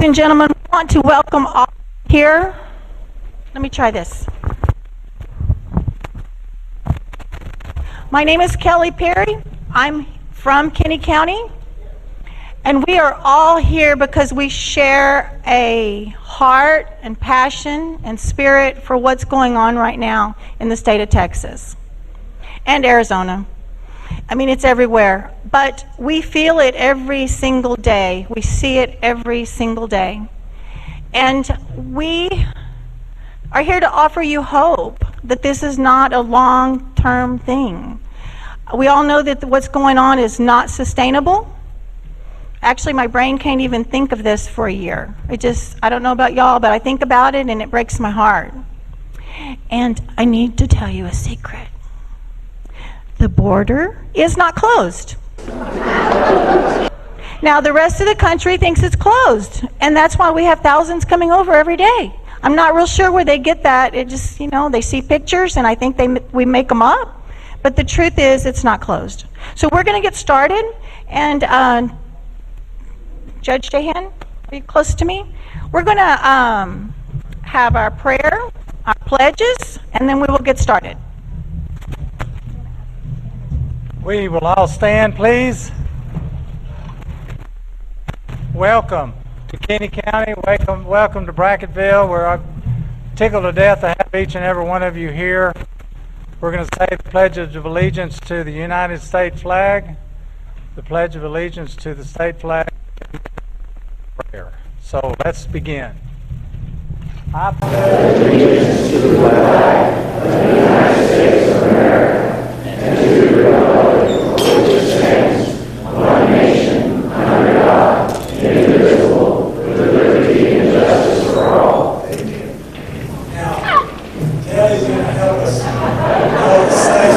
and gentlemen, I want to welcome all here. Let me try this. My name is Kelly Perry. I'm from Kinney County, and we are all here because we share a heart and passion and spirit for what's going on right now in the state of Texas and Arizona. I mean, it's everywhere, but we feel it every single day. We see it every single day. And we are here to offer you hope that this is not a long-term thing. We all know that what's going on is not sustainable. Actually, my brain can't even think of this for a year. I don't know about y'all, but I think about it and it breaks my heart. And I need to tell you a secret. The border is not closed. Now, the rest of the country thinks it's closed, and that's why we have thousands coming over every day. I'm not real sure where they get that. It just, they see pictures, and I think we make them up. But the truth is, it's not closed. So we're going to get started, and Judge Jahan, are you close to me? We're going to have our prayer, our pledges, and then we will get started. We will all stand, please. Welcome to Kinney County. Welcome to Brackettville, where I'm tickled to death to have each and every one of you here. We're going to say the Pledge of Allegiance to the United States flag, the Pledge of Allegiance to the state flag. So let's begin. I pledge allegiance to the flag of the United States of America and to the republic for which it stands, one nation, under God, indivisible, with liberty and justice for all. Amen. Now, Kelly's going to help us hold the stage.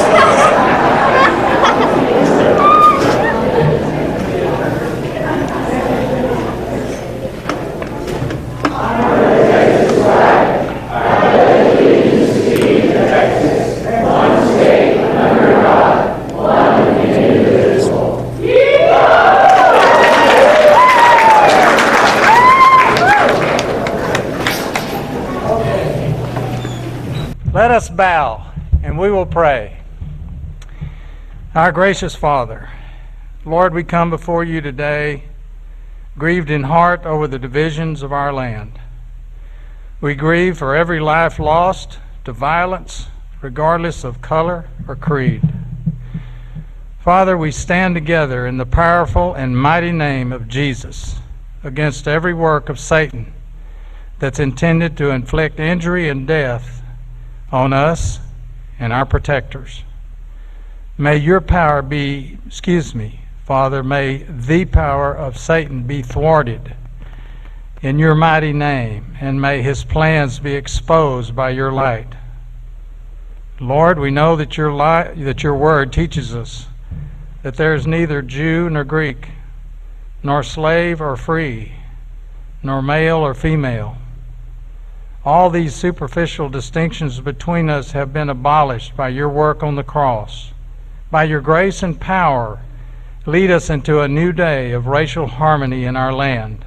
Let us bow, and we will pray. Our gracious Father, Lord, we come before you today, grieved in heart over the divisions of our land. We grieve for every life lost to violence, regardless of color or creed. Father, we stand together in the powerful and mighty name of Jesus against every work of Satan that's intended to inflict injury and death on us and our protectors. May your power be, Father, may the power of Satan be thwarted in your mighty name, and may his plans be exposed by your light. Lord, we know that your word teaches us that there is neither Jew nor Greek, nor slave or free, nor male or female. All these superficial distinctions between us have been abolished by your work on the cross. By your grace and power, lead us into a new day of racial harmony in our land,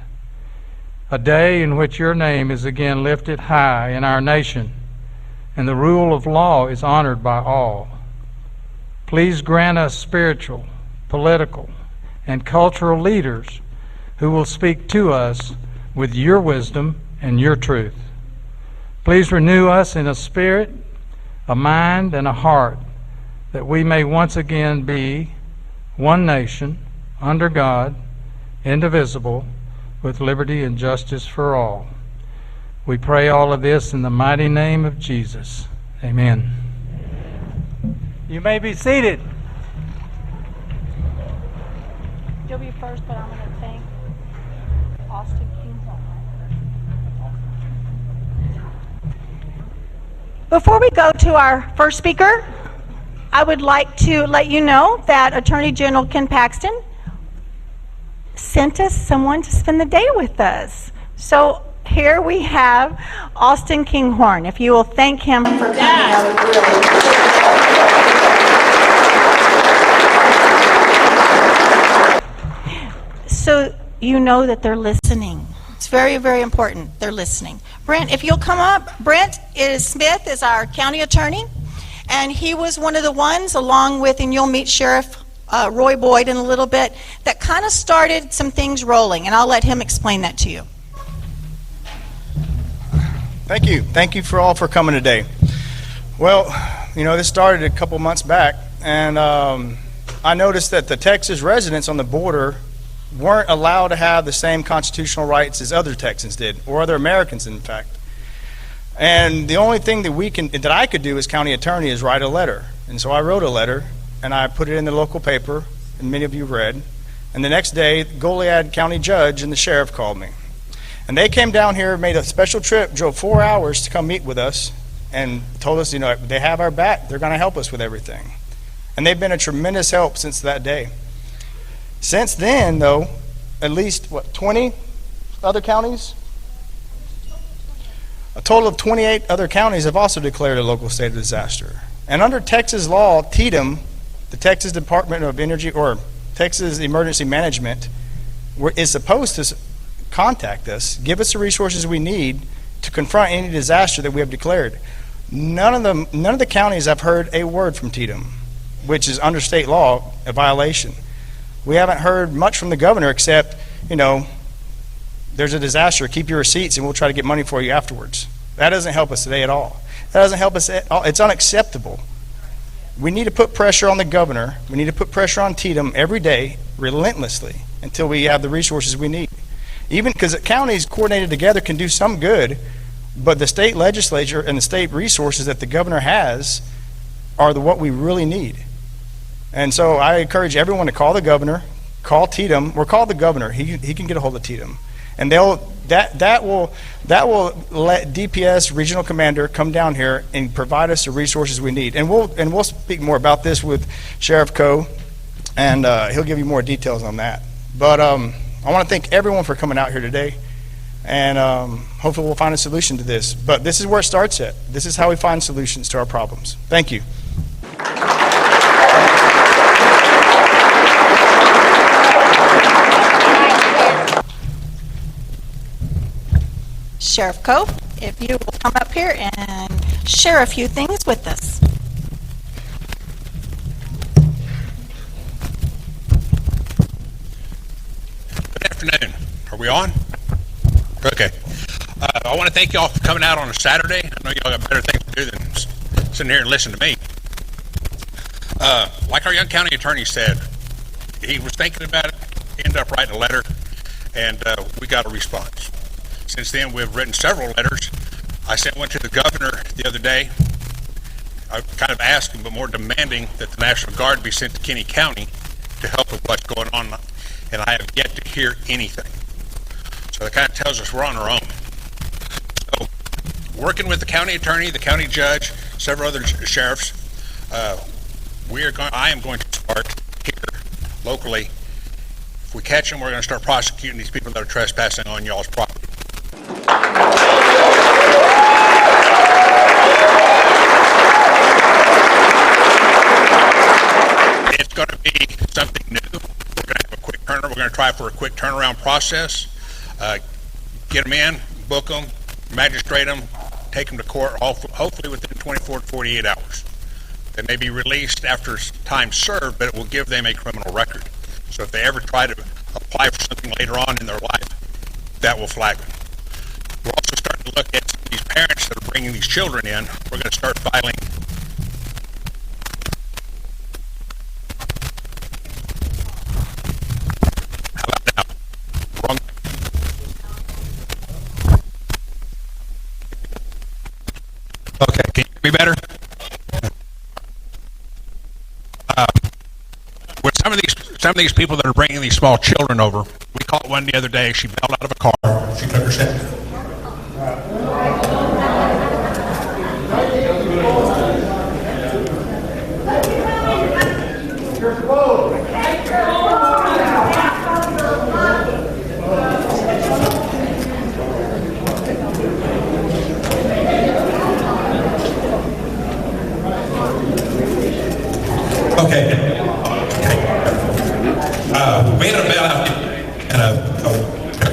a day in which your name is again lifted high in our nation, and the rule of law is honored by all. Please grant us spiritual, political, and cultural leaders who will speak to us with your wisdom and your truth. Please renew us in a spirit, a mind, and a heart, that we may once again be one nation, under God, indivisible, with liberty and justice for all. We pray all of this in the mighty name of Jesus. Amen. You may be seated. You'll be first, but I'm going to thank Austin Kinghorn. Before we go to our first speaker, I would like to let you know that Attorney General Ken Paxton sent us someone to spend the day with us. So here we have Austin Kinghorn. If you will thank him for coming out. So you know that they're listening. It's very, very important. They're listening. Brent, if you'll come up. Brent Smith is our county attorney, and he was one of the ones, along with, and you'll meet Sheriff Roy Boyd in a little bit, that kind of started some things rolling, and I'll let him explain that to you. Thank you. Thank you for coming today. Well, this started a couple months back, and I noticed that the Texas residents on the border weren't allowed to have the same constitutional rights as other Texans did, or other Americans, in fact. And the only thing that I could do as county attorney is write a letter. And so I wrote a letter, and I put it in the local paper, and many of you read. And the next day, the Goliad County judge and the sheriff called me. And they came down here, made a special trip, drove 4 hours to come meet with us, and told us, they have our back. They're going to help us with everything. And they've been a tremendous help since that day. Since then, though, at least, 20 other counties? A total of 28 other counties have also declared a local state of disaster. And under Texas law, TDEM, the Texas Department of Energy, or Texas Emergency Management, is supposed to contact us, give us the resources we need to confront any disaster that we have declared. None of the counties have heard a word from TDEM, which is under state law a violation. We haven't heard much from the governor except, there's a disaster, keep your receipts and we'll try to get money for you afterwards. That doesn't help us today at all. That doesn't help us at all. It's unacceptable. We need to put pressure on the governor. We need to put pressure on TDEM every day, relentlessly, until we have the resources we need. Even because counties coordinated together can do some good, but the state legislature and the state resources that the governor has are what we really need. And so I encourage everyone to call the governor, call TDEM, or call the governor. He can get a hold of TDEM, and that will let DPS regional commander come down here and provide us the resources we need. And we'll speak more about this with Sheriff Coe, and he'll give you more details on that. But I want to thank everyone for coming out here today, and hopefully we'll find a solution to this. But this is where it starts at. This is how we find solutions to our problems. Thank you. Sheriff Coe, if you will come up here and share a few things with us. Good afternoon. Are we on? Okay. I want to thank y'all for coming out on a Saturday. I know y'all got better things to do than sitting here and listen to me. Like our young county attorney said, he was thinking about it, ended up writing a letter, and we got a response. Since then, we've written several letters. I sent one to the governor the other day. I kind of asking, but more demanding, that the National Guard be sent to Kinney County to help with what's going on, and I have yet to hear anything. So that kind of tells us we're on our own. So, working with the county attorney, the county judge, several other sheriffs, I am going to start here locally. If we catch them, we're going to start prosecuting these people that are trespassing on y'all's property. It's going to be something new. We're going to have a quick turnaround. We're going to try for a quick turnaround process. Get them in, book them, magistrate them, take them to court, hopefully within 24 to 48 hours. They may be released after time served, but it will give them a criminal record. So if they ever try to apply for something later on in their life, that will flag them. We're also starting to look at these parents that are bringing these children in. We're going to start filing How about now? Wrong. Okay, can you hear me better? With some of these people that are bringing these small children over, we caught one the other day. She bailed out of a car. She took her set. Okay. We had a bailout and a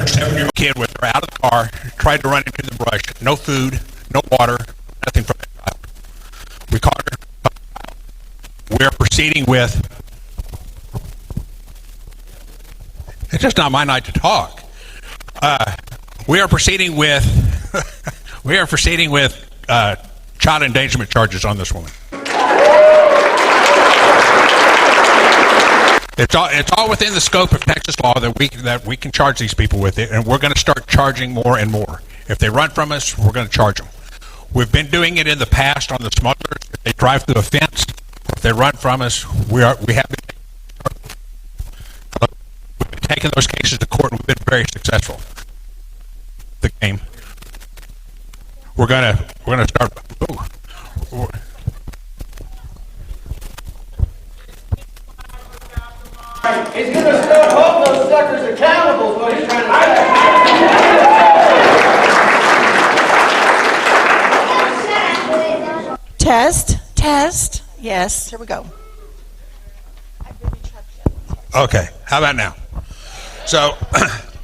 7-year-old kid with her out of car, tried to run into the brush. No food, no water, nothing from the child. We caught her. We are proceeding with. It's just not my night to talk. We are proceeding with. We are proceeding with child endangerment charges on this woman. It's all within the scope of Texas law that we can charge these people with it, and we're going to start charging more and more. If they run from us, we're going to charge them. We've been doing it in the past on the smugglers. If they drive through a fence, if they run from us, we have been taking those cases to court, and we've been very successful. The game. We're gonna start. Ooh. He's going to still hold those suckers accountable is what he's trying to say. Test. Yes, here we go. Okay, how about now? So,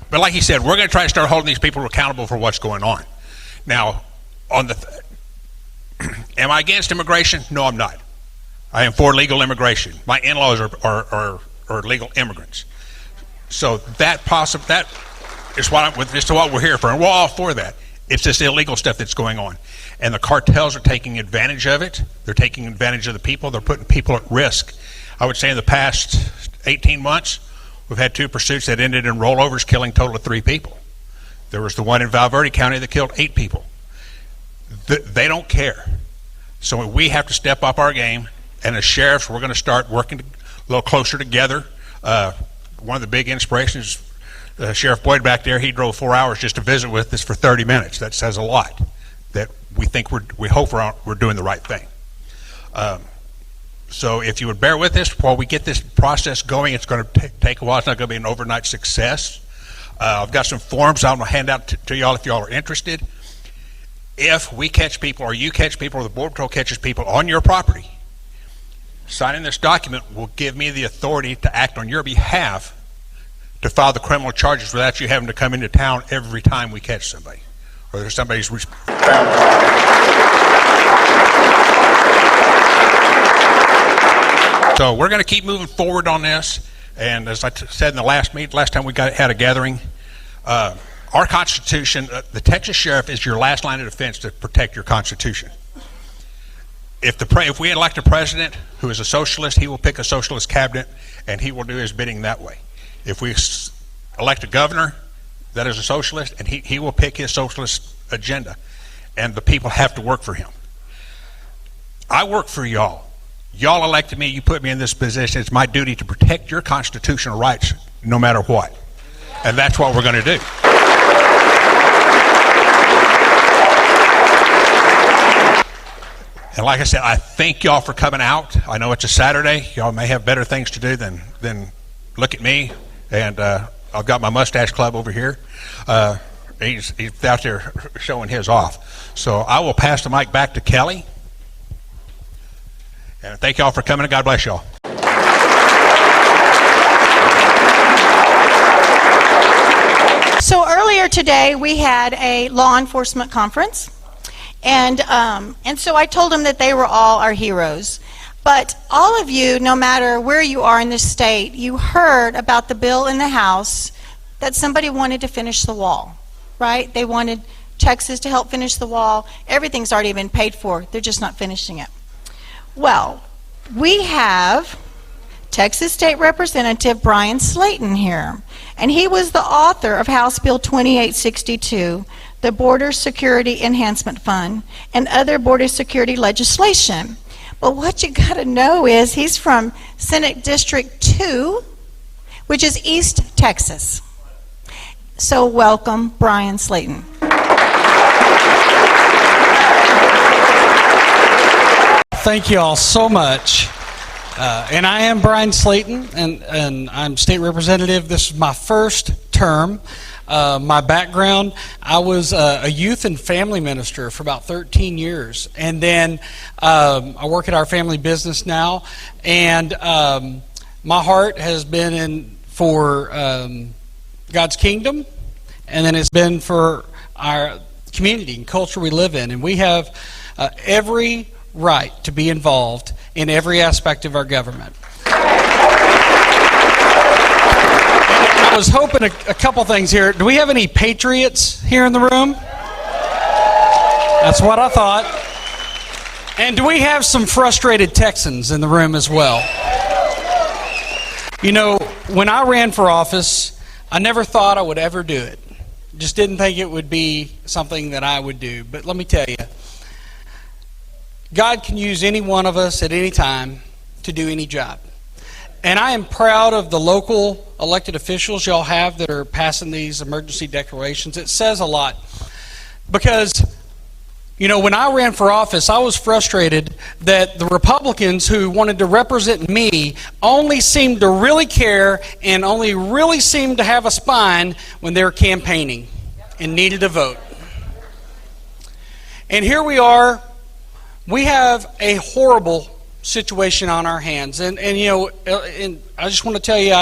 but like he said, we're going to try to start holding these people accountable for what's going on. Now, am I against immigration? No, I'm not. I am for legal immigration. My in-laws are legal immigrants. So that is what we're here for, and we're all for that. It's this illegal stuff that's going on. And the cartels are taking advantage of it. They're taking advantage of the people. They're putting people at risk. I would say in the past 18 months, we've had 2 pursuits that ended in rollovers, killing a total of 3 people. There was the one in Valverde County that killed 8 people. They don't care. So we have to step up our game, and as sheriffs, we're going to start working a little closer together. One of the big inspirations, Sheriff Boyd back there, he drove 4 hours just to visit with us for 30 minutes. That says a lot. That we hope we're doing the right thing. So if you would bear with us while we get this process going, it's going to take a while. It's not going to be an overnight success. I've got some forms I'm going to hand out to y'all if y'all are interested. If we catch people, or you catch people, or the Border Patrol catches people on your property, signing this document will give me the authority to act on your behalf to file the criminal charges without you having to come into town every time we catch somebody, or there's somebody's found. So we're going to keep moving forward on this, and as I said in the last time we had a gathering, our Constitution, the Texas Sheriff is your last line of defense to protect your Constitution. If we elect a president who is a socialist, he will pick a socialist cabinet, and he will do his bidding that way. If we elect a governor that is a socialist, and he will pick his socialist agenda, and the people have to work for him. I work for y'all. Y'all elected me, you put me in this position. It's my duty to protect your constitutional rights no matter what. And that's what we're going to do. And like I said, I thank y'all for coming out. I know it's a Saturday. Y'all may have better things to do than look at me. And I've got my mustache club over here. He's out there showing his off. So I will pass the mic back to Kelly. And thank y'all for coming, and God bless y'all. So earlier today, we had a law enforcement conference. And so I told them that they were all our heroes. But all of you, no matter where you are in this state, you heard about the bill in the House that somebody wanted to finish the wall, right? They wanted Texas to help finish the wall. Everything's already been paid for. They're just not finishing it. Well, we have Texas State Representative Bryan Slaton here. And he was the author of House Bill 2862, the Border Security Enhancement Fund, and other border security legislation. But what you got to know is he's from Senate District 2, which is East Texas. So welcome, Bryan Slaton. Thank you all so much. And I am Bryan Slaton, and I'm state representative. This is my first term. My background, I was a youth and family minister for about 13 years. And then I work at our family business now. And my heart has been for God's kingdom. And then it's been for our community and culture we live in, and we have every right to be involved in every aspect of our government. I was hoping a couple things here. Do we have any patriots here in the room? That's what I thought. And do we have some frustrated Texans in the room as well? You know, when I ran for office, I never thought I would ever do it. Just didn't think it would be something that I would do. But let me tell you, God can use any one of us at any time to do any job. And I am proud of the local elected officials y'all have that are passing these emergency declarations. It says a lot. Because, you know, when I ran for office, I was frustrated that the Republicans who wanted to represent me only seemed to really care and only really seemed to have a spine when they were campaigning and needed a vote. And here we are. We have a horrible situation on our hands. And you know, and I just want to tell you,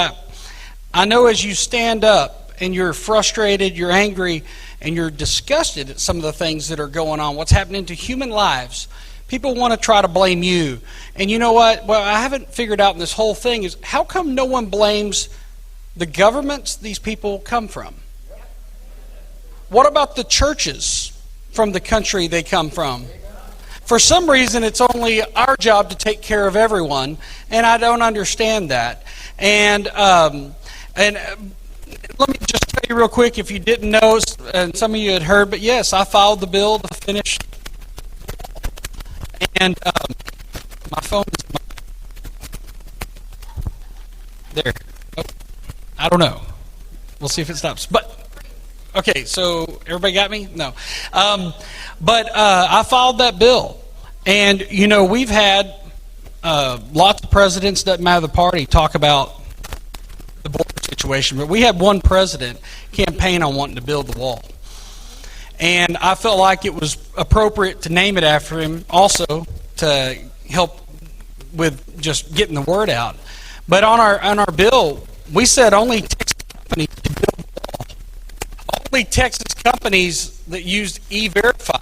I know as you stand up and you're frustrated, you're angry, and you're disgusted at some of the things that are going on, what's happening to human lives, people want to try to blame you. And you know what? Well, I haven't figured out in this whole thing is, how come no one blames the governments these people come from? What about the churches from the country they come from? For some reason, it's only our job to take care of everyone, and I don't understand that. And let me just tell you real quick, if you didn't know, and some of you had heard, but yes, I filed the bill to finish. And my phone is there. Oh, I don't know. We'll see if it stops. But okay, so everybody got me? No. But I filed that bill. And, you know, we've had lots of presidents, doesn't matter the party, talk about the border situation. But we had one president campaign on wanting to build the wall. And I felt like it was appropriate to name it after him also to help with just getting the word out. But on our bill, we said only Texas companies could build the wall. Only Texas companies that used E-Verify.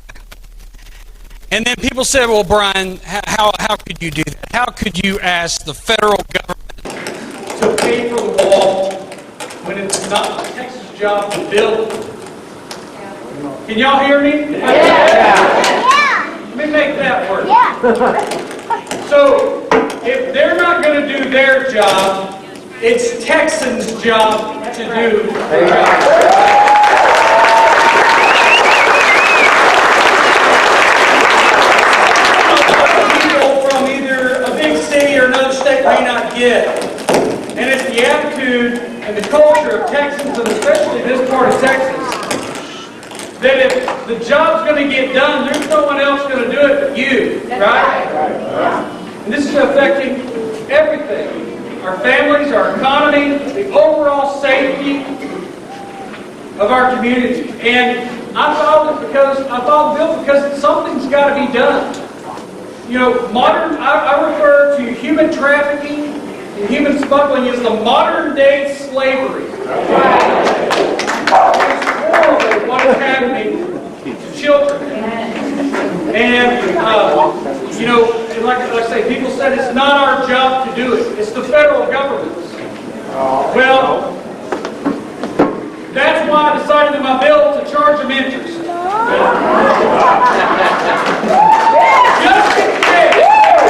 And then people said, well, Bryan, how could you do that? How could you ask the federal government to pay for the wall when it's not the Texas job to build it? Can y'all hear me? Yeah. Let me make that work. Yeah. So, if they're not going to do their job, it's Texans' job to do their job. May not get. And it's the attitude and the culture of Texans, and especially this part of Texas, that if the job's going to get done, there's no one else going to do it but you, right? And this is affecting everything. Our families, our economy, the overall safety of our community. And I filed the bill because something's got to be done. You know, I refer to human trafficking and human smuggling as the modern day slavery. It's horrible what is happening to children. And, you know, like I say, people said it's not our job to do it. It's the federal government's. Well, that's why I decided in my bill to charge them interest. Just in case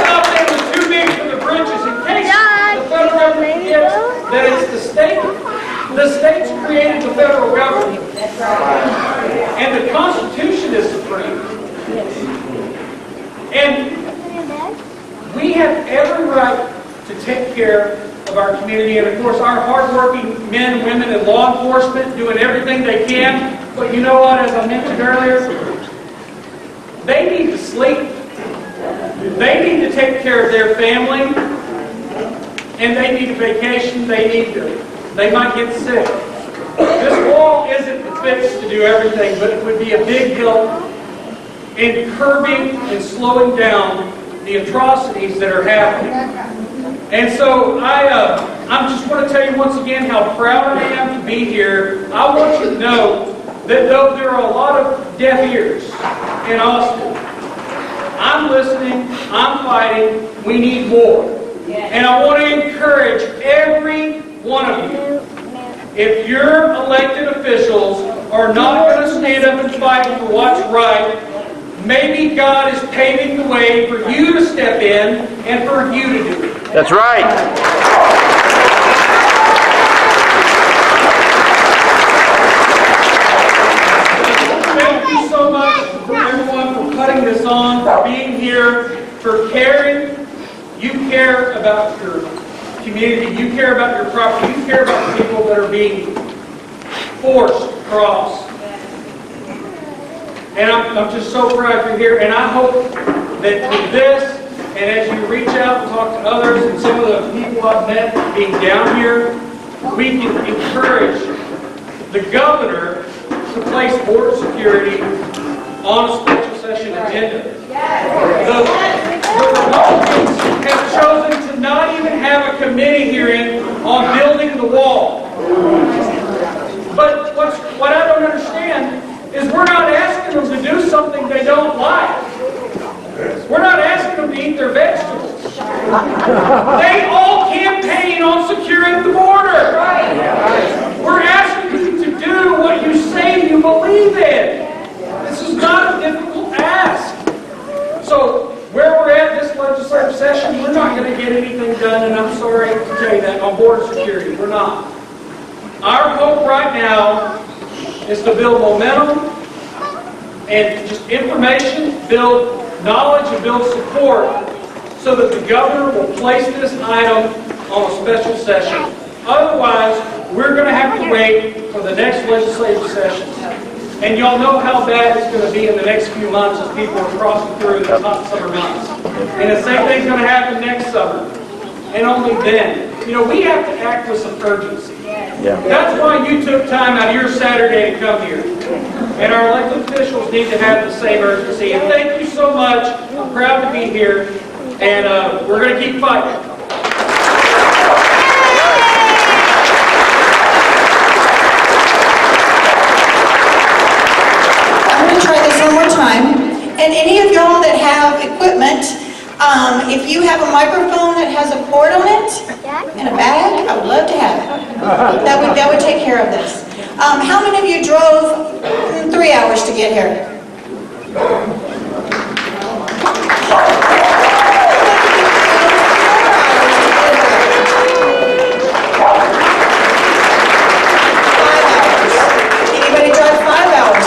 something was too big for the britches, in case the federal government forgets that it's the state. The states created the federal government. And the Constitution is supreme. And we have every right to take care of our community, and of course our hardworking men and women in law enforcement doing everything they can. But you know what, as I mentioned earlier, they need to sleep. They need to take care of their family, and they need a vacation. They might get sick. This wall isn't the fix to do everything, but it would be a big help in curbing and slowing down the atrocities that are happening. And so I just want to tell you once again how proud I am to be here. I want you to know that though there are a lot of deaf ears in Austin, I'm listening, I'm fighting, we need more. And I want to encourage every one of you, if your elected officials are not going to stand up and fight for what's right, maybe God is paving the way for you to step in and for you to do it. That's right. Thank you so much for everyone for putting this on, for being here, for caring. You care about your community, you care about your property, you care about the people that are being forced across. And I'm just so proud you're here, and I hope that with this, and as you reach out and talk to others, and some of the people I've met being down here, we can encourage the governor to place border security on a special session agenda. The Republicans have chosen to not even have a committee hearing on building the wall. But what I don't understand is we're not asking them to do something they don't like. We're not asking them to eat their vegetables. They all campaign on securing the border. We're asking you to do what you say you believe in. This is not a difficult ask. So where we're at this legislative session, we're not going to get anything done, and I'm sorry to tell you that, on border security. We're not. Our hope right now is to build momentum and just information, build knowledge, and build support so that the governor will place this item on a special session. Otherwise, we're going to have to wait for the next legislative session. And y'all know how bad it's going to be in the next few months as people are crossing through the hot summer months. And the same thing's going to happen next summer. And only then. You know, we have to act with some urgency. That's why you took time out of your Saturday to come here. And our elected officials need to have the same urgency. And thank you so much. I'm proud to be here. And we're going to keep fighting. I'm going to try this one more time. And any of y'all that have equipment, if you have a microphone that has a cord on it and a bag, I would love to have it. That would take care of this. How many of you drove 3 hours to get here? Anybody drive 5 hours?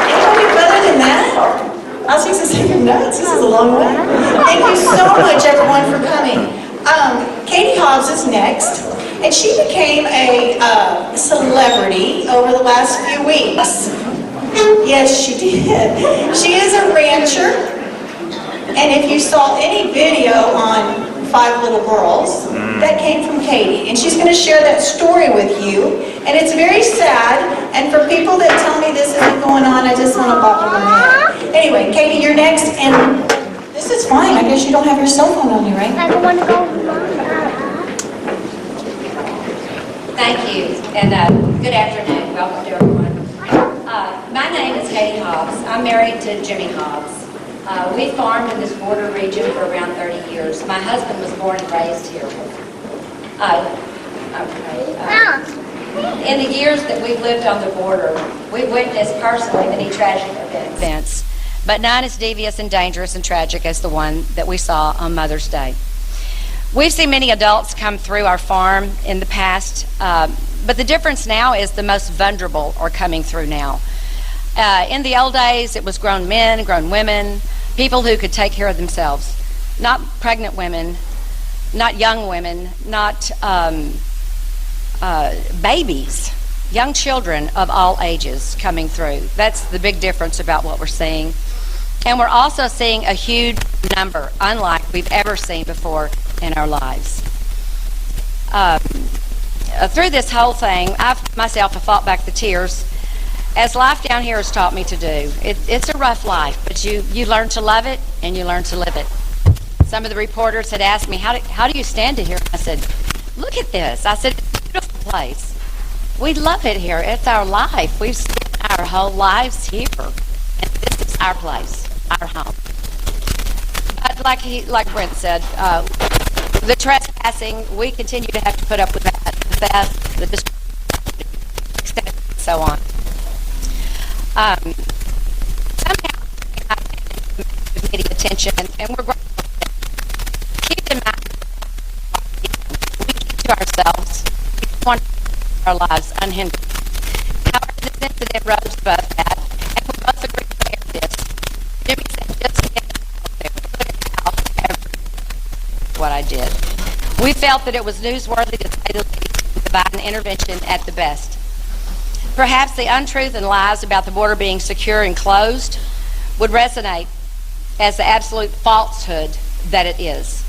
Anybody better than that? I was just saying, you're nuts. This is a long way. Thank you so much, everyone, for coming. Katie Hobbs is next, and she became a celebrity over the last few weeks. Yes, she did. She is a rancher, and if you saw any video on 5 Little Girls, that came from Katie, and she's going to share that story with you, and it's very sad, and for people that tell me this isn't going on, I just want to bop them in the head. Anyway, Katie, you're next, and this is fine. I guess you don't have your cell phone on you, right? I don't want to go. Thank you, and good afternoon. Welcome to everyone. My name is Katie Hobbs. I'm married to Jimmy Hobbs. We farmed in this border region for around 30 years. My husband was born and raised here. In the years that we've lived on the border, we've witnessed personally many tragic events, but none as devious and dangerous and tragic as the one that we saw on Mother's Day. We've seen many adults come through our farm in the past, but the difference now is the most vulnerable are coming through now. In the old days, it was grown men, grown women, people who could take care of themselves. Not pregnant women, not young women, not babies, young children of all ages coming through. That's the big difference about what we're seeing. And we're also seeing a huge number, unlike we've ever seen before in our lives. Through this whole thing, I myself have fought back the tears, as life down here has taught me to do. It's a rough life, but you learn to love it and you learn to live it. Some of the reporters had asked me, how do you stand it here? I said, look at this. I said, it's a beautiful place. We love it here. It's our life. We've spent our whole lives here, and this is our place, our home. But like Brent said, the trespassing, we continue to have to put up with that, the theft, the destruction, and so on. Somehow, I think media attention, and we're grateful for that. Keep in mind, we keep to ourselves. We want our lives unhindered. However, this incident rose above that, and we both agree to air this. Jimmy said, just get it out there, put it out everywhere. What I did. We felt that it was newsworthy to say the least, divine intervention at the best. Perhaps the untruth and lies about the border being secure and closed would resonate as the absolute falsehood that it is,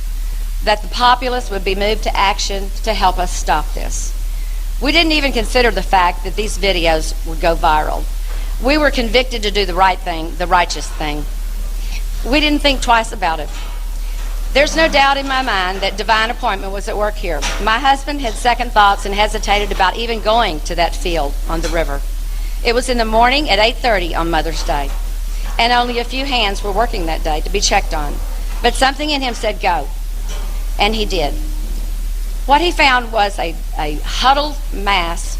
that the populace would be moved to action to help us stop this. We didn't even consider the fact that these videos would go viral. We were convicted to do the right thing, the righteous thing. We didn't think twice about it. There's no doubt in my mind that divine appointment was at work here. My husband had second thoughts and hesitated about even going to that field on the river. It was in the morning at 8:30 on Mother's Day, and only a few hands were working that day to be checked on. But something in him said go, and he did. What he found was a huddled mass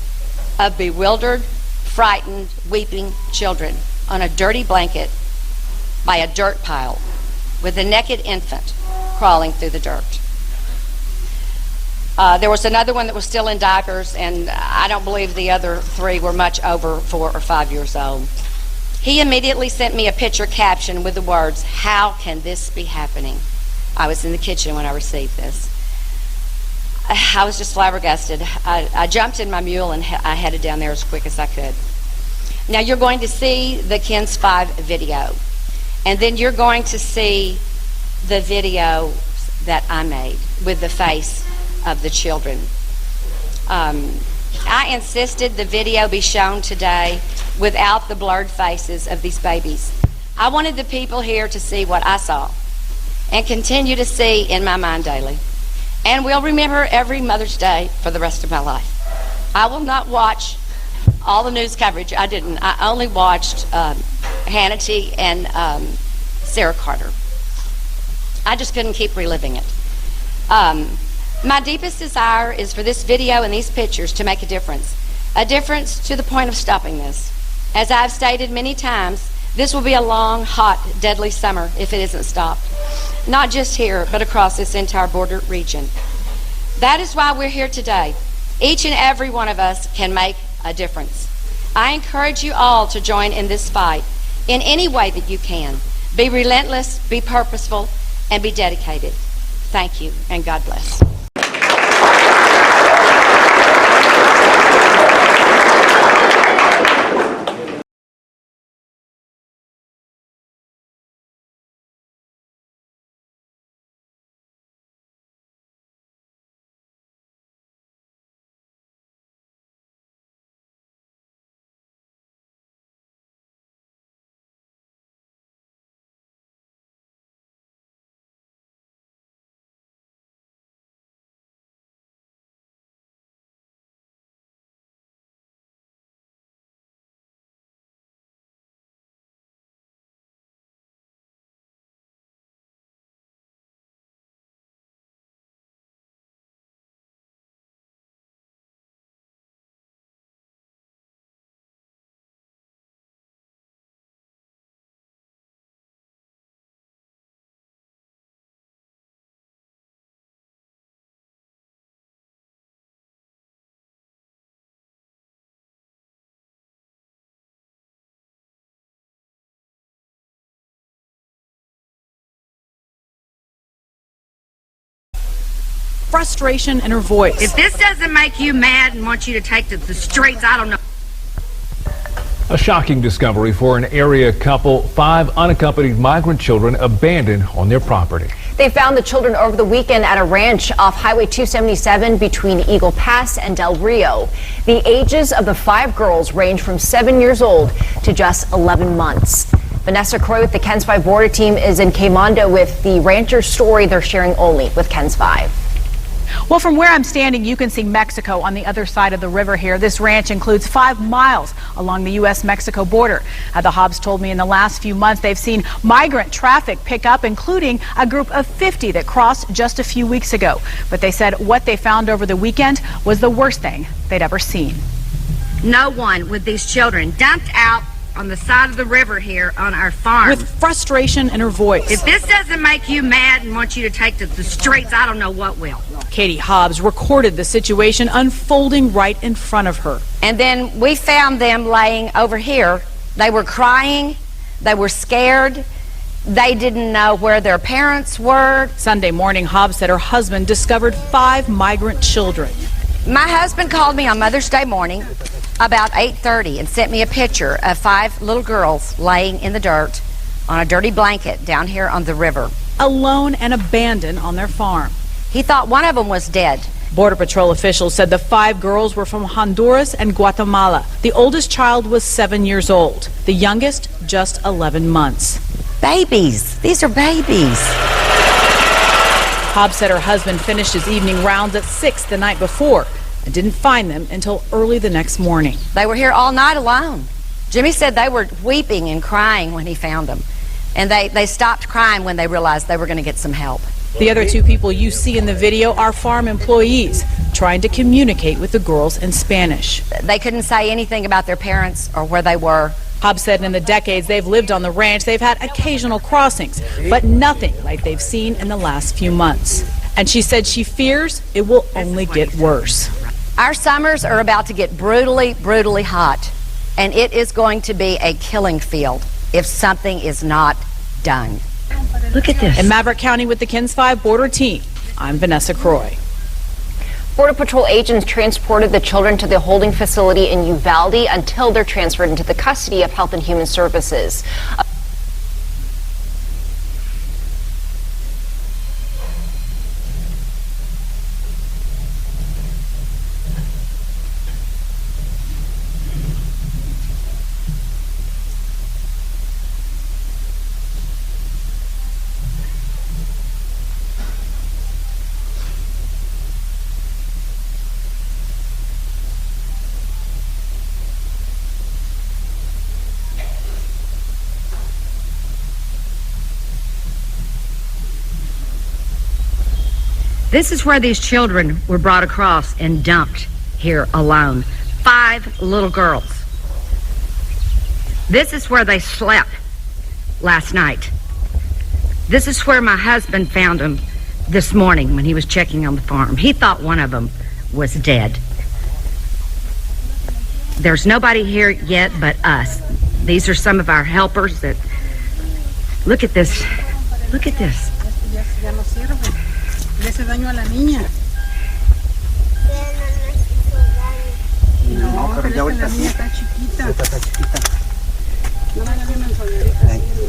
of bewildered, frightened, weeping children on a dirty blanket by a dirt pile with a naked infant crawling through the dirt. There was another one that was still in diapers, and I don't believe the other three were much over 4 or 5 years old. He immediately sent me a picture captioned with the words, "How can this be happening?" I was in the kitchen when I received this. I was just flabbergasted. I jumped in my mule and I headed down there as quick as I could. Now you're going to see the KINS 5 video, and then you're going to see the video that I made with the face of the children. I insisted the video be shown today without the blurred faces of these babies. I wanted the people here to see what I saw and continue to see in my mind daily. And will remember every Mother's Day for the rest of my life. I will not watch all the news coverage. I didn't. I only watched Hannity and Sarah Carter. I just couldn't keep reliving it. My deepest desire is for this video and these pictures to make a difference to the point of stopping this. As I've stated many times, this will be a long, hot, deadly summer if it isn't stopped. Not just here, but across this entire border region. That is why we're here today. Each and every one of us can make a difference. I encourage you all to join in this fight in any way that you can. Be relentless, be purposeful, and be dedicated. Thank you, and God bless. Frustration in her voice. If this doesn't make you mad and want you to take to the streets, I don't know. A shocking discovery for an area couple. 5 unaccompanied migrant children abandoned on their property. They found the children over the weekend at a ranch off Highway 277 between Eagle Pass and Del Rio. The ages of the 5 girls range from 7 years old to just 11 months. Vanessa Croy with the KENS 5 border team is in Quemando with the rancher's story they're sharing only with KENS 5. Well, from where I'm standing, you can see Mexico on the other side of the river here. This ranch includes 5 miles along the U.S.-Mexico border. The Hobbs told me in the last few months they've seen migrant traffic pick up, including a group of 50 that crossed just a few weeks ago. But they said what they found over the weekend was the worst thing they'd ever seen. No one with these children dumped out on the side of the river here on our farm. With frustration in her voice. If this doesn't make you mad and want you to take to the streets, I don't know what will. Katie Hobbs recorded the situation unfolding right in front of her. And then we found them laying over here. They were crying. They were scared. They didn't know where their parents were. Sunday morning, Hobbs said her husband discovered 5 migrant children. My husband called me on Mother's Day morning about 8:30 and sent me a picture of 5 little girls laying in the dirt on a dirty blanket down here on the river. Alone and abandoned on their farm. He thought one of them was dead. Border Patrol officials said the 5 girls were from Honduras and Guatemala. The oldest child was 7 years old. The youngest, just 11 months. Babies. These are babies. Hobbs said her husband finished his evening rounds at 6 the night before and didn't find them until early the next morning. They were here all night alone. Jimmy said they were weeping and crying when he found them. And they stopped crying when they realized they were going to get some help. The other 2 people you see in the video are farm employees trying to communicate with the girls in Spanish. They couldn't say anything about their parents or where they were. Hobbs said in the decades they've lived on the ranch, they've had occasional crossings, but nothing like they've seen in the last few months. And she said she fears it will only get worse. Our summers are about to get brutally, brutally hot, and it is going to be a killing field if something is not done. Look at this. In Maverick County with the KENS 5 border team, I'm Vanessa Croy. Border Patrol agents transported the children to the holding facility in Uvalde until they're transferred into the custody of Health and Human Services. This is where these children were brought across and dumped here alone. 5 little girls. This is where they slept last night. This is where my husband found them this morning when he was checking on the farm. He thought one of them was dead. There's nobody here yet but us. These are some of our helpers that... Look at this. Look at this. Le hace daño a la niña. No, pero ya ahorita la niña está chiquita. Está chiquita. No me la vienen solidaritas.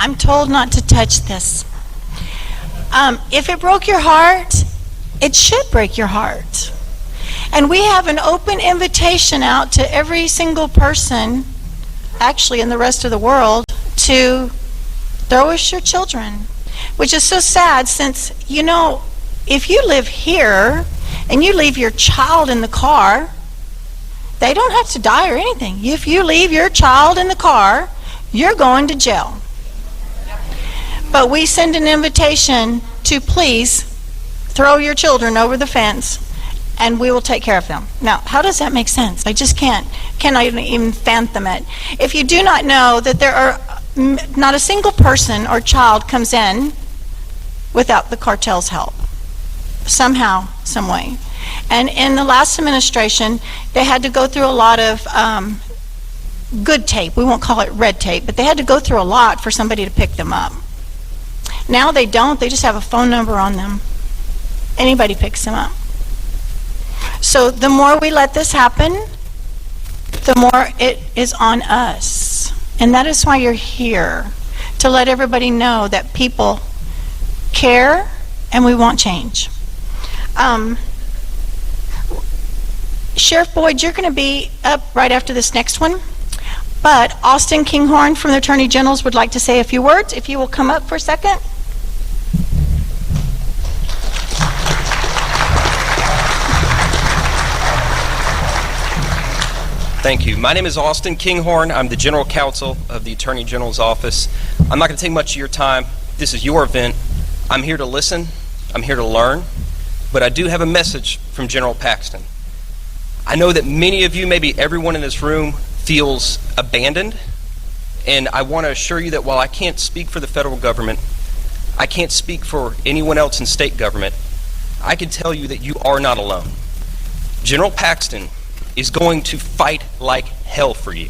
I'm told not to touch this. If it broke your heart, it should break your heart. And we have an open invitation out to every single person, actually in the rest of the world, to throw us your children. Which is so sad since, you know, if you live here and you leave your child in the car, they don't have to die or anything. If you leave your child in the car, you're going to jail. But we send an invitation to please throw your children over the fence and we will take care of them. Now, how does that make sense? I just cannot even fathom it. If you do not know that there are not a single person or child comes in without the cartel's help, somehow, some way. And in the last administration, they had to go through a lot of good tape. We won't call it red tape, but they had to go through a lot for somebody to pick them up. Now they don't. They just have a phone number on them. anybody picks them up. So the more we let this happen, the more it is on us. And that is why you're here, to let everybody know that people care and we want change. Sheriff Boyd, you're going to be up right after this next one. But Austin Kinghorn from the Attorney General's would like to say a few words. If you will come up for a second. Thank you. My name is Austin Kinghorn. I'm the General Counsel of the Attorney General's Office. I'm not going to take much of your time. This is your event. I'm here to listen. I'm here to learn. But I do have a message from General Paxton. I know that many of you, maybe everyone in this room, feels abandoned. And I want to assure you that while I can't speak for the federal government, I can't speak for anyone else in state government, I can tell you that you are not alone. General Paxton is going to fight like hell for you.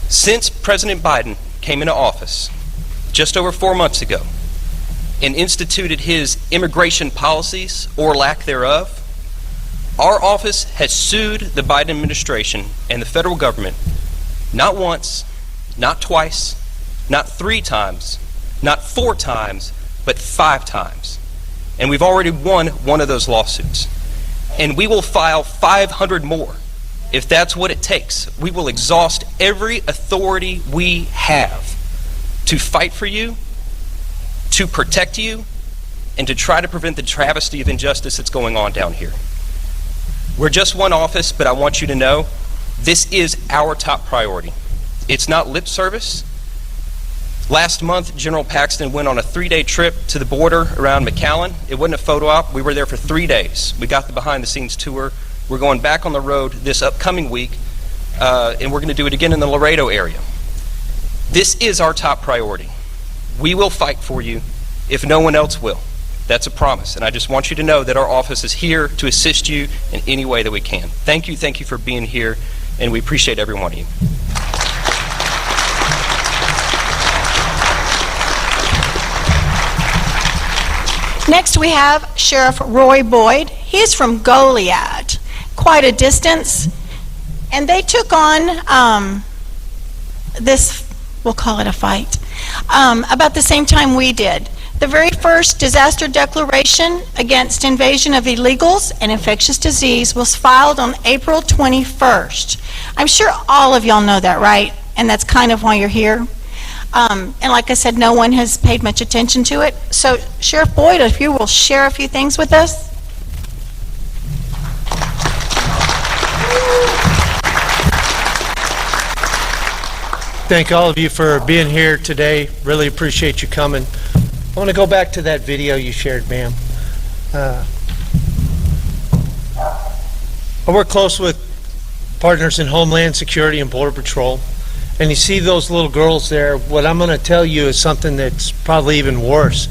Since President Biden came into office just over 4 months ago and instituted his immigration policies, or lack thereof, our office has sued the Biden administration and the federal government not once, not twice, not 3 times, not 4 times, but 5 times. And we've already won one of those lawsuits. And we will file 500 more if that's what it takes. We will exhaust every authority we have to fight for you, to protect you, and to try to prevent the travesty of injustice that's going on down here. We're just one office, but I want you to know this is our top priority. It's not lip service. Last month, General Paxton went on a 3-day trip to the border around McAllen. It wasn't a photo op. We were there for 3 days. We got the behind-the-scenes tour. We're going back on the road this upcoming week, and we're going to do it again in the Laredo area. This is our top priority. We will fight for you if no one else will. That's a promise, and I just want you to know that our office is here to assist you in any way that we can. Thank you for being here, and we appreciate every one of you. Next we have Sheriff Roy Boyd. He's from Goliad, quite a distance. And they took on this, we'll call it a fight, about the same time we did. The very first disaster declaration against invasion of illegals and infectious disease was filed on April 21st. I'm sure all of y'all know that, right? And that's kind of why you're here. And like I said, no one has paid much attention to it. So, Sheriff Boyd, if you will share a few things with us. Thank all of you for being here today. Really appreciate you coming. I want to go back to that video you shared, ma'am. I work close with partners in Homeland Security and Border Patrol. And you see those little girls there. What I'm going to tell you is something that's probably even worse.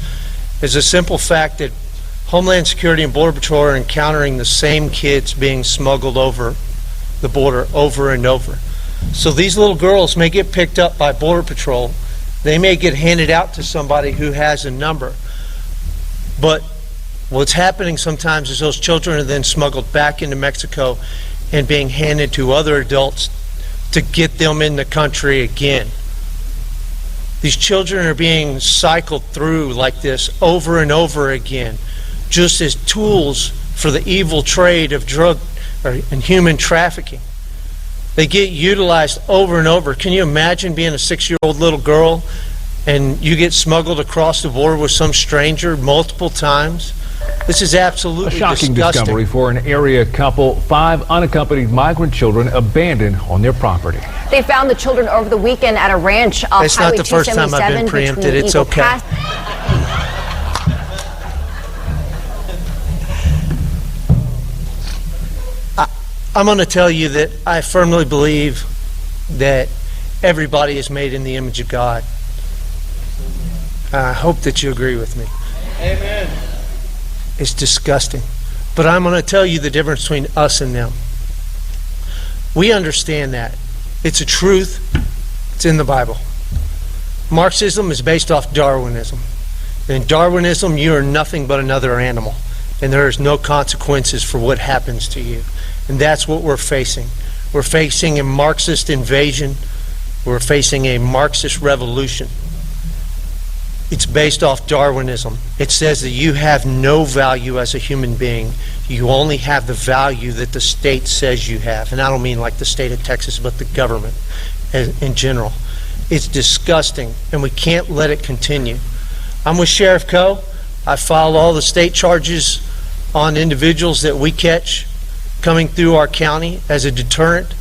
Is a simple fact that Homeland Security and Border Patrol are encountering the same kids being smuggled over the border over and over. So these little girls may get picked up by Border Patrol. They may get handed out to somebody who has a number. But what's happening sometimes is those children are then smuggled back into Mexico and being handed to other adults to get them in the country again. These children are being cycled through like this over and over again, just as tools for the evil trade of drug and human trafficking. They get utilized over and over. Can you imagine being a 6-year-old little girl and you get smuggled across the border with some stranger multiple times? This is absolutely disgusting. A shocking discovery for an area couple. 5 unaccompanied migrant children abandoned on their property. They found the children over the weekend at a ranch off It's Highway not the first 277 time I've been preempted. It's Eagle okay. Pass. I'm going to tell you that I firmly believe that everybody is made in the image of God. I hope that you agree with me. Amen. It's disgusting. But I'm going to tell you the difference between us and them. We understand that. It's a truth. It's in the Bible. Marxism is based off Darwinism. In Darwinism, you are nothing but another animal, and there is no consequences for what happens to you. And that's what we're facing. We're facing a Marxist invasion. We're facing a Marxist revolution. It's based off Darwinism. It says that you have no value as a human being. You only have the value that the state says you have. And I don't mean like the state of Texas, but the government in general. It's disgusting, and we can't let it continue. I'm with Sheriff Coe. I filed all the state charges on individuals that we catch coming through our county as a deterrent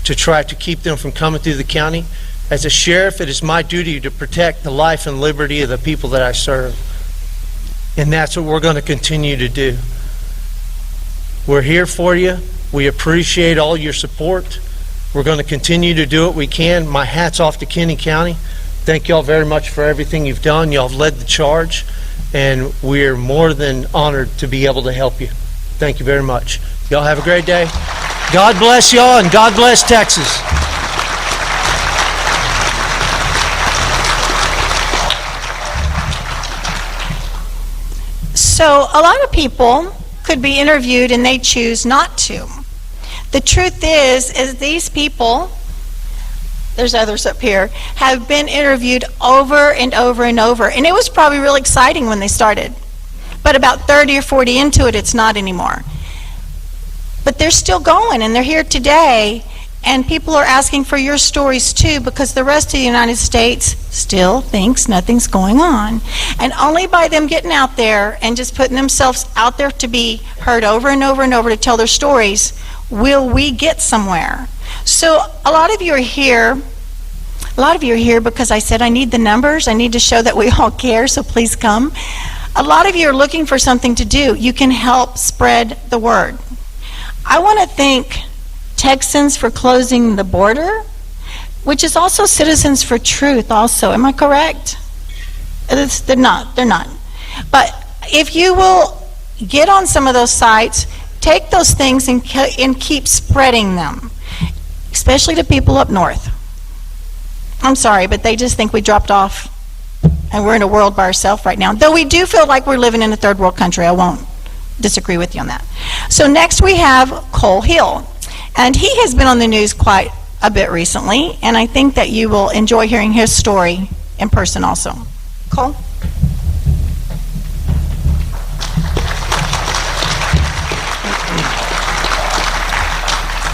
to try to keep them from coming through the county. As a sheriff, it is my duty to protect the life and liberty of the people that I serve. And that's what we're going to continue to do. We're here for you. We appreciate all your support. We're going to continue to do what we can. My hat's off to Kinney County. Thank y'all very much for everything you've done. Y'all have led the charge, and we're more than honored to be able to help you. Thank you very much. Y'all have a great day. God bless y'all, and God bless Texas. So a lot of people could be interviewed and they choose not to. The truth is these people, there's others up here, have been interviewed over and over and over. And it was probably real exciting when they started. But about 30 or 40 into it, it's not anymore. But they're still going, and they're here today. And people are asking for your stories too, because the rest of the United States still thinks nothing's going on. And only by them getting out there and just putting themselves out there to be heard over and over and over to tell their stories, will we get somewhere. So a lot of you are here because I said I need the numbers. I need to show that we all care, so please come. A lot of you are looking for something to do. You can help spread the word. I want to thank Texans for closing the border, which is also Citizens for Truth also. Am I correct? They're not. But if you will get on some of those sites, take those things and keep spreading them, especially to people up north. I'm sorry, but they just think we dropped off and we're in a world by ourselves right now. Though we do feel like we're living in a third world country. I won't disagree with you on that. So next we have Cole Hill. And he has been on the news quite a bit recently, and I think that you will enjoy hearing his story in person also. Cole?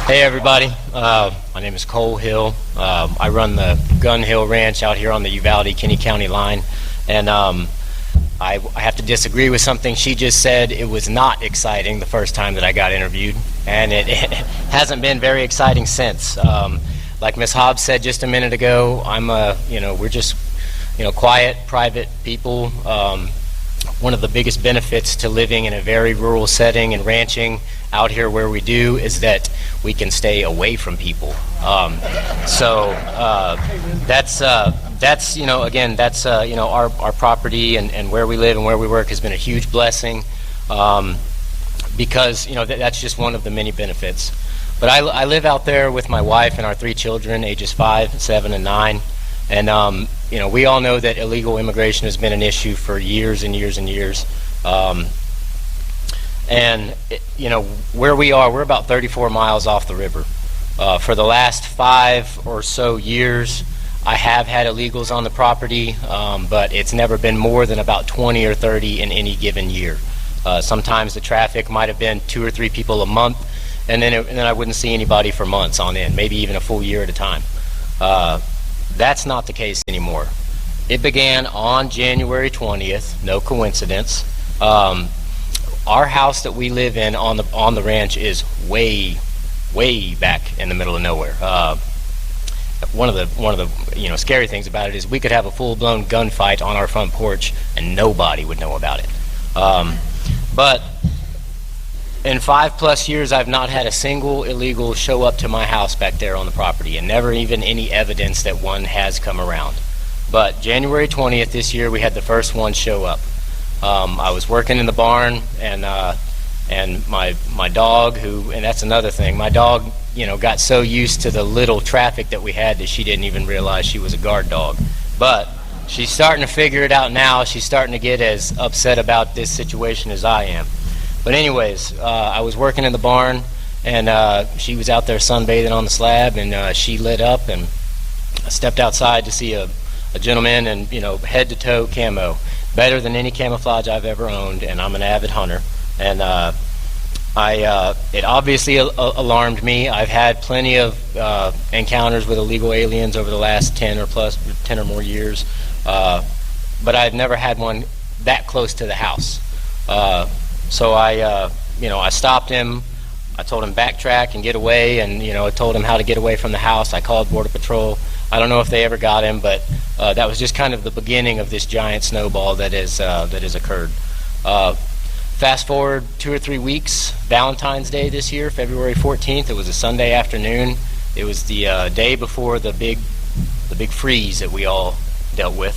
Hey everybody, my name is Cole Hill. I run the Gun Hill Ranch out here on the Uvalde-Kinney County line, and I have to disagree with something she just said. It was not exciting the first time that I got interviewed, and it hasn't been very exciting since. Like Ms. Hobbs said just a minute ago, we're just, quiet, private people. One of the biggest benefits to living in a very rural setting and ranching out here where we do is that we can stay away from people. That's our property and where we live and where we work has been a huge blessing, because that's just one of the many benefits. But I live out there with my wife and our 3 children, ages 5, 7, and 9, and we all know that illegal immigration has been an issue for years and years and years. Where we are, we're about 34 miles off the river. For the last 5 or so years, I have had illegals on the property, but it's never been more than about 20 or 30 in any given year. Sometimes the traffic might have been 2 or 3 people a month, and then I wouldn't see anybody for months on end, maybe even a full year at a time. That's not the case anymore. It began on January 20th, no coincidence. Our house that we live in on the ranch is way back in the middle of nowhere. One of the scary things about it is we could have a full-blown gunfight on our front porch and nobody would know about it. But in 5+ years, I've not had a single illegal show up to my house back there on the property, and never even any evidence that one has come around. But January 20th this year, we had the first one show up. I was working in the barn, and my dog, and that's another thing, my dog, got so used to the little traffic that we had that she didn't even realize she was a guard dog. But She's starting to figure it out now. She's starting to get as upset about this situation as I am. But anyways, I was working in the barn, and she was out there sunbathing on the slab, and she lit up, and I stepped outside to see a gentleman, and head to toe camo, better than any camouflage I've ever owned, and I'm an avid hunter. And it obviously alarmed me. I've had plenty of encounters with illegal aliens over the last 10 or more years, but I've never had one that close to the house. So I stopped him. I told him backtrack and get away, and I told him how to get away from the house. I called Border Patrol. I don't know if they ever got him, but that was just kind of the beginning of this giant snowball that has occurred. Fast forward 2 or 3 weeks, Valentine's Day this year, February 14th. It was a Sunday afternoon. It was the day before the big freeze that we all dealt with.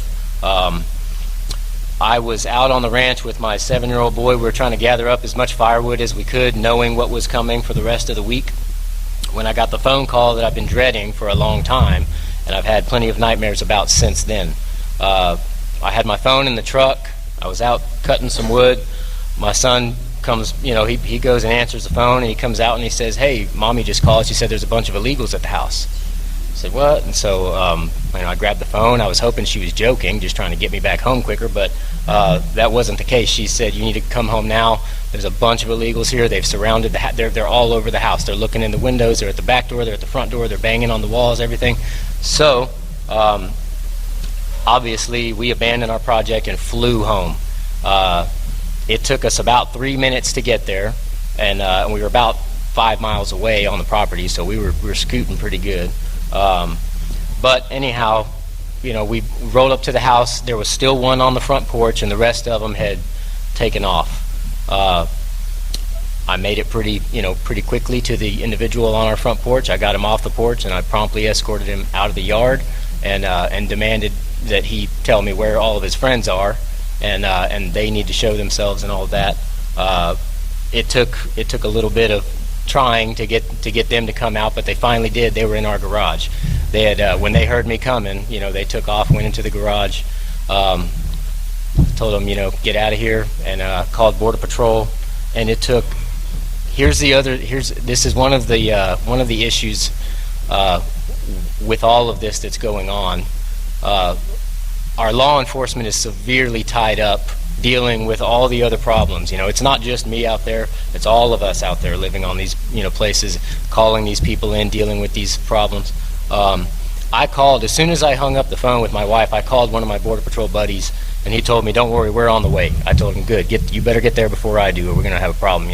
I was out on the ranch with my 7-year-old boy. We were trying to gather up as much firewood as we could, knowing what was coming for the rest of the week, when I got the phone call that I've been dreading for a long time, and I've had plenty of nightmares about since then. I had my phone in the truck. I was out cutting some wood. My son comes, he goes and answers the phone, and he comes out and he says, "Hey, Mommy just called. She said there's a bunch of illegals at the house." I said, "What?" And so I grabbed the phone. I was hoping she was joking, just trying to get me back home quicker, but that wasn't the case. She said, "You need to come home now. There's a bunch of illegals here. They've surrounded the house. They're all over the house. They're looking in the windows. They're at the back door. They're at the front door. They're banging on the walls, everything." So obviously we abandoned our project and flew home. It took us about 3 minutes to get there, and we were about 5 miles away on the property, so we were scooting pretty good. But anyhow, we rolled up to the house. There was still one on the front porch, and the rest of them had taken off. I made it pretty quickly to the individual on our front porch. I got him off the porch, and I promptly escorted him out of the yard, and demanded that he tell me where all of his friends are, and they need to show themselves and all of that. It took a little bit of trying to get them to come out, but they finally did. They were in our garage. They had when they heard me coming, they took off, went into the garage, told them, get out of here, and called Border Patrol. And it took. This is one of the issues with all of this that's going on. Our law enforcement is severely tied up dealing with all the other problems. It's not just me out there, it's all of us out there living on these places, calling these people in, dealing with these problems. I called, as soon as I hung up the phone with my wife, I called one of my Border Patrol buddies, and he told me, "Don't worry, we're on the way." I told him, "Good, you better get there before I do, or we're going to have a problem."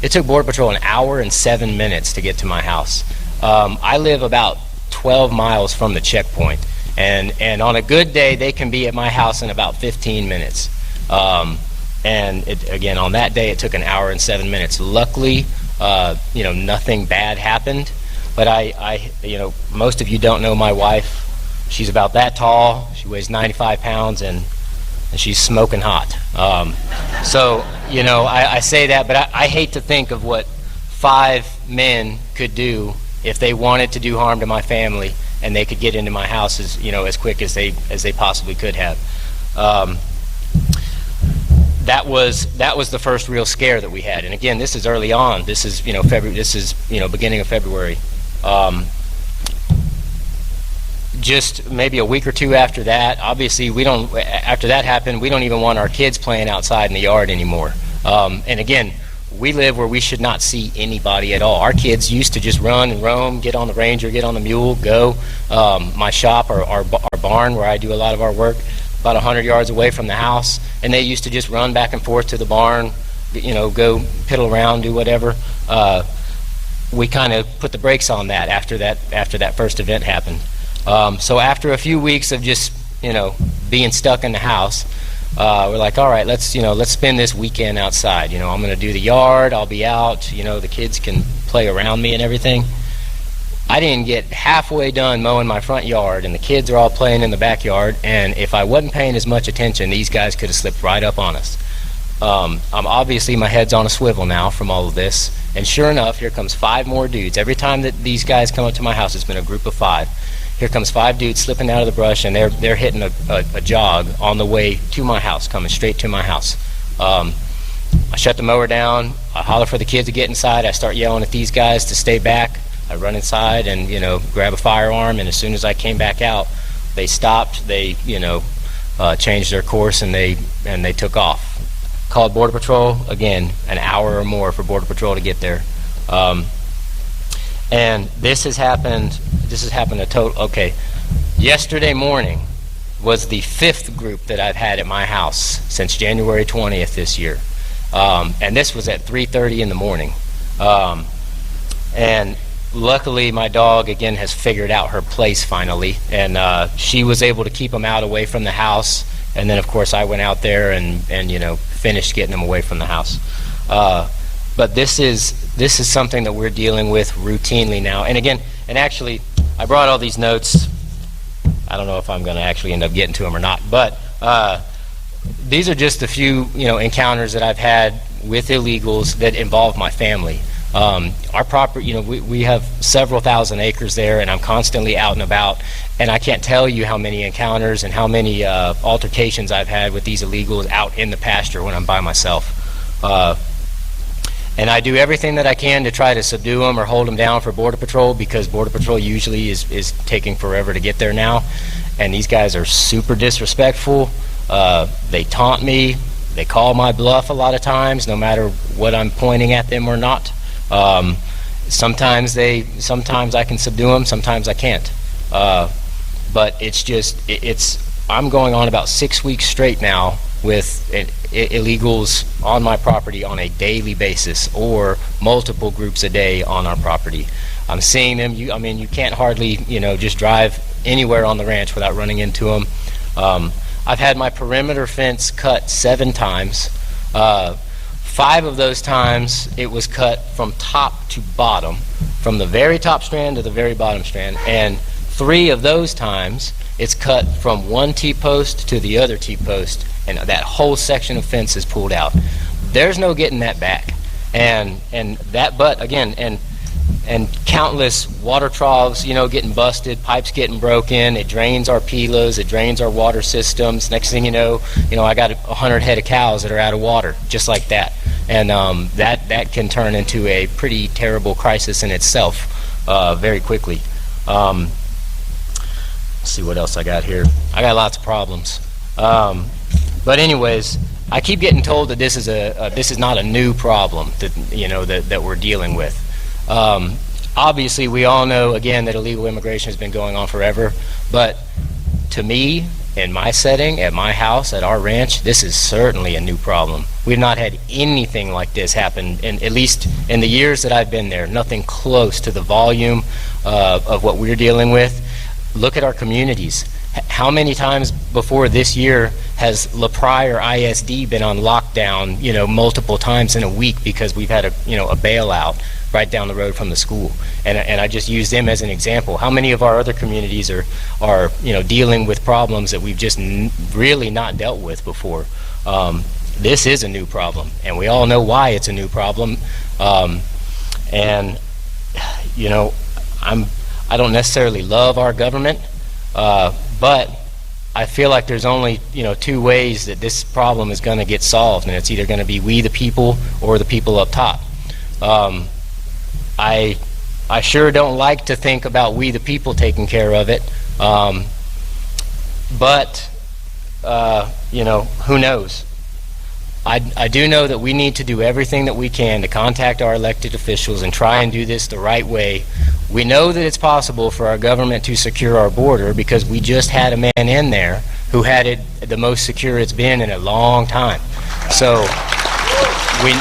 It took Border Patrol an hour and 7 minutes to get to my house. I live about 12 miles from the checkpoint, and on a good day they can be at my house in about 15 minutes. And again, on that day it took an hour and 7 minutes. Luckily, nothing bad happened, but I most of you don't know my wife. She's about that tall, she weighs 95 pounds, and she's smoking hot. So I say that, but I hate to think of what 5 men could do if they wanted to do harm to my family, and they could get into my house as quick as they possibly could have. That was the first real scare that we had. And again, this is early on. This is February. This is beginning of February. Just maybe a week or two after that, obviously after that happened, we don't even want our kids playing outside in the yard anymore. And again, we live where we should not see anybody at all. Our kids used to just run and roam, get on the Ranger, get on the mule, go. My shop, our barn where I do a lot of our work, about 100 yards away from the house, and they used to just run back and forth to the barn, go piddle around, do whatever. We kind of put the brakes on that after that first event happened. So after a few weeks of just being stuck in the house, we're like, all right, let's spend this weekend outside. I'm going to do the yard. I'll be out. The kids can play around me and everything. I didn't get halfway done mowing my front yard, and the kids are all playing in the backyard. And if I wasn't paying as much attention, these guys could have slipped right up on us. I'm obviously, my head's on a swivel now from all of this. And sure enough, here comes 5 more dudes. Every time that these guys come up to my house, it's been a group of 5. Here comes 5 dudes slipping out of the brush, and they're hitting a jog on the way to my house, coming straight to my house. I shut the mower down. I holler for the kids to get inside. I start yelling at these guys to stay back. I run inside and, grab a firearm, and as soon as I came back out, they stopped. They, changed their course, and they took off. Called Border Patrol, again, an hour or more for Border Patrol to get there. And this has happened yesterday morning was the 5th group that I've had at my house since January 20th this year. And this was at 3:30 in the morning. And luckily my dog, again, has figured out her place finally, and she was able to keep them out away from the house. And then, of course, I went out there and finished getting them away from the house. But this is something that we're dealing with routinely now. And again, actually, I brought all these notes. I don't know if I'm going to actually end up getting to them or not, but these are just a few encounters that I've had with illegals that involve my family. Our property, we have several thousand acres there, and I'm constantly out and about, and I can't tell you how many encounters and how many altercations I've had with these illegals out in the pasture when I'm by myself. And I do everything that I can to try to subdue them or hold them down for Border Patrol, because Border Patrol usually is taking forever to get there now. And these guys are super disrespectful. They taunt me. They call my bluff a lot of times, no matter what I'm pointing at them or not. Sometimes I can subdue them, sometimes I can't. But I'm going on about 6 weeks straight now with illegals on my property on a daily basis, or multiple groups a day on our property. I'm seeing them. You can't hardly, just drive anywhere on the ranch without running into them. I've had my perimeter fence cut 7 times. 5 of those times it was cut from top to bottom, from the very top strand to the very bottom strand, and 3 of those times it's cut from one T-post to the other T-post, and that whole section of fence is pulled out. There's no getting that back. And countless water troughs, getting busted, pipes getting broken. It drains our pilas, it drains our water systems. Next thing you know, I got 100 head of cows that are out of water, just like that. And that can turn into a pretty terrible crisis in itself very quickly. Let's see what else I got here. I got lots of problems. But anyways, I keep getting told that this is not a new problem that we're dealing with. Obviously, we all know, again, that illegal immigration has been going on forever, but to me, in my setting, at my house, at our ranch, this is certainly a new problem. We've not had anything like this happen, at least in the years that I've been there, nothing close to the volume of what we're dealing with. Look at our communities. How many times before this year has La Pryor ISD been on lockdown, multiple times in a week because we've had a bailout right down the road from the school? And I just use them as an example. How many of our other communities are dealing with problems that we've just really not dealt with before? This is a new problem, and we all know why it's a new problem. I don't necessarily love our government, but I feel like there's only 2 ways that this problem is going to get solved, and it's either going to be we the people or the people up top. I sure don't like to think about we the people taking care of it, but who knows? I do know that we need to do everything that we can to contact our elected officials and try and do this the right way. We know that it's possible for our government to secure our border because we just had a man in there who had it the most secure it's been in a long time. So we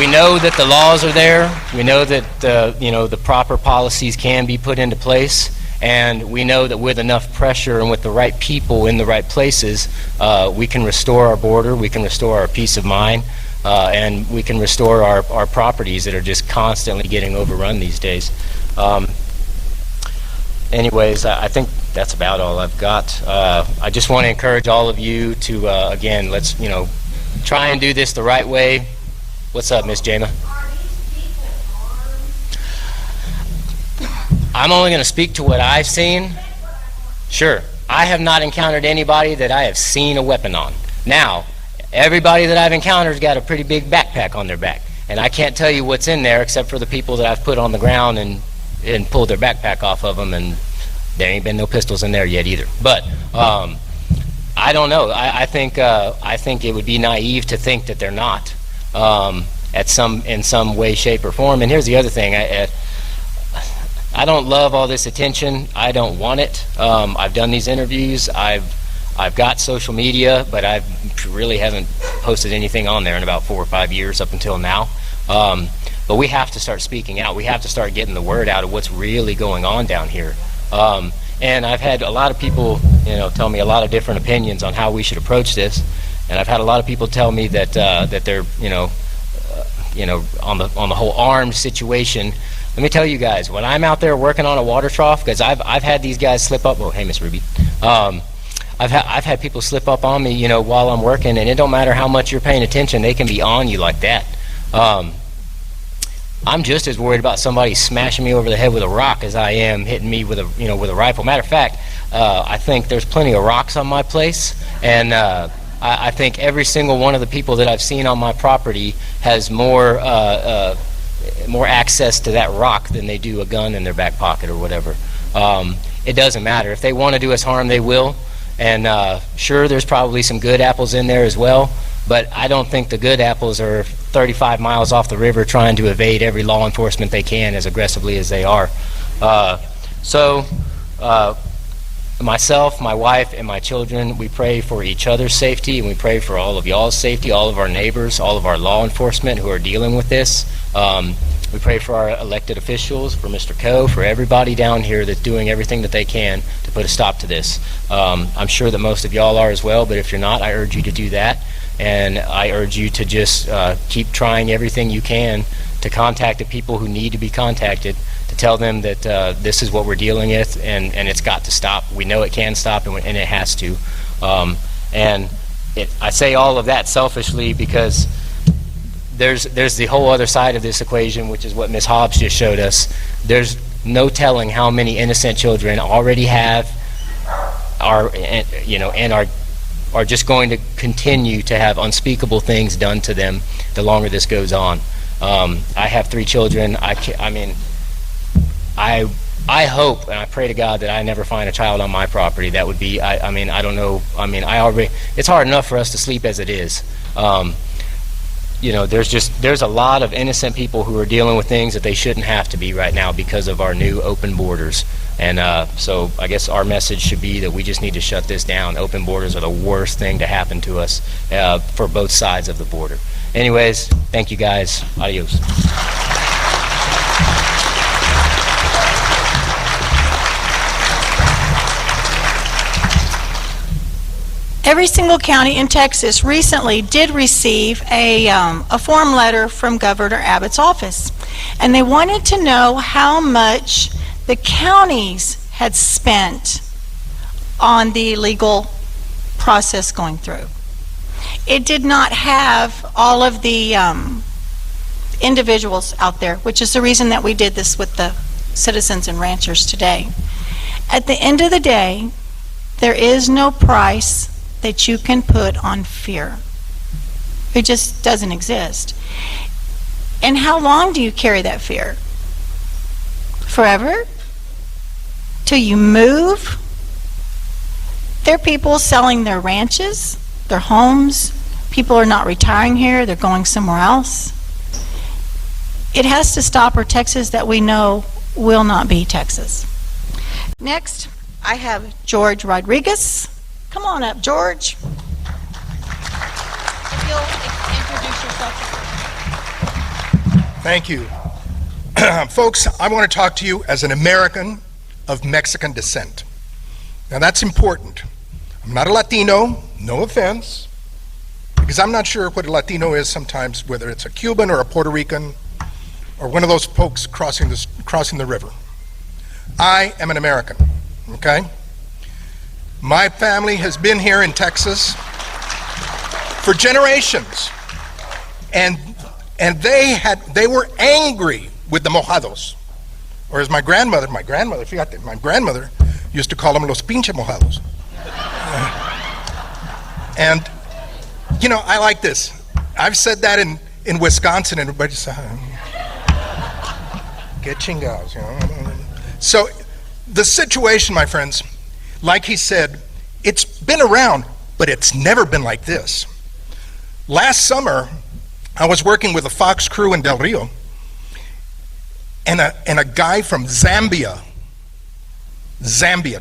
know that the laws are there. We know that the proper policies can be put into place. And we know that with enough pressure and with the right people in the right places, we can restore our border, we can restore our peace of mind, and we can restore our properties that are just constantly getting overrun these days. Anyways, I think that's about all I've got. I just want to encourage all of you to, again, let's, try and do this the right way. What's up, Miss Jama? I'm only going to speak to what I've seen. Sure, I have not encountered anybody that I have seen a weapon on. Now, everybody that I've encountered has got a pretty big backpack on their back, and I can't tell you what's in there except for the people that I've put on the ground and pulled their backpack off of them, and there ain't been no pistols in there yet either. But I don't know. I think it would be naive to think that they're not in some way, shape, or form. And here's the other thing. I don't love all this attention. I don't want it. I've done these interviews. I've got social media, but I really haven't posted anything on there in about 4 or 5 years up until now. But we have to start speaking out. We have to start getting the word out of what's really going on down here. And I've had a lot of people, tell me a lot of different opinions on how we should approach this. And I've had a lot of people tell me that they're, on the whole armed situation. Let me tell you guys, when I'm out there working on a water trough, because I've had these guys slip up. Oh, hey, Miss Ruby. I've had people slip up on me, while I'm working, and it don't matter how much you're paying attention, they can be on you like that. I'm just as worried about somebody smashing me over the head with a rock as I am hitting me with a rifle. Matter of fact, I think there's plenty of rocks on my place, and I think every single one of the people that I've seen on my property has more access to that rock than they do a gun in their back pocket or whatever. It doesn't matter. If they want to do us harm, they will. And sure, there's probably some good apples in there as well, but I don't think the good apples are 35 miles off the river trying to evade every law enforcement they can as aggressively as they are. Myself, my wife, and my children, we pray for each other's safety, and we pray for all of y'all's safety, all of our neighbors, all of our law enforcement who are dealing with this. We pray for our elected officials, for Mr. Coe, for everybody down here that's doing everything that they can to put a stop to this. I'm sure that most of y'all are as well, but if you're not, I urge you to do that. And I urge you to just keep trying everything you can to contact the people who need to be contacted, to tell them that this is what we're dealing with, and it's got to stop. We know it can stop, and it has to. I say all of that selfishly because there's the whole other side of this equation, which is what Ms. Hobbs just showed us. There's no telling how many innocent children already have, are just going to continue to have unspeakable things done to them the longer this goes on. I have 3 children. I hope and I pray to God that I never find a child on my property. That would be, I don't know. It's hard enough for us to sleep as it is. There's a lot of innocent people who are dealing with things that they shouldn't have to be right now because of our new open borders. And so I guess our message should be that we just need to shut this down. Open borders are the worst thing to happen to us for both sides of the border. Anyways, thank you guys. Adios. Every single county in Texas recently did receive a form letter from Governor Abbott's office, and they wanted to know how much the counties had spent on the legal process going through. It did not have all of the individuals out there, which is the reason that we did this with the citizens and ranchers today. At the end of the day, there is no price that you can put on fear. It just doesn't exist. And how long do you carry that fear? Forever? Till you move? There are people selling their ranches, their homes. People are not retiring here, they're going somewhere else. It has to stop, or Texas that we know will not be Texas. Next, I have George Rodriguez. Come on up, George. If you'll introduce yourself. Thank you. Folks, I want to talk to you as an American of Mexican descent. Now that's important. I'm not a Latino, no offense, because I'm not sure what a Latino is sometimes, whether it's a Cuban or a Puerto Rican or one of those folks crossing the river. I am an American, okay? My family has been here in Texas for generations, and they were angry with the mojados, Or as my grandmother used to call them los pinche mojados. And, you know, I like this. I've said that in Wisconsin, and everybody says, get chingados, you know. So the situation, my friends, like he said, it's been around, but it's never been like this. Last summer, I was working with a Fox crew in Del Rio, and a guy from Zambia,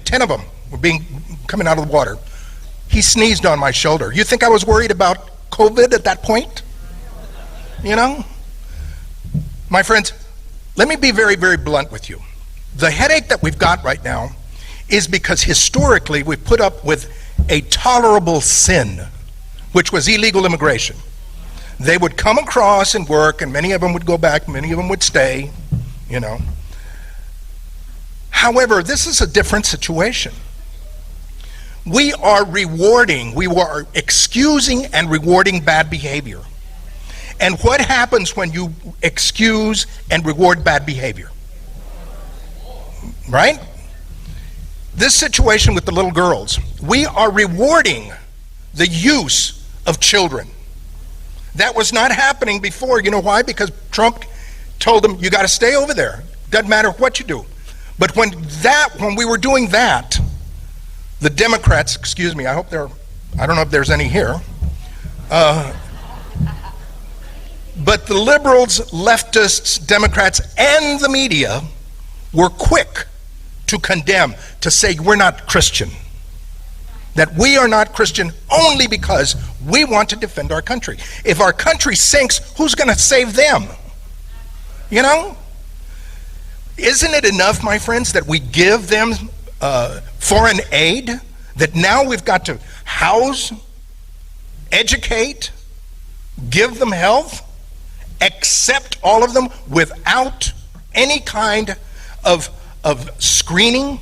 10 of them were coming out of the water. He sneezed on my shoulder. You think I was worried about COVID at that point? You know? My friends, let me be very, very blunt with you. The headache that we've got right now is because historically we've put up with a tolerable sin, which was illegal immigration. They would come across and work, and many of them would go back, many of them would stay, you know. However, this is a different situation. We are excusing and rewarding bad behavior. And what happens when you excuse and reward bad behavior? Right? This situation with the little girls, we are rewarding the use of children. That was not happening before. You know why? Because Trump told them, you got to stay over there. Doesn't matter what you do. But when we were doing that, the Democrats, excuse me, I don't know if there's any here, but the liberals, leftists, Democrats, and the media were quick to condemn, to say we're not Christian. That we are not Christian only because we want to defend our country. If our country sinks, who's going to save them? You know? Isn't it enough, my friends, that we give them foreign aid, that now we've got to house, educate, give them health, accept all of them without any kind of screening?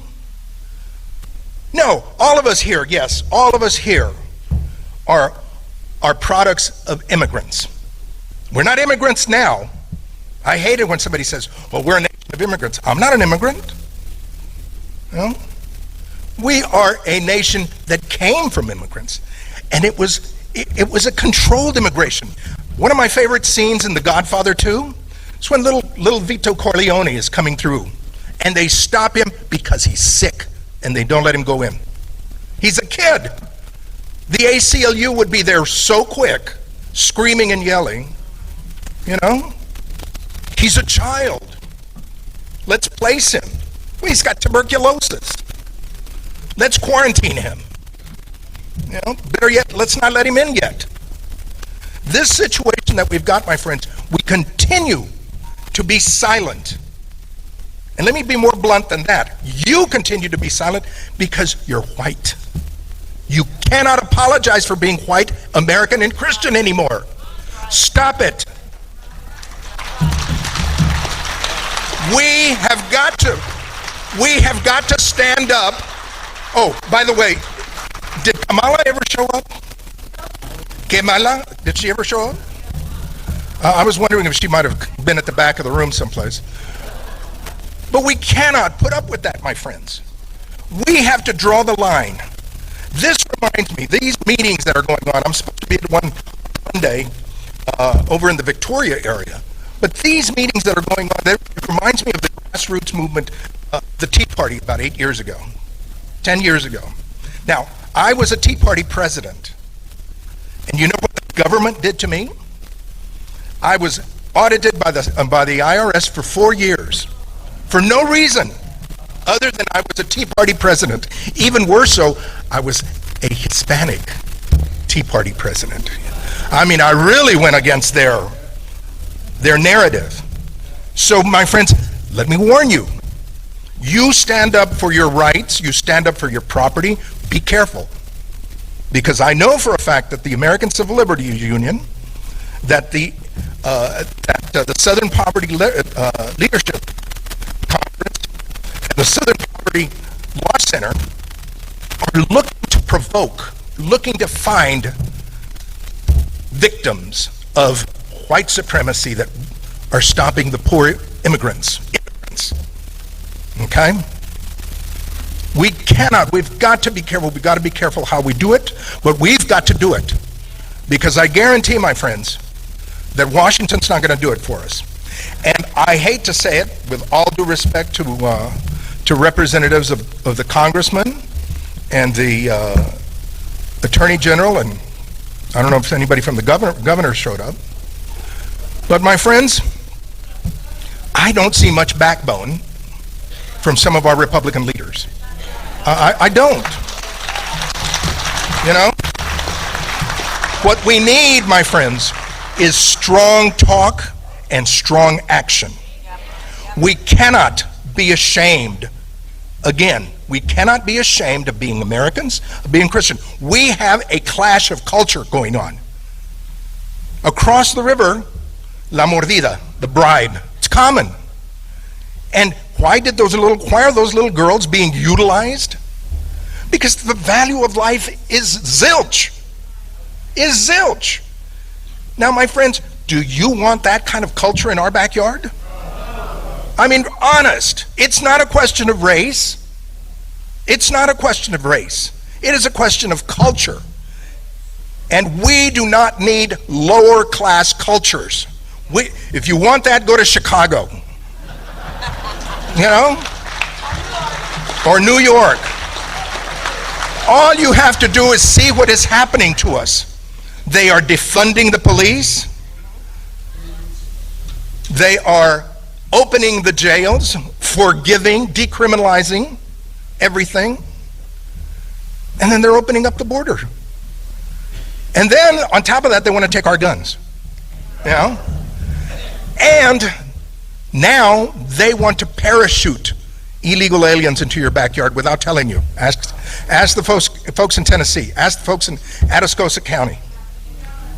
No, all of us here, yes, all of us here are products of immigrants. We're not immigrants now. I hate it when somebody says, well, we're a nation of immigrants. I'm not an immigrant. No? We are a nation that came from immigrants, and it was a controlled immigration. One of my favorite scenes in The Godfather 2 is when little Vito Corleone is coming through, and they stop him because he's sick, and they don't let him go in. He's a kid. The ACLU would be there so quick, screaming and yelling, you know? He's a child. Let's place him. Well, he's got tuberculosis. Let's quarantine him. You know, better yet, let's not let him in yet. This situation that we've got, my friends, we continue to be silent. And let me be more blunt than that. You continue to be silent because you're white. You cannot apologize for being white, American, and Christian anymore. Stop it. We have got to stand up. Oh, by the way, did Kamala ever show up? Kamala, did she ever show up? I was wondering if she might have been at the back of the room someplace. But we cannot put up with that, my friends. We have to draw the line. This reminds me, these meetings that are going on, I'm supposed to be at one Monday over in the Victoria area. But these meetings that are going on, it reminds me of the grassroots movement, the Tea Party about 8 years ago, 10 years ago. Now, I was a Tea Party president. And you know what the government did to me? I was audited by the IRS for 4 years for no reason other than I was a Tea Party president. Even worse so, I was a Hispanic Tea Party president. I mean, I really went against their narrative. So, my friends, let me warn you. You stand up for your rights, you stand up for your property, be careful. Because I know for a fact that the American Civil Liberties Union, that the Southern Poverty Leadership Conference and the Southern Poverty Law Center are looking to provoke, looking to find victims of white supremacy that are stopping the poor immigrants. Okay? We've got to be careful. We've got to be careful how we do it, but we've got to do it. Because I guarantee, my friends, that Washington's not going to do it for us. And I hate to say it, with all due respect to representatives of the congressman and the attorney general, and I don't know if anybody from the governor showed up. But my friends, I don't see much backbone from some of our Republican leaders. I don't. You know? What we need, my friends, is strong talk and strong action. We cannot be ashamed. Again, we cannot be ashamed of being Americans, of being Christian. We have a clash of culture going on. Across the river, la mordida, the bribe, it's common. And why are those little girls being utilized? Because the value of life is zilch. Is zilch. Now, my friends, do you want that kind of culture in our backyard? I mean, honest, it's not a question of race. It's not a question of race. It is a question of culture. And we do not need lower class cultures. If you want that, go to Chicago. You know? Or New York. All you have to do is see what is happening to us. They are defunding the police. They are opening the jails, forgiving, decriminalizing everything. And then they're opening up the border. And then, on top of that, they want to take our guns. You know? And now they want to parachute illegal aliens into your backyard without telling you. Ask the folks in Tennessee. Ask the folks in Atascosa County.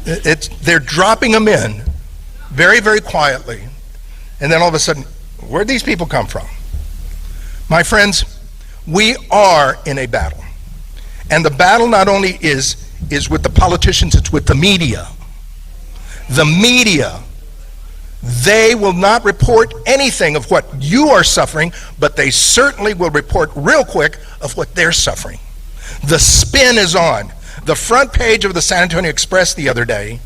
They're dropping them in very, very quietly. And then all of a sudden, where'd these people come from? My friends, we are in a battle. And the battle not only is with the politicians, it's with the media. The media, they will not report anything of what you are suffering, but they certainly will report real quick of what they're suffering. The spin is on. The front page of the San Antonio Express the other day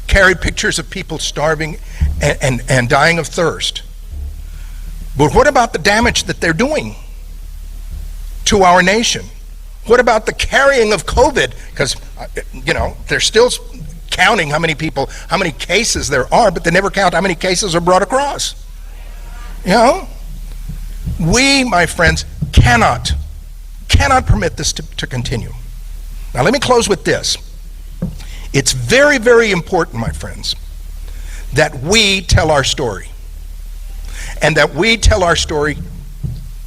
carried pictures of people starving and dying of thirst. But what about the damage that they're doing to our nation? What about the carrying of COVID? Because, you know, they're still counting how many people, how many cases there are, but they never count how many cases are brought across. You know? We, my friends, cannot permit this to continue. Now let me close with this. It's very, very important, my friends, that we tell our story. And that we tell our story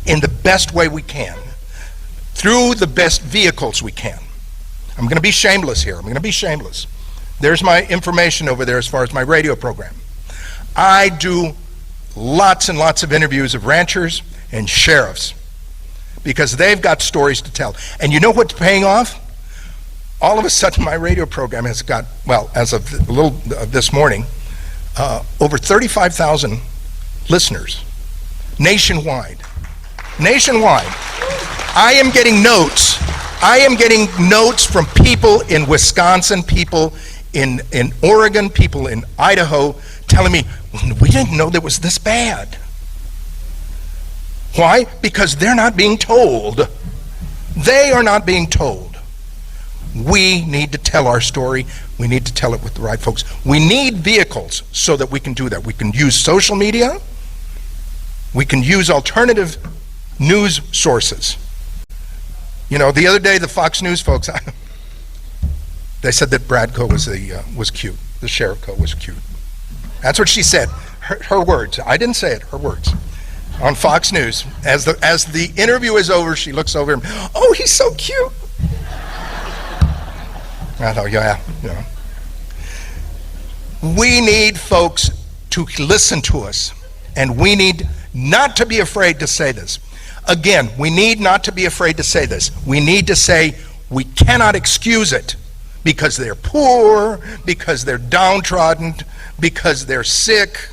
in the best way we can, through the best vehicles we can. I'm going to be shameless here. I'm going to be shameless. There's my information over there as far as my radio program. I do lots and lots of interviews of ranchers and sheriffs because they've got stories to tell. And you know what's paying off? All of a sudden my radio program has got, well, as of this morning, over 35,000 listeners nationwide. Nationwide. I am getting notes. I am getting notes from people in Wisconsin, people in Oregon, people in Idaho, telling me, we didn't know that was this bad. Why? Because they're not being told. They are not being told. We need to tell our story. We need to tell it with the right folks. We need vehicles so that we can do that. We can use social media. We can use alternative news sources. You know, the other day the Fox News folks, they said that Brad Coe was cute. The Sheriff Coe was cute. That's what she said. Her words. I didn't say it. Her words. On Fox News, as the interview is over, she looks over him. Oh, he's so cute. I thought, yeah. We need folks to listen to us, and we need not to be afraid to say this. Again, we need not to be afraid to say this. We need to say we cannot excuse it because they're poor, because they're downtrodden, because they're sick.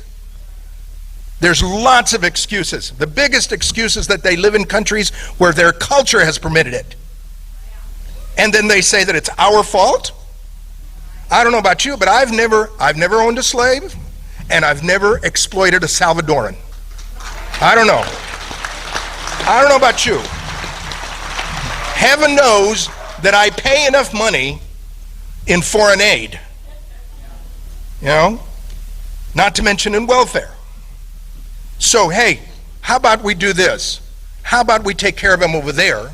There's lots of excuses. The biggest excuse is that they live in countries where their culture has permitted it. And then they say that it's our fault. I don't know about you, but I've never owned a slave, and I've never exploited a Salvadoran. I don't know. I don't know about you. Heaven knows that I pay enough money in foreign aid, you know, not to mention in welfare. So, hey, how about we do this? How about we take care of them over there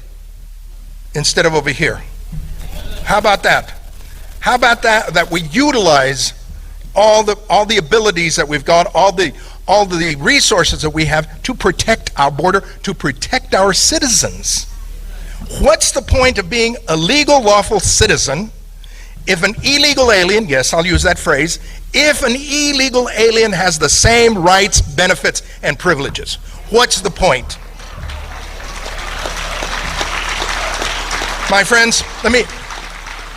instead of over here? How about that? How about that we utilize all the abilities that we've got, all the resources that we have to protect our border, to protect our citizens? What's the point of being a legal, lawful citizen if an illegal alien, yes, I'll use that phrase, if an illegal alien has the same rights, benefits, and privileges? What's the point? My friends,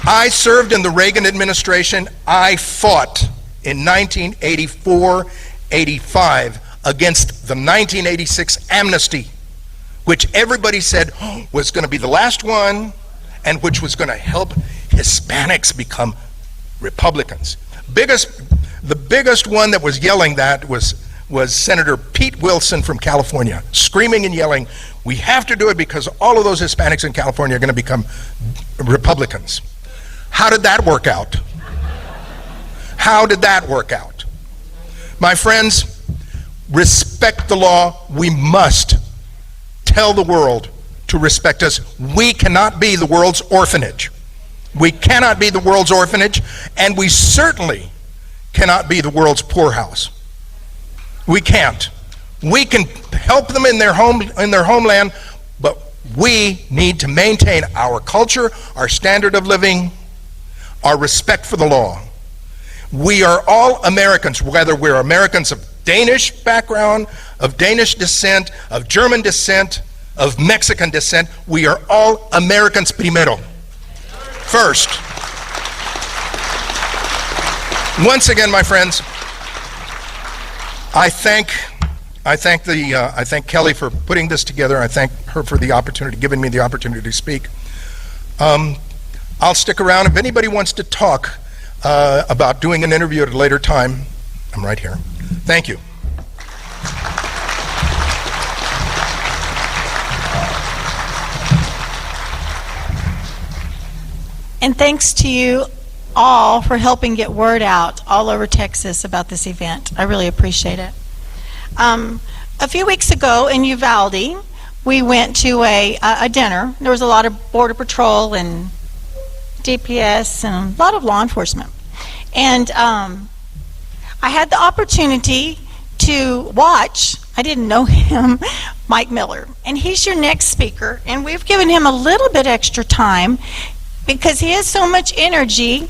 I served in the Reagan administration. I fought in 1984-85 against the 1986 amnesty, which everybody said was going to be the last one and which was going to help Hispanics become Republicans. The biggest one that was yelling that was Senator Pete Wilson from California, screaming and yelling, we have to do it because all of those Hispanics in California are going to become Republicans. How did that work out? How did that work out? My friends, respect the law. We must tell the world to respect us. We cannot be the world's orphanage. We cannot be the world's orphanage, and we certainly cannot be the world's poorhouse. We can't. We can help them in their homeland, but we need to maintain our culture, our standard of living, our respect for the law. We are all Americans, whether we're Americans of Danish background, of Danish descent, of German descent, of Mexican descent. We are all Americans primero. First. Once again, my friends, I thank Kelly for putting this together. I thank her for the opportunity, giving me the opportunity to speak. I'll stick around. If anybody wants to talk about doing an interview at a later time, I'm right here. Thank you. And thanks to you all for helping get word out all over Texas about this event. I really appreciate it. A few weeks ago in Uvalde, we went to a dinner. There was a lot of Border Patrol and DPS and a lot of law enforcement. And I had the opportunity to watch, I didn't know him, Mike Miller. And he's your next speaker. And we've given him a little bit extra time because he has so much energy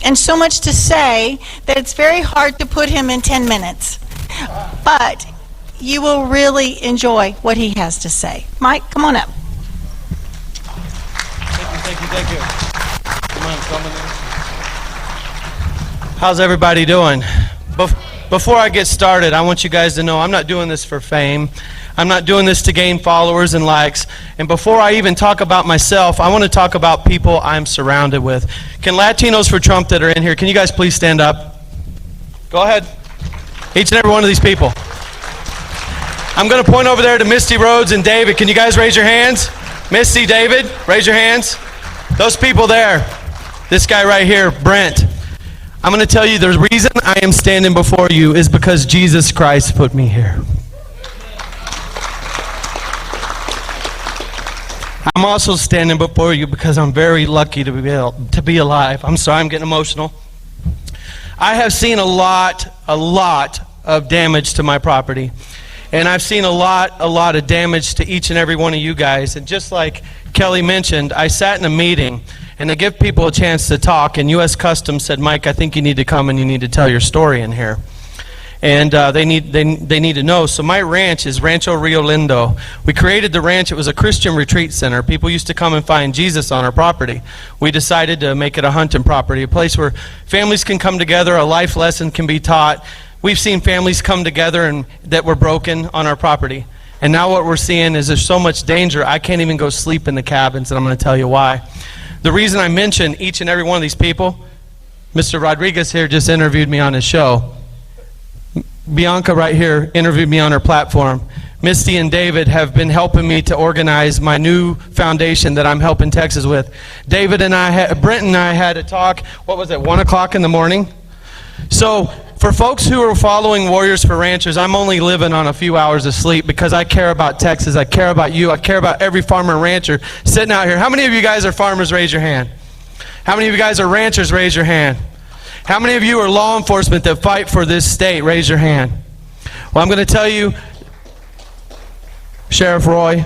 and so much to say that it's very hard to put him in 10 minutes. But you will really enjoy what he has to say. Mike, come on up. Thank you. Come on, come in. How's everybody doing? Before I get started, I want you guys to know I'm not doing this for fame. I'm not doing this to gain followers and likes. And before I even talk about myself, I want to talk about people I'm surrounded with. Can Latinos for Trump that are in here, can you guys please stand up? Go ahead. Each and every one of these people. I'm going to point over there to Misty Rhodes and David. Can you guys raise your hands? Misty, David, raise your hands. Those people there. This guy right here, Brent. I'm going to tell you the reason I am standing before you is because Jesus Christ put me here. I'm also standing before you because I'm very lucky to be alive. I'm sorry, I'm getting emotional. I have seen a lot of damage to my property. And I've seen a lot of damage to each and every one of you guys. And just like Kelly mentioned, I sat in a meeting, and to give people a chance to talk, and U.S. Customs said, Mike, I think you need to come and you need to tell your story in here. And they need to know. So my ranch is Rancho Rio Lindo. We created the ranch. It was a Christian retreat center. People used to come and find Jesus on our property. We decided to make it a hunting property, a place where families can come together, a life lesson can be taught, we've seen families come together and that were broken on our property. And now what we're seeing is there's so much danger, I can't even go sleep in the cabins, and I'm going to tell you why. The reason I mention each and every one of these people, Mr. Rodriguez here just interviewed me on his show. Bianca right here interviewed me on her platform. Misty and David have been helping me to organize my new foundation that I'm helping Texas with. Brent and I had a talk, what was it, 1 o'clock in the morning? So for folks who are following Warriors for Ranchers, I'm only living on a few hours of sleep because I care about Texas, I care about you, I care about every farmer and rancher sitting out here. How many of you guys are farmers? Raise your hand. How many of you guys are ranchers? Raise your hand. How many of you are law enforcement that fight for this state? Raise your hand. Well, I'm going to tell you, Sheriff Roy,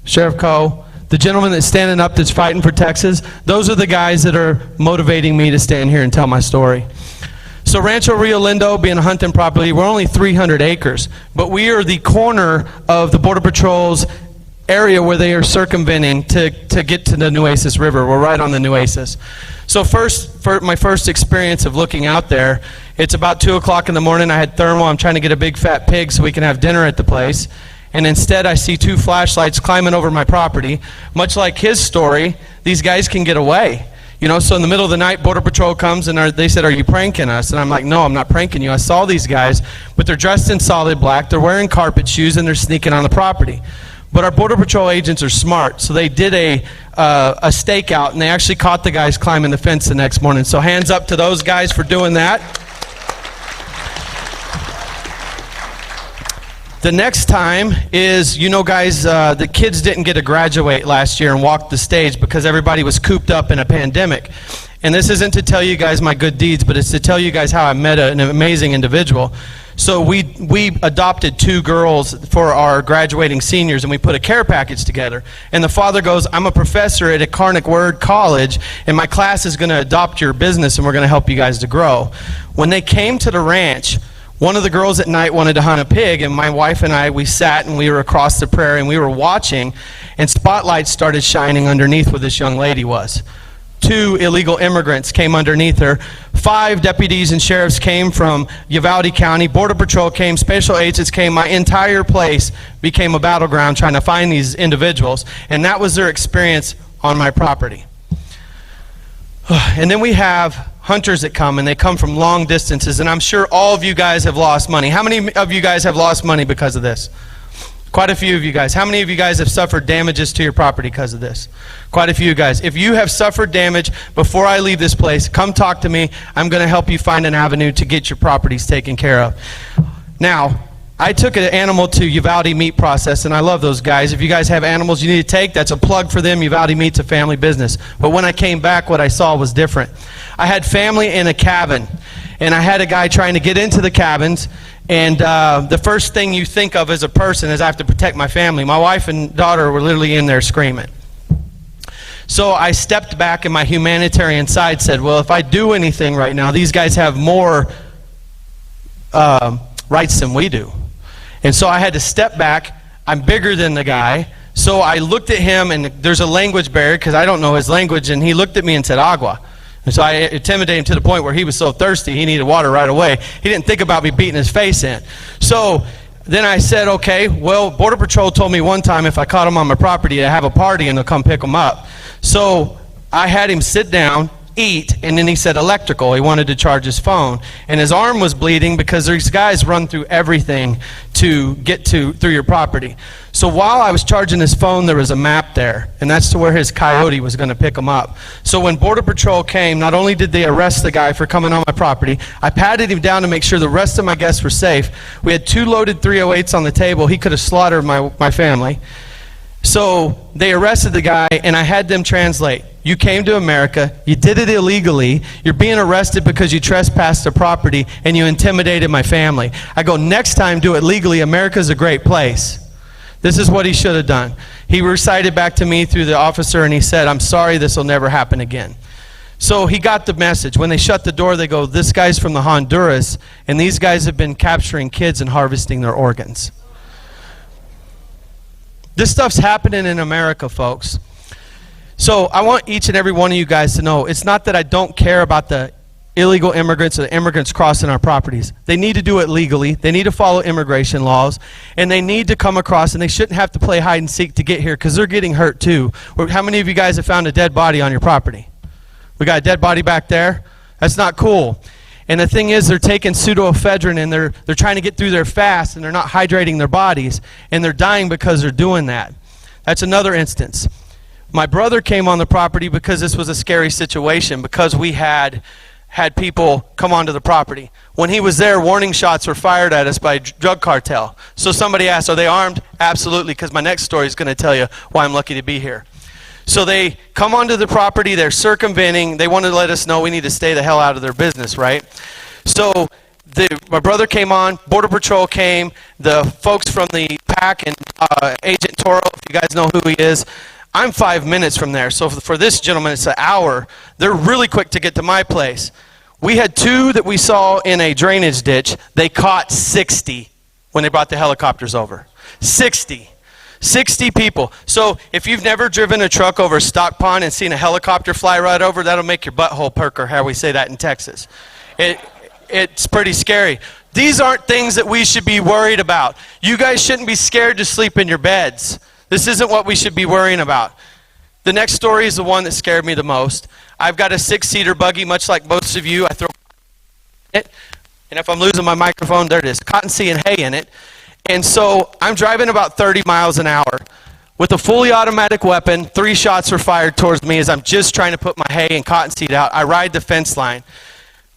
Sheriff Coe, the gentleman that's standing up that's fighting for Texas, those are the guys that are motivating me to stand here and tell my story. So Rancho Rio Lindo being a hunting property, we're only 300 acres, but we are the corner of the Border Patrol's area where they are circumventing to get to the Nueces River. We're right on the Nueces. So for my first experience of looking out there, it's about 2 o'clock in the morning. I had thermal. I'm trying to get a big fat pig so we can have dinner at the place. And instead I see 2 flashlights climbing over my property. Much like his story, these guys can get away. You know, so in the middle of the night, Border Patrol comes and they said, "Are you pranking us?" And I'm like, "No, I'm not pranking you. I saw these guys, but they're dressed in solid black, they're wearing carpet shoes, and they're sneaking on the property." But our Border Patrol agents are smart, so they did a stakeout, and they actually caught the guys climbing the fence the next morning. So hands up to those guys for doing that. The next time is, you know guys, the kids didn't get to graduate last year and walk the stage because everybody was cooped up in a pandemic. And this isn't to tell you guys my good deeds, but it's to tell you guys how I met an amazing individual. So we adopted 2 girls for our graduating seniors, and we put a care package together. And the father goes, "I'm a professor at a Carnic Word College, and my class is going to adopt your business, and we're going to help you guys to grow." When they came to the ranch, one of the girls at night wanted to hunt a pig, and my wife and I, we sat and we were across the prairie and we were watching, and spotlights started shining underneath where this young lady was. 2 illegal immigrants came underneath her. 5 deputies and sheriffs came from Uvalde County. Border Patrol came, special agents came. My entire place became a battleground trying to find these individuals, and that was their experience on my property. And then we have hunters that come, and they come from long distances, and I'm sure all of you guys have lost money. How many of you guys have lost money because of this? Quite a few of you guys. How many of you guys have suffered damages to your property because of this? Quite a few guys. If you have suffered damage, before I leave this place, come talk to me. I'm going to help you find an avenue to get your properties taken care of. Now, I took an animal to Uvalde Meat Process, and I love those guys. If you guys have animals you need to take, that's a plug for them. Uvalde Meat's a family business. But when I came back, what I saw was different. I had family in a cabin, and I had a guy trying to get into the cabins, and the first thing you think of as a person is I have to protect my family. My wife and daughter were literally in there screaming. So I stepped back, and my humanitarian side said, well, if I do anything right now, these guys have more rights than we do. And so I had to step back. I'm bigger than the guy. So I looked at him, and there's a language barrier because I don't know his language, and he looked at me and said, agua. And so I intimidated him to the point where he was so thirsty he needed water right away. He didn't think about me beating his face in. So then I said, okay, well, Border Patrol told me one time if I caught him on my property to have a party and they'll come pick him up. So I had him sit down, eat, and then he said electrical. He wanted to charge his phone. And his arm was bleeding because these guys run through everything to get through your property. So while I was charging his phone, there was a map there, and that's to where his coyote was going to pick him up. So when Border Patrol came, not only did they arrest the guy for coming on my property, I patted him down to make sure the rest of my guests were safe. We had 2 loaded 308s on the table. He could have slaughtered my family. So they arrested the guy, and I had them translate. You came to America, you did it illegally, you're being arrested because you trespassed the property, and you intimidated my family. I go, next time do it legally. America's a great place. This is what he should have done. He recited back to me through the officer, and he said, I'm sorry, this will never happen again. So he got the message. When they shut the door, they go, this guy's from the Honduras, and these guys have been capturing kids and harvesting their organs. This stuff's happening in America, folks. So I want each and every one of you guys to know, it's not that I don't care about the illegal immigrants or immigrants crossing our properties. They need to do it legally. They need to follow immigration laws, and they need to come across, and they shouldn't have to play hide and seek to get here because they're getting hurt too. How many of you guys have found a dead body on your property? We got a dead body back there? That's not cool. And the thing is, they're taking pseudoephedrine and they're trying to get through their fast, and they're not hydrating their bodies, and they're dying because they're doing that. That's another instance. My brother came on the property because this was a scary situation, because we had people come onto the property. When he was there, warning shots were fired at us by a drug cartel. So somebody asked, are they armed? Absolutely, because my next story is going to tell you why I'm lucky to be here. So they come onto the property, they're circumventing, they wanted to let us know we need to stay the hell out of their business, right? So my brother came on, Border Patrol came, the folks from the PAC and Agent Toro, if you guys know who he is. I'm 5 minutes from there, so for this gentleman it's an hour. They're really quick to get to my place. We had 2 that we saw in a drainage ditch. They caught 60 when they brought the helicopters over. 60 people. So if you've never driven a truck over a stock pond and seen a helicopter fly right over, that'll make your butthole perk, or how we say that in Texas. It's pretty scary. These aren't things that we should be worried about. You guys shouldn't be scared to sleep in your beds. This isn't what we should be worrying about. The next story is the one that scared me the most. I've got a 6-seater buggy, much like most of you. I throw it, and if I'm losing my microphone, there it is, cottonseed and hay in it. And so I'm driving about 30 miles an hour with a fully automatic weapon. 3 shots were fired towards me as I'm just trying to put my hay and cottonseed out. I ride the fence line.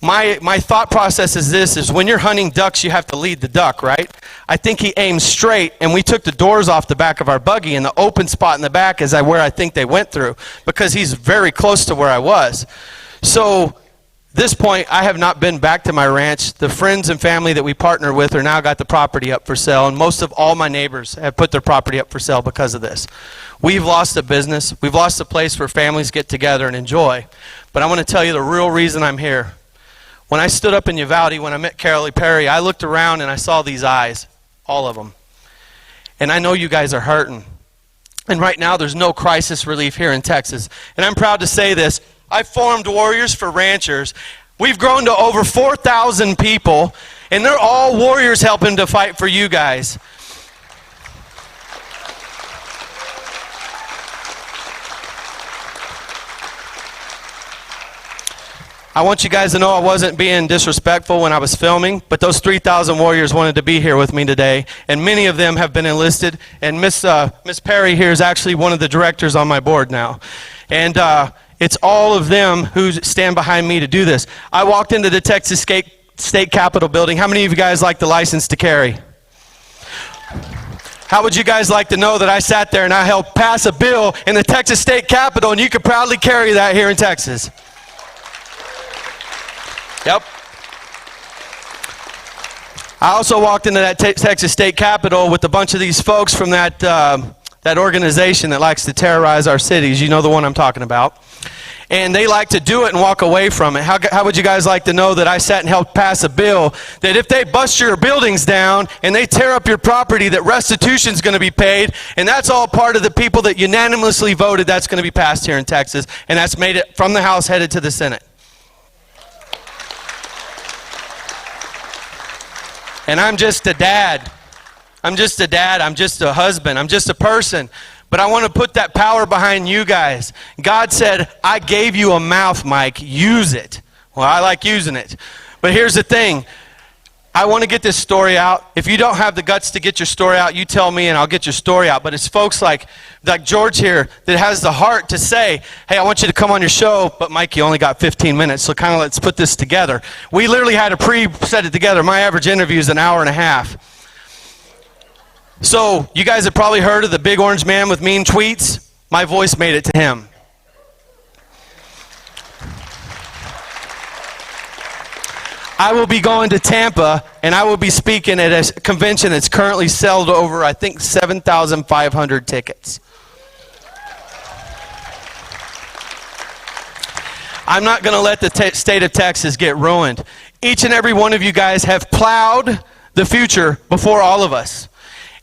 My thought process is this, is when you're hunting ducks, you have to lead the duck, right? I think he aimed straight, and we took the doors off the back of our buggy, and the open spot in the back is where I think they went through, because he's very close to where I was. So this point, I have not been back to my ranch. The friends and family that we partner with are now got the property up for sale, and most of all my neighbors have put their property up for sale because of this. We've lost a business. We've lost a place where families get together and enjoy. But I want to tell you the real reason I'm here. When I stood up in Uvalde, when I met Kelly Perry, I looked around and I saw these eyes, all of them. And I know you guys are hurting. And right now there's no crisis relief here in Texas. And I'm proud to say this. I formed Warriors for Ranchers. We've grown to over 4,000 people, and they're all warriors helping to fight for you guys. I want you guys to know I wasn't being disrespectful when I was filming, but those 3,000 warriors wanted to be here with me today, and many of them have been enlisted, and Miss Perry here is actually one of the directors on my board now. And it's all of them who stand behind me to do this. I walked into the Texas State Capitol building. How many of you guys like the license to carry? How would you guys like to know that I sat there and I helped pass a bill in the Texas State Capitol, and you could proudly carry that here in Texas? Yep. I also walked into that Texas State Capitol with a bunch of these folks from that organization that likes to terrorize our cities. You know the one I'm talking about. And they like to do it and walk away from it. How would you guys like to know that I sat and helped pass a bill that if they bust your buildings down and they tear up your property, that restitution is going to be paid, and that's all part of the people that unanimously voted that's going to be passed here in Texas, and that's made it from the House headed to the Senate. And I'm just a dad. I'm just a dad. I'm just a husband. I'm just a person. But I want to put that power behind you guys. God said, I gave you a mouth, Mike. Use it. Well, I like using it. But here's the thing. I want to get this story out. If you don't have the guts to get your story out, you tell me and I'll get your story out. But it's folks like George here that has the heart to say, hey, I want you to come on your show, but Mike, you only got 15 minutes, so kind of let's put this together. We literally had to pre-set it together. My average interview is an hour and a half. So you guys have probably heard of the big orange man with mean tweets. My voice made it to him. I will be going to Tampa, and I will be speaking at a convention that's currently sold over, I think, 7,500 tickets. I'm not going to let the state of Texas get ruined. Each and every one of you guys have plowed the future before all of us.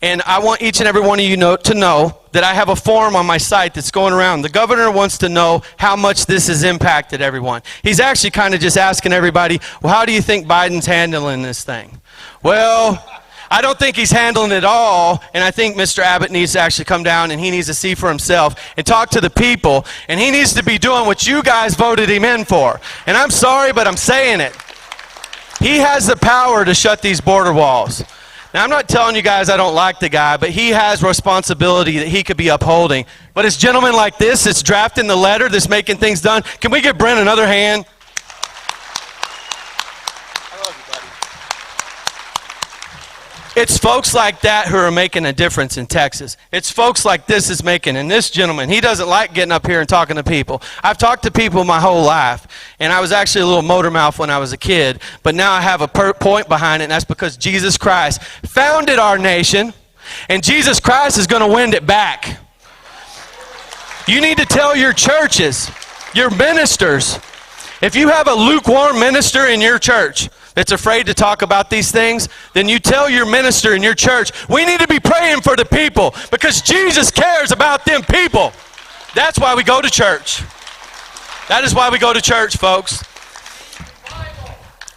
And I want each and every one of you to know that I have a form on my site that's going around. The governor wants to know how much this has impacted everyone. He's actually kind of just asking everybody, well, how do you think Biden's handling this thing? Well, I don't think he's handling it all, and I think Mr. Abbott needs to actually come down and he needs to see for himself and talk to the people, and he needs to be doing what you guys voted him in for. And I'm sorry, but I'm saying it. He has the power to shut these border walls. Now, I'm not telling you guys I don't like the guy, but he has responsibility that he could be upholding. But it's gentlemen like this that's drafting the letter, that's making things done. Can we give Brent another hand? I love you, buddy. It's folks like that who are making a difference in Texas. It's folks like this that's making, and this gentleman, he doesn't like getting up here and talking to people. I've talked to people my whole life, and I was actually a little motor mouth when I was a kid, but now I have a point behind it, and that's because Jesus Christ founded our nation, and Jesus Christ is going to win it back. You need to tell your churches, your ministers, if you have a lukewarm minister in your church that's afraid to talk about these things, then you tell your minister in your church, we need to be praying for the people because Jesus cares about them people. That's why we go to church. That is why we go to church, folks.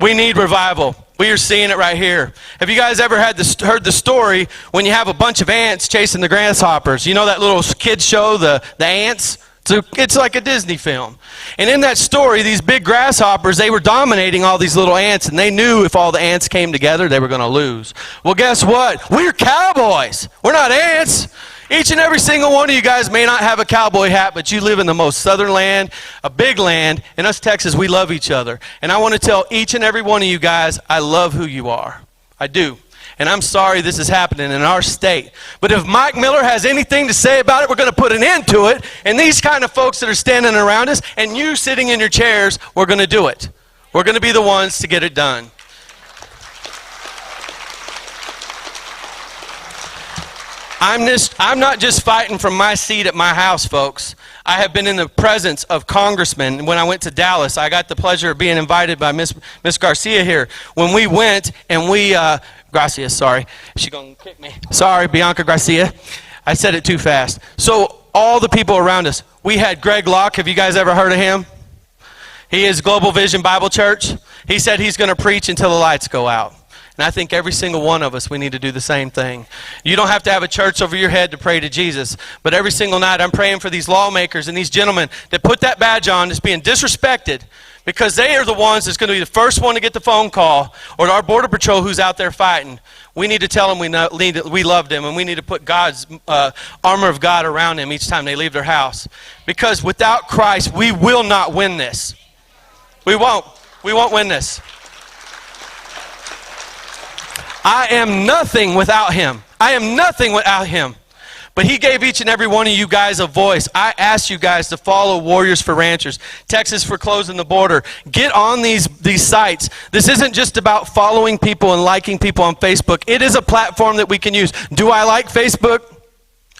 We need revival. We are seeing it right here. Have you guys ever heard the story when you have a bunch of ants chasing the grasshoppers? You know that little kids show, the ants? It's like a Disney film. And in that story, these big grasshoppers, they were dominating all these little ants, and they knew if all the ants came together, they were going to lose. Well, guess what? We're cowboys. We're not ants. Each and every single one of you guys may not have a cowboy hat, but you live in the most southern land, a big land. In us Texas, we love each other. And I want to tell each and every one of you guys, I love who you are. I do. And I'm sorry this is happening in our state. But if Mike Miller has anything to say about it, we're going to put an end to it. And these kind of folks that are standing around us, and you sitting in your chairs, we're going to do it. We're going to be the ones to get it done. I'm not just fighting from my seat at my house, folks. I have been in the presence of congressmen. When I went to Dallas, I got the pleasure of being invited by Miss Garcia here. When we went and we, Gracia, sorry. She's going to kick me. Sorry, Bianca Gracia. I said it too fast. So all the people around us, we had Greg Locke. Have you guys ever heard of him? He is Global Vision Bible Church. He said he's going to preach until the lights go out. And I think every single one of us, we need to do the same thing. You don't have to have a church over your head to pray to Jesus. But every single night, I'm praying for these lawmakers and these gentlemen that put that badge on that's being disrespected because they are the ones that's going to be the first one to get the phone call, or our Border Patrol who's out there fighting. We need to tell them we love them, and we need to put God's armor of God around them each time they leave their house. Because without Christ, we will not win this. We won't. We won't win this. I am nothing without him. I am nothing without him. But he gave each and every one of you guys a voice. I ask you guys to follow Warriors for Ranchers, Texas for Closing the Border. Get on these sites. This isn't just about following people and liking people on Facebook. It is a platform that we can use. Do I like Facebook?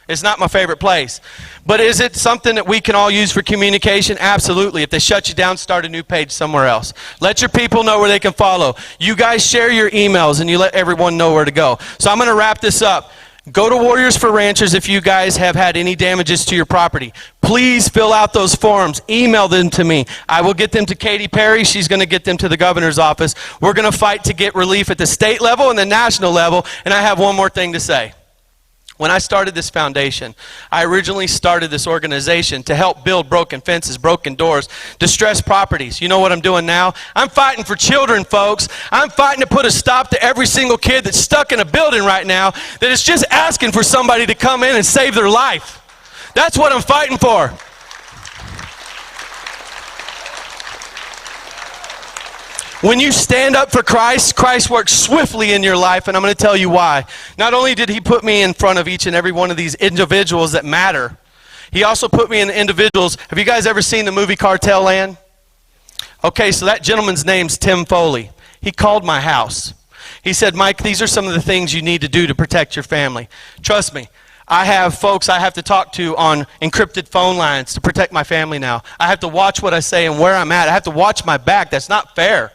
It's not my favorite place. But is it something that we can all use for communication? Absolutely. If they shut you down, start a new page somewhere else. Let your people know where they can follow. You guys share your emails and you let everyone know where to go. So I'm going to wrap this up. Go to Warriors for Ranchers if you guys have had any damages to your property. Please fill out those forms. Email them to me. I will get them to Katy Perry. She's going to get them to the governor's office. We're going to fight to get relief at the state level and the national level. And I have one more thing to say. When I started this foundation, I originally started this organization to help build broken fences, broken doors, distressed properties. You know what I'm doing now? I'm fighting for children, folks. I'm fighting to put a stop to every single kid that's stuck in a building right now that is just asking for somebody to come in and save their life. That's what I'm fighting for. When you stand up for Christ, Christ works swiftly in your life, and I'm going to tell you why. Not only did he put me in front of each and every one of these individuals that matter, he also put me in the individuals. Have you guys ever seen the movie Cartel Land? Okay, so that gentleman's name's Tim Foley. He called my house. He said, Mike, these are some of the things you need to do to protect your family. Trust me. I have folks I have to talk to on encrypted phone lines to protect my family now. I have to watch what I say and where I'm at. I have to watch my back. That's not fair.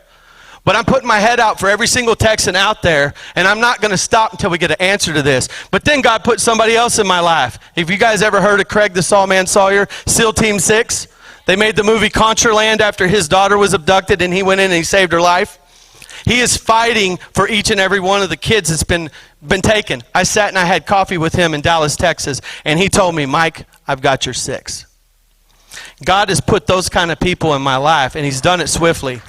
But I'm putting my head out for every single Texan out there, and I'm not going to stop until we get an answer to this. But then God put somebody else in my life. Have you guys ever heard of Craig the Sawman Sawyer, SEAL Team 6? They made the movie Contraland after his daughter was abducted, and he went in and he saved her life. He is fighting for each and every one of the kids that's been taken. I sat and I had coffee with him in Dallas, Texas, and he told me, Mike, I've got your 6. God has put those kind of people in my life, and he's done it swiftly.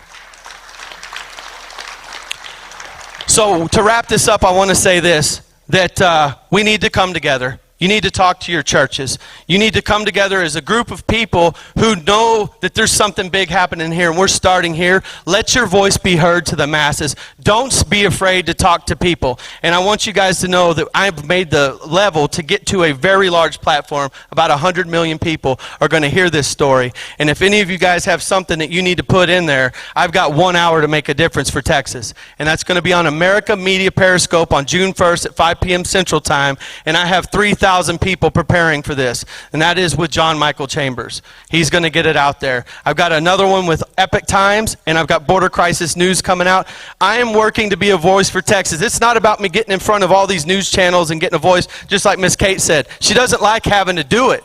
So to wrap this up, I want to say this, that we need to come together. You need to talk to your churches. You need to come together as a group of people who know that there's something big happening here, and we're starting here. Let your voice be heard to the masses. Don't be afraid to talk to people. And I want you guys to know that I've made the level to get to a very large platform. About 100 million people are going to hear this story. And if any of you guys have something that you need to put in there, I've got 1 hour to make a difference for Texas. And that's going to be on America Media Periscope on June 1st at 5 p.m. Central Time. And I have 3,000 people preparing for this, and that is with John Michael Chambers. He's going to get it out there. I've got another one with Epic Times, and I've got Border Crisis News coming out. I am working to be a voice for Texas. It's not about me getting in front of all these news channels and getting a voice, just like Miss Kate said. She doesn't like having to do it,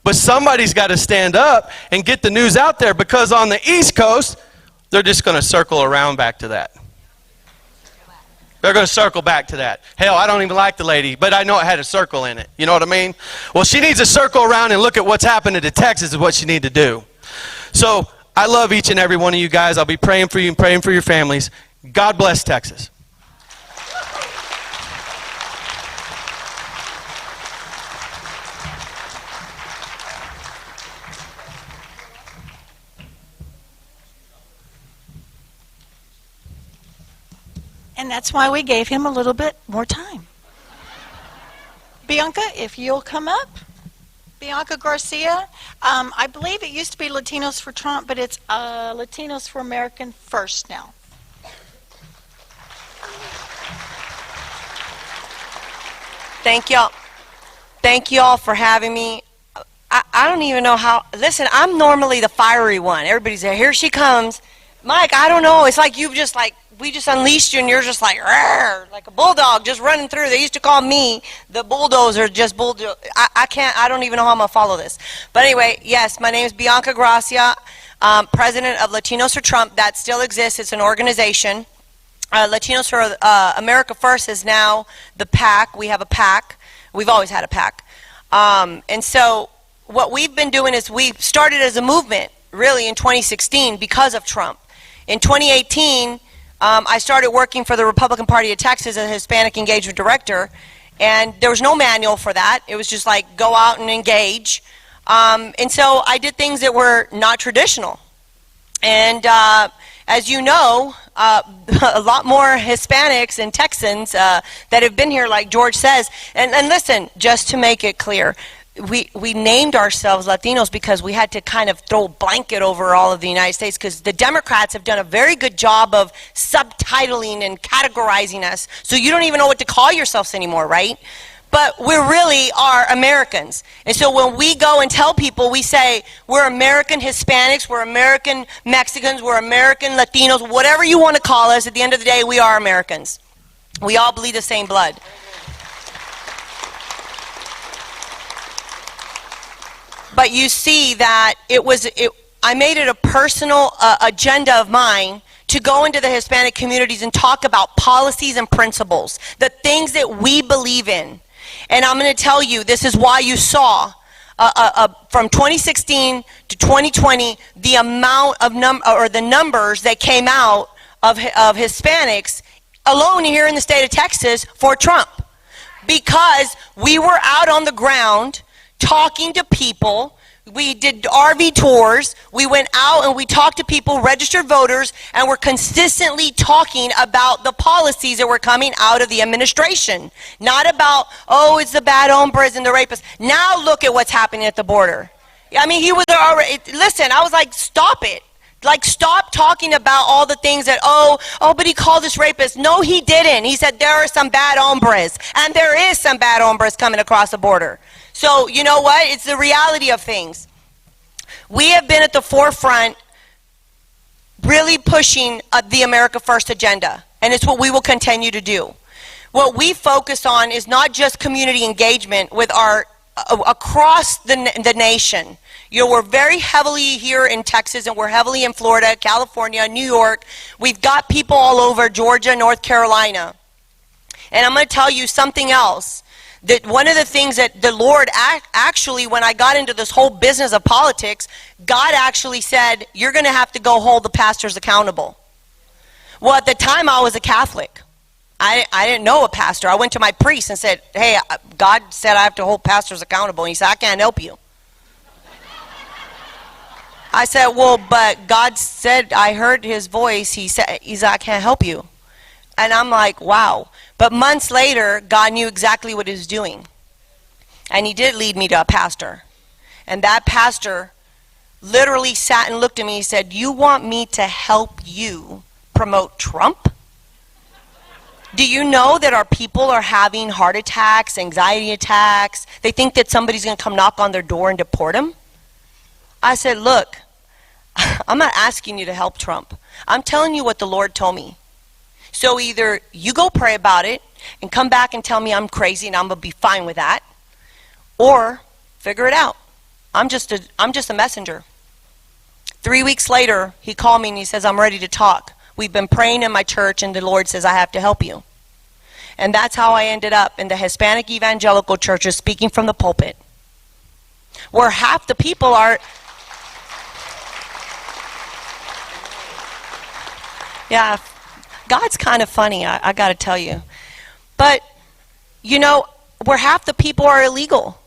but somebody's got to stand up and get the news out there, because on the East Coast, they're just going to circle around back to that. They're going to circle back to that. Hell, I don't even like the lady, but I know it had a circle in it. You know what I mean? Well, she needs to circle around and look at what's happening to Texas is what she needs to do. So I love each and every one of you guys. I'll be praying for you and praying for your families. God bless Texas. And that's why we gave him a little bit more time. Bianca, if you'll come up. Bianca Gracia. I believe it used to be Latinos for Trump, but it's Latinos for America First now. Thank y'all. Thank y'all for having me. I don't even know how. Listen, I'm normally the fiery one. Everybody's there. Here she comes. Mike, I don't know. It's like you've just we just unleashed you, and you're just like a bulldog just running through. They used to call me the bulldozer, just bulldozer. I don't even know how I'm going to follow this. But anyway, yes, my name is Bianca Gracia, president of Latinos for Trump. That still exists. It's an organization. Latinos for America First is now the PAC. We have a PAC. We've always had a PAC. And so what we've been doing is we started as a movement, really, in 2016 because of Trump. In 2018, I started working for the Republican Party of Texas as a Hispanic engagement director, and there was no manual for that. It was just like, go out and engage. And so I did things that were not traditional. And as you know, a lot more Hispanics and Texans that have been here, like George says. And listen, just to make it clear, we named ourselves Latinos because we had to kind of throw a blanket over all of the United States, because the Democrats have done a very good job of subtitling and categorizing us, so you don't even know what to call yourselves anymore, right? But we really are Americans. And so when we go and tell people, we say we're American Hispanics, we're American Mexicans, we're American Latinos, whatever you want to call us. At the end of the day, we are Americans. We all bleed the same blood. But you see that I made it a personal agenda of mine to go into the Hispanic communities and talk about policies and principles, the things that we believe in. And I'm going to tell you, this is why you saw from 2016 to 2020 the amount of the numbers that came out of Hispanics alone here in the state of Texas for Trump, because we were out on the ground talking to people. We did RV tours. We went out and we talked to people, registered voters, and we're consistently talking about the policies that were coming out of the administration. Not about, oh, it's the bad hombres and the rapists. Now look at what's happening at the border. I mean, he was already, listen, I was like, stop it. Like, stop talking about all the things that, oh, but he called us rapists. No, he didn't. He said there are some bad hombres, and there is some bad hombres coming across the border. So, you know what? It's the reality of things. We have been at the forefront really pushing the America First agenda, and it's what we will continue to do. What we focus on is not just community engagement with our across the nation. You know, we're very heavily here in Texas, and we're heavily in Florida, California, New York. We've got people all over Georgia, North Carolina. And I'm going to tell you something else. That one of the things that the Lord actually, when I got into this whole business of politics, God actually said, you're going to have to go hold the pastors accountable. Well, at the time I was a Catholic. I didn't know a pastor. I went to my priest and said, hey, God said I have to hold pastors accountable. And he said, I can't help you. I said, well, but God said, I heard his voice. He said, I can't help you. And I'm like, wow. But months later, God knew exactly what he was doing. And he did lead me to a pastor. And that pastor literally sat and looked at me and said, you want me to help you promote Trump? Do you know that our people are having heart attacks, anxiety attacks? They think that somebody's going to come knock on their door and deport them? I said, look, I'm not asking you to help Trump. I'm telling you what the Lord told me. So either you go pray about it and come back and tell me I'm crazy and I'm going to be fine with that, or figure it out. I'm just a messenger. 3 weeks later, he called me and he says, I'm ready to talk. We've been praying in my church and the Lord says, I have to help you. And that's how I ended up in the Hispanic evangelical churches speaking from the pulpit, where half the people are... Yeah, God's kind of funny, I got to tell you. But, you know, where half the people are illegal.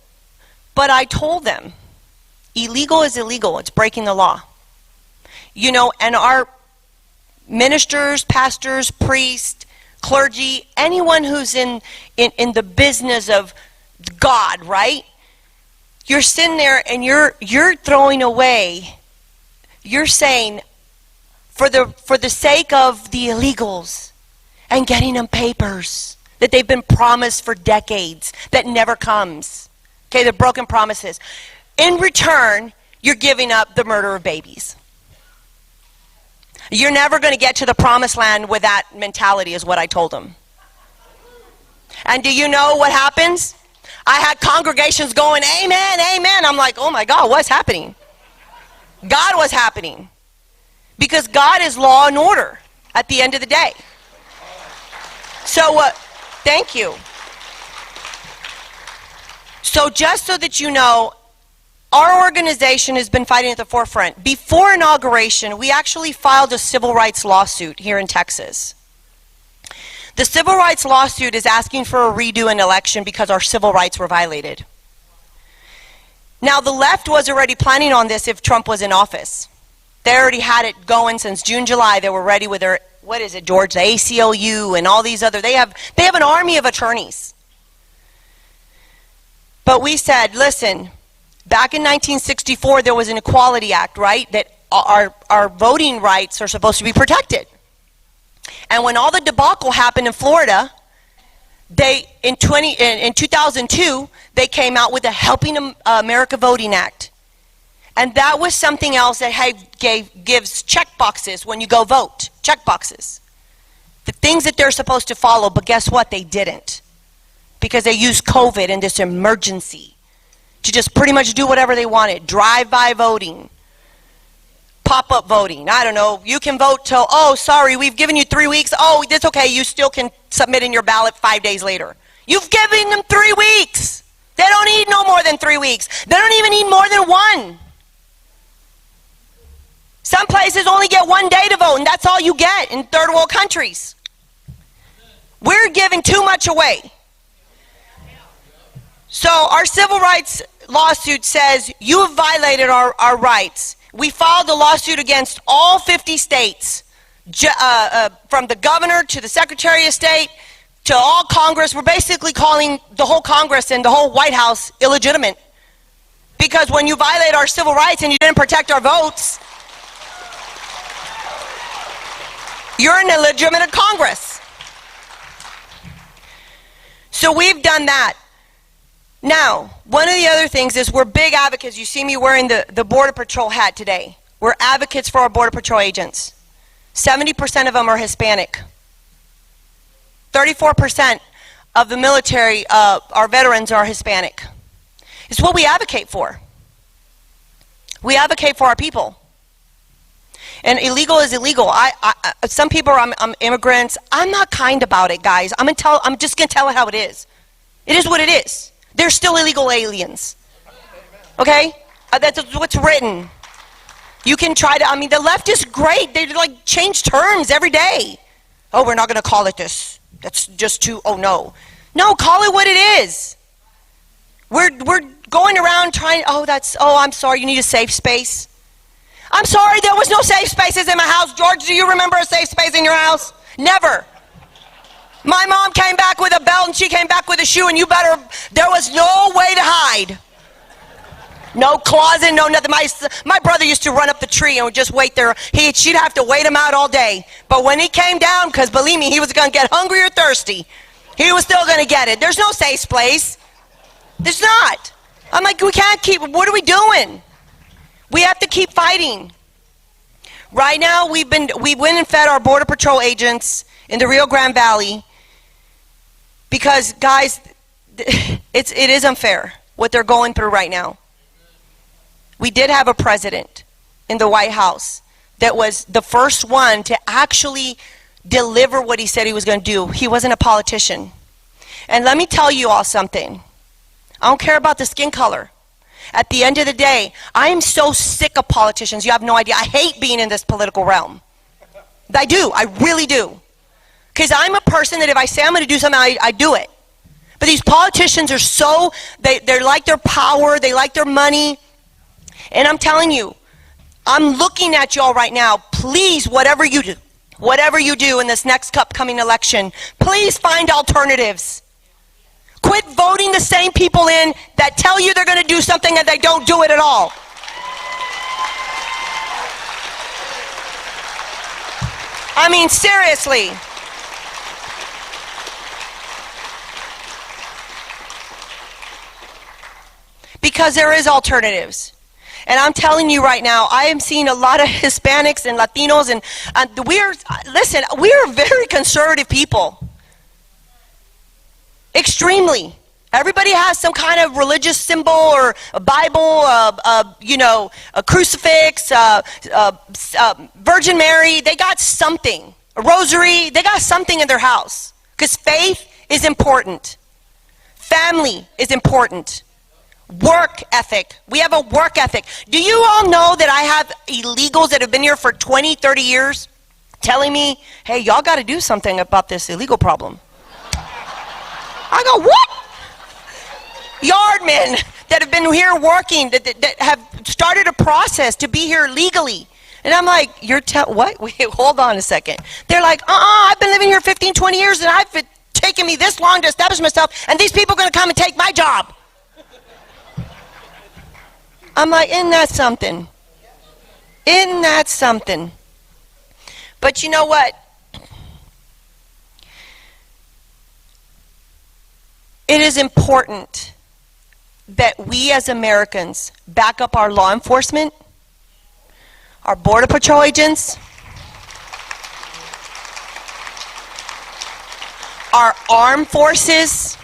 But I told them, illegal is illegal. It's breaking the law. You know, and our ministers, pastors, priests, clergy, anyone who's in the business of God, right? You're sitting there and you're throwing away, you're saying, for the sake of the illegals and getting them papers that they've been promised for decades that never comes. Okay, the broken promises. In return, you're giving up the murder of babies. You're never going to get to the promised land with that mentality, is what I told them. And do you know what happens? I had congregations going, amen, amen. I'm like, oh my God, what's happening? God was happening. Because God is law and order at the end of the day. So, thank you. So just so that you know, our organization has been fighting at the forefront. Before inauguration, we actually filed a civil rights lawsuit here in Texas. The civil rights lawsuit is asking for a redo an election because our civil rights were violated. Now, the left was already planning on this if Trump was in office. They already had it going since June, July. They were ready with their, what is it, George, the ACLU and all these other, they have an army of attorneys. But we said, listen, back in 1964, there was an Equality Act, right? That our voting rights are supposed to be protected. And when all the debacle happened in Florida, in 2002, they came out with the Helping America Voting Act. And that was something else that gives check boxes when you go vote. Check boxes. The things that they're supposed to follow, but guess what? They didn't. Because they used COVID and this emergency to just pretty much do whatever they wanted. Drive-by voting. Pop-up voting. I don't know. You can vote till, oh, sorry, we've given you 3 weeks. Oh, that's okay. You still can submit in your ballot 5 days later. You've given them 3 weeks. They don't need no more than 3 weeks. They don't even need more than one. Some places only get 1 day to vote, and that's all you get in third world countries. We're giving too much away. So our civil rights lawsuit says you have violated our rights. We filed a lawsuit against all 50 states, from the governor to the Secretary of State to all Congress. We're basically calling the whole Congress and the whole White House illegitimate. Because when you violate our civil rights and you didn't protect our votes, you're an illegitimate Congress. So we've done that. Now, one of the other things is we're big advocates. You see me wearing the Border Patrol hat today. We're advocates for our Border Patrol agents. 70% of them are Hispanic. 34% of the military, our veterans, are Hispanic. It's what we advocate for. We advocate for our people. And illegal is illegal. Some people are immigrants. I'm not kind about it, guys. I'm just going to tell it how it is. It is what it is. They're still illegal aliens. Okay? That's what's written. You can try to, the left is great. They like change terms every day. Oh, we're not going to call it this. That's just too, oh no. No, call it what it is. We're going around trying, I'm sorry, you need a safe space. I'm sorry, there was no safe spaces in my house. George, do you remember a safe space in your house? Never. My mom came back with a belt and she came back with a shoe, and there was no way to hide. No closet, no nothing. My brother used to run up the tree and would just wait there. She'd have to wait him out all day. But when he came down, because believe me, he was going to get hungry or thirsty, he was still going to get it. There's no safe place. There's not. I'm like, we can't keep, what are we doing? We have to keep fighting. Right now, we went and fed our Border Patrol agents in the Rio Grande Valley because, guys, it is unfair what they're going through right now. We did have a president in the White House that was the first one to actually deliver what he said he was going to do. He wasn't a politician. And let me tell you all something. I don't care about the skin color. At the end of the day, I am so sick of politicians. You have no idea. I hate being in this political realm. I do. I really do. Because I'm a person that if I say I'm going to do something, I do it. But these politicians are so, they like their power, they like their money. And I'm telling you, I'm looking at y'all right now. Please, whatever you do in this next upcoming election, please find alternatives. Quit voting the same people in that tell you they're going to do something and they don't do it at all. Seriously. Because there is alternatives. And I'm telling you right now, I am seeing a lot of Hispanics and Latinos, and we are very conservative people. Extremely. Everybody has some kind of religious symbol or a Bible, a crucifix, Virgin Mary. They got something. A rosary. They got something in their house. Because faith is important. Family is important. Work ethic. We have a work ethic. Do you all know that I have illegals that have been here for 20, 30 years telling me, hey, y'all got to do something about this illegal problem? I go, what? Yardmen that have been here working, that have started a process to be here legally. And I'm like, what? Wait, hold on a second. They're like, I've been living here 15, 20 years and I've taken me this long to establish myself, and these people are going to come and take my job. I'm like, isn't that something? Isn't that something? But you know what? It is important that we as Americans back up our law enforcement, our Border Patrol agents, our armed forces.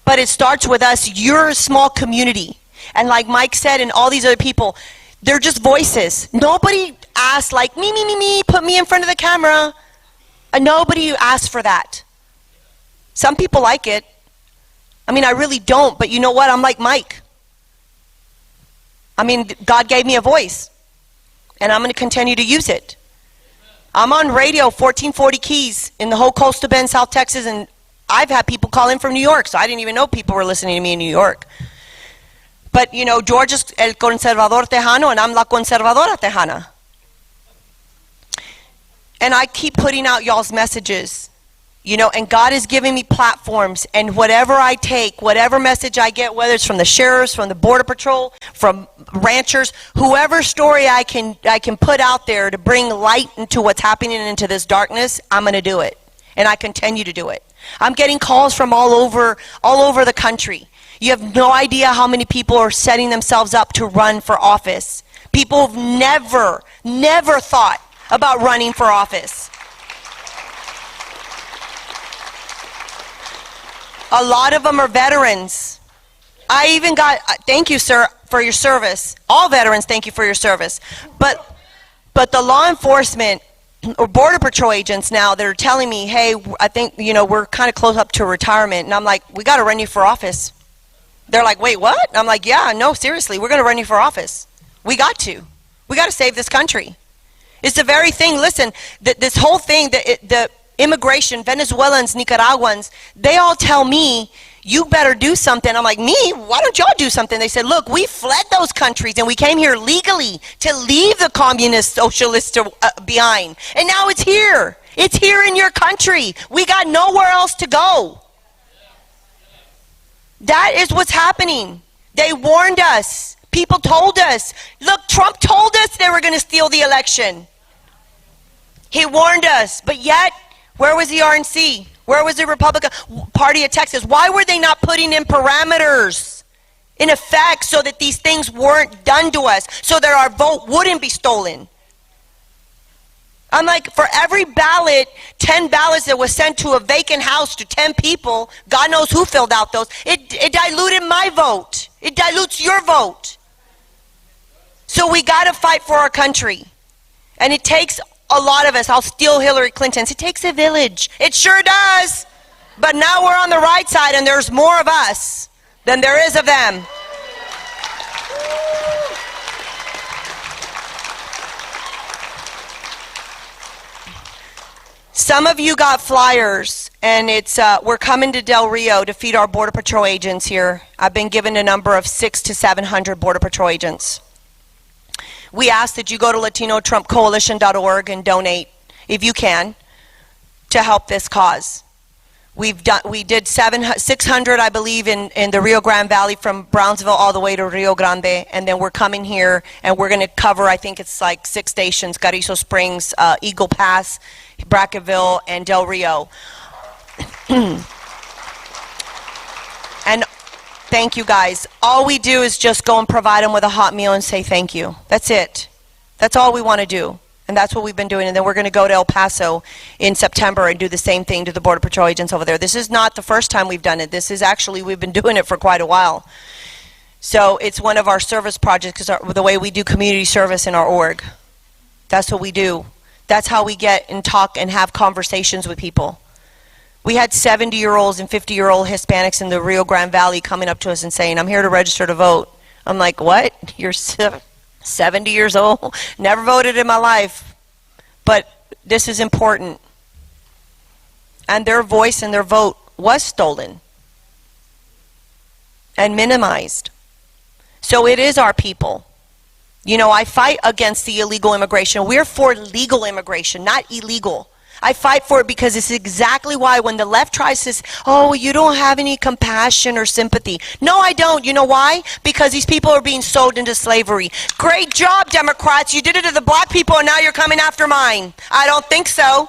But it starts with us. You're a small community. And like Mike said and all these other people, they're just voices. Nobody asks like, me, put me in front of the camera. Nobody asks for that. Some people like it. I really don't, but you know what? I'm like Mike. God gave me a voice, and I'm going to continue to use it. I'm on radio, 1440 Keys, in the whole coastal Bend, South Texas, and I've had people call in from New York, so I didn't even know people were listening to me in New York. But, George is el conservador tejano, and I'm la conservadora tejana. And I keep putting out y'all's messages, and God is giving me platforms, and whatever I take, whatever message I get, whether it's from the sheriffs, from the Border Patrol, from ranchers, whoever story I can put out there to bring light into what's happening into this darkness, I'm going to do it. And I continue to do it. I'm getting calls from all over the country. You have no idea how many people are setting themselves up to run for office People who've never thought about running for office. A lot of them are veterans. I even got, thank you, sir, for your service. All veterans, thank you for your service. But the law enforcement or Border Patrol agents now that are telling me, hey, I think, we're kind of close up to retirement. And I'm like, we got to run you for office. They're like, wait, what? And I'm like, yeah, no, seriously, we're going to run you for office. We got to. We got to save this country. It's the very thing, listen, this whole thing, the immigration, Venezuelans, Nicaraguans, they all tell me, you better do something. I'm like, me? Why don't y'all do something? They said, look, we fled those countries and we came here legally to leave the communist socialists behind. And now it's here. It's here in your country. We got nowhere else to go. That is what's happening. They warned us. People told us. Look, Trump told us they were going to steal the election. He warned us. But yet, where was the RNC? Where was the Republican Party of Texas? Why were they not putting in parameters in effect so that these things weren't done to us, so that our vote wouldn't be stolen? I'm like, for every ballot, 10 ballots that was sent to a vacant house to 10 people, God knows who filled out those, it diluted my vote. It dilutes your vote. So we got to fight for our country. And it takes a lot of us. I'll steal Hillary Clinton's. It takes a village. It sure does. But now we're on the right side and there's more of us than there is of them. Some of you got flyers, and it's we're coming to Del Rio to feed our Border Patrol agents here. I've been given a number of 600 to 700 Border Patrol agents. We ask that you go to LatinoTrumpCoalition.org and donate, if you can, to help this cause. We did 600, I believe, in the Rio Grande Valley from Brownsville all the way to Rio Grande, and then we're coming here and we're going to cover, I think it's like 6 stations: Carrizo Springs, Eagle Pass, Brackettville, and Del Rio. And thank you guys. All we do is just go and provide them with a hot meal and say thank you. That's it. That's all we want to do. And that's what we've been doing. And then we're going to go to El Paso in September and do the same thing to the Border Patrol agents over there. This is not the first time we've done it. This is actually, we've been doing it for quite a while. So it's one of our service projects, because the way we do community service in our org. That's what we do. That's how we get and talk and have conversations with people. We had 70-year-olds and 50-year-old Hispanics in the Rio Grande Valley coming up to us and saying, I'm here to register to vote. I'm like, what? You're 70 years old? Never voted in my life. But this is important. And their voice and their vote was stolen and minimized. So it is our people. You know, I fight against the illegal immigration. We're for legal immigration, not illegal. I fight for it because it's exactly why when the left tries to say, oh, you don't have any compassion or sympathy. No, I don't. You know why? Because these people are being sold into slavery. Great job, Democrats. You did it to the black people and now you're coming after mine. I don't think so.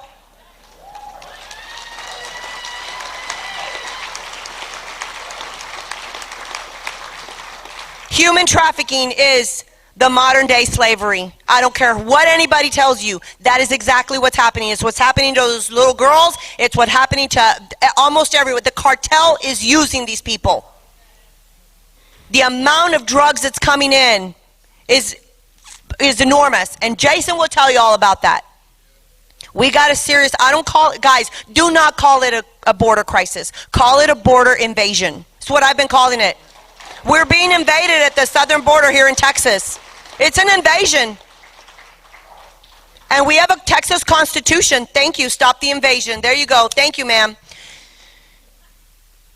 Human trafficking is the modern day slavery. I don't care what anybody tells you. That is exactly what's happening. It's what's happening to those little girls. It's what's happening to almost everyone. The cartel is using these people. The amount of drugs that's coming in is enormous. And Jason will tell you all about that. We got a serious, I don't call it, guys, do not call it a border crisis. Call it a border invasion. That's what I've been calling it. We're being invaded at the southern border here in Texas. It's an invasion. And we have a Texas Constitution. Thank you. Stop the invasion. There you go. Thank you, ma'am.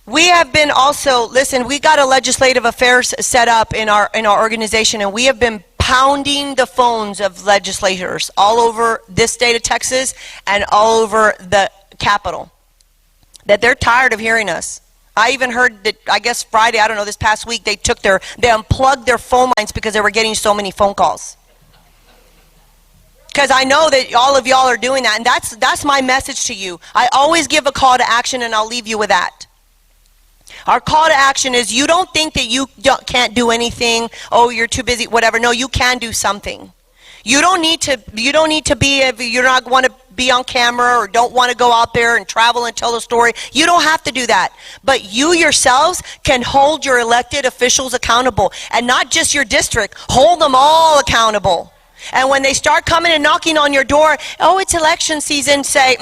We have been also, listen, we got a legislative affairs set up in our organization, and we have been pounding the phones of legislators all over this state of Texas and all over the Capitol, that they're tired of hearing us. I even heard that, I guess Friday, I don't know, this past week, they unplugged their phone lines because they were getting so many phone calls. Because I know that all of y'all are doing that, and that's my message to you. I always give a call to action, and I'll leave you with that. Our call to action is you don't think that you can't do anything, oh, you're too busy, whatever. No, you can do something. You don't need to be, if you don't want to be on camera or don't want to go out there and travel and tell the story, you don't have to do that. But you yourselves can hold your elected officials accountable, and not just your district, hold them all accountable. And when they start coming and knocking on your door, oh, it's election season, say,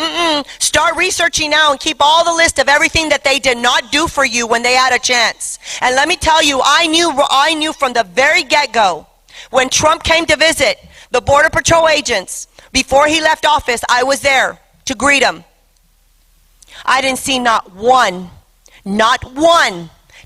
start researching now and keep all the list of everything that they did not do for you when they had a chance. And let me tell you, I knew from the very get-go, when Trump came to visit the Border Patrol agents, before he left office, I was there to greet him. I didn't see not one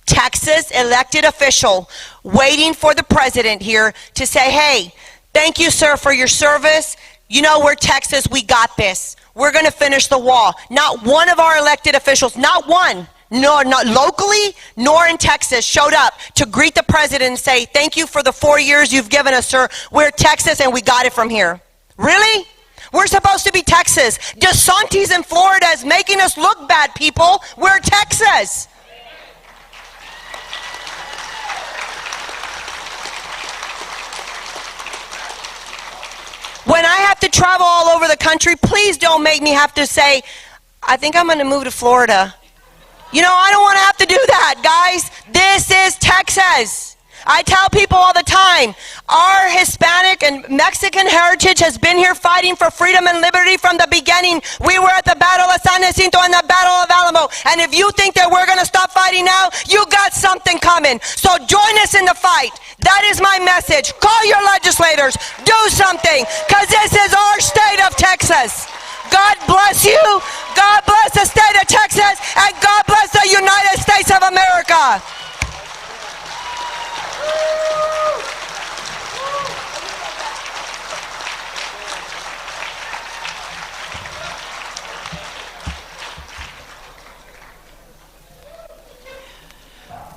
Texas elected official waiting for the president here to say, hey, thank you, sir, for your service. You know, we're Texas. We got this. We're going to finish the wall. Not one of our elected officials, not one, no, not locally, nor in Texas, showed up to greet the president and say, thank you for the 4 years you've given us, sir. We're Texas, and we got it from here. Really? We're supposed to be Texas. DeSantis in Florida is making us look bad, people. We're Texas. When I have to travel all over the country, please don't make me have to say, I think I'm going to move to Florida. You know, I don't want to have to do that, guys. This is Texas. I tell people all the time, our Hispanic and Mexican heritage has been here fighting for freedom and liberty from the beginning. We were at the Battle of San Jacinto and the Battle of Alamo. And if you think that we're going to stop fighting now, you got something coming. So join us in the fight. That is my message. Call your legislators. Do something, because this is our state of Texas. God bless you. God bless the state of Texas. And God bless the United States of America.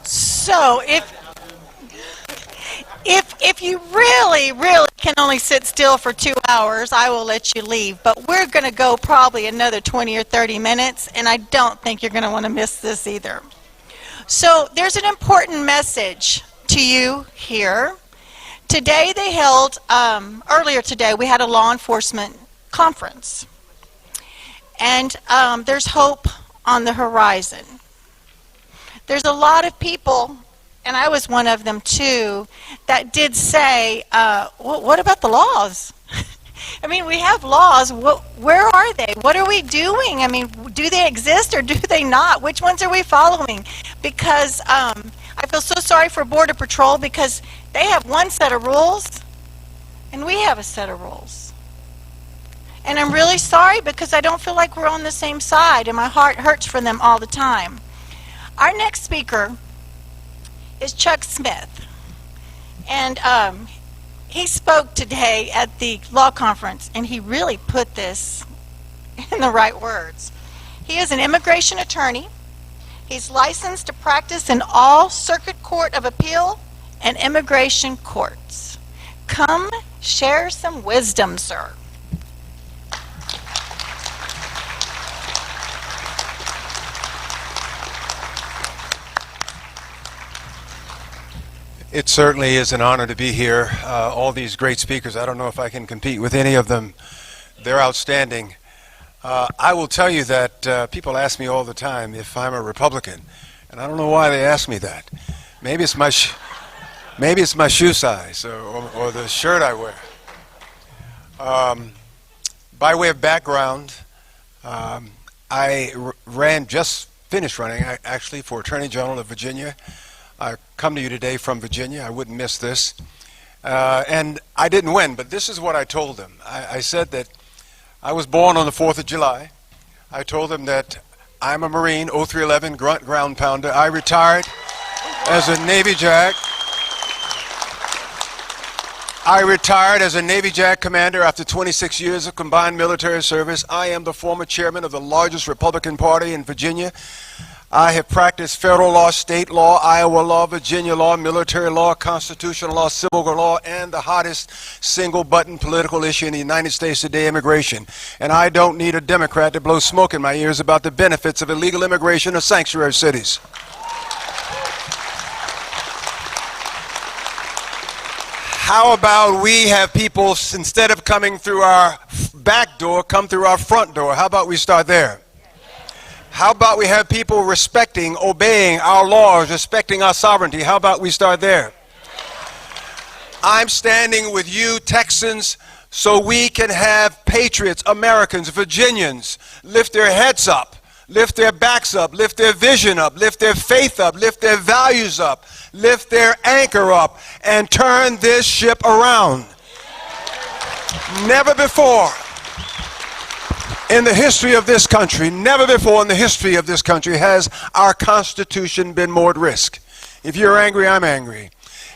So if you really can only sit still for 2 hours, I will let you leave. But we're going to go probably another 20 or 30 minutes, and I don't think you're going to want to miss this either. So there's an important message to you here. Today they held, earlier today, we had a law enforcement conference. And there's hope on the horizon. There's a lot of people, and I was one of them too, that did say, what about the laws? I mean, we have laws. Where are they? What are we doing? I mean, do they exist or do they not? Which ones are we following? Because I feel so sorry for Border Patrol, because they have one set of rules and we have a set of rules. And I'm really sorry, because I don't feel like we're on the same side, and my heart hurts for them all the time. Our next speaker is Chuck Smith, and he spoke today at the law conference, and he really put this in the right words. He is an immigration attorney. He's licensed to practice in all Circuit Court of Appeal and immigration courts. Come share some wisdom, sir. It certainly is an honor to be here. All these great speakers, I don't know if I can compete with any of them. They're outstanding. I will tell you that people ask me all the time if I'm a Republican, and I don't know why they ask me that. Maybe it's my shoe size or the shirt I wear. By way of background, I just finished running actually for Attorney General of Virginia. I come to you today from Virginia. I wouldn't miss this. And I didn't win, but this is what I told them. I said that I was born on the 4th of July. I told them that I'm a Marine, 0311 grunt ground pounder. I retired as a Navy JAG. I retired as a Navy JAG commander after 26 years of combined military service. I am the former chairman of the largest Republican Party in Virginia. I have practiced federal law, state law, Iowa law, Virginia law, military law, constitutional law, civil law, and the hottest single-button political issue in the United States today, immigration. And I don't need a Democrat to blow smoke in my ears about the benefits of illegal immigration to sanctuary cities. How about we have people, instead of coming through our back door, come through our front door? How about we start there? How about we have people respecting, obeying our laws, respecting our sovereignty? How about we start there? I'm standing with you, Texans, so we can have patriots, Americans, Virginians lift their heads up, lift their backs up, lift their vision up, lift their faith up, lift their values up, lift their anchor up, and turn this ship around. Never before in the history of this country, never before in the history of this country has our Constitution been more at risk. If you're angry, I'm angry.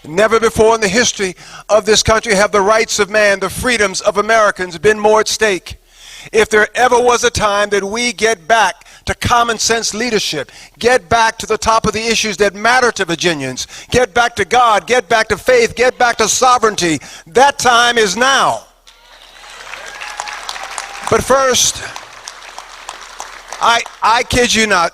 Never before in the history of this country have the rights of man, the freedoms of Americans been more at stake. If there ever was a time that we get back to common sense leadership, get back to the top of the issues that matter to Virginians, get back to God, get back to faith, get back to sovereignty, that time is now. But first, I kid you not,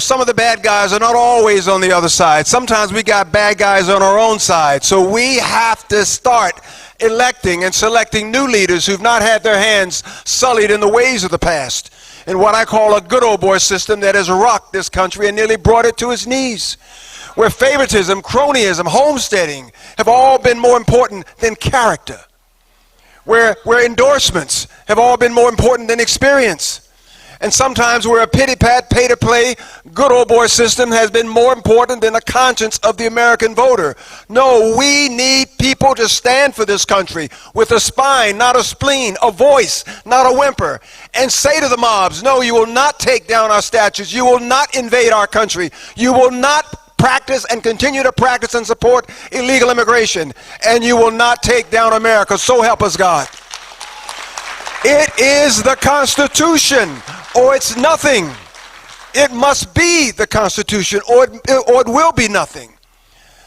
some of the bad guys are not always on the other side. Sometimes we got bad guys on our own side. So we have to start electing and selecting new leaders who've not had their hands sullied in the ways of the past, in what I call a good old boy system that has rocked this country and nearly brought it to its knees, where favoritism, cronyism, homesteading have all been more important than character, where endorsements have all been more important than experience. And sometimes where a pity-pat, pay-to-play, good old boy system has been more important than the conscience of the American voter. No, we need people to stand for this country with a spine, not a spleen, a voice, not a whimper, and say to the mobs, no, you will not take down our statutes. You will not invade our country. You will not practice and continue to practice and support illegal immigration. And you will not take down America. So help us God. It is the Constitution, or it's nothing. It must be the Constitution, or it will be nothing.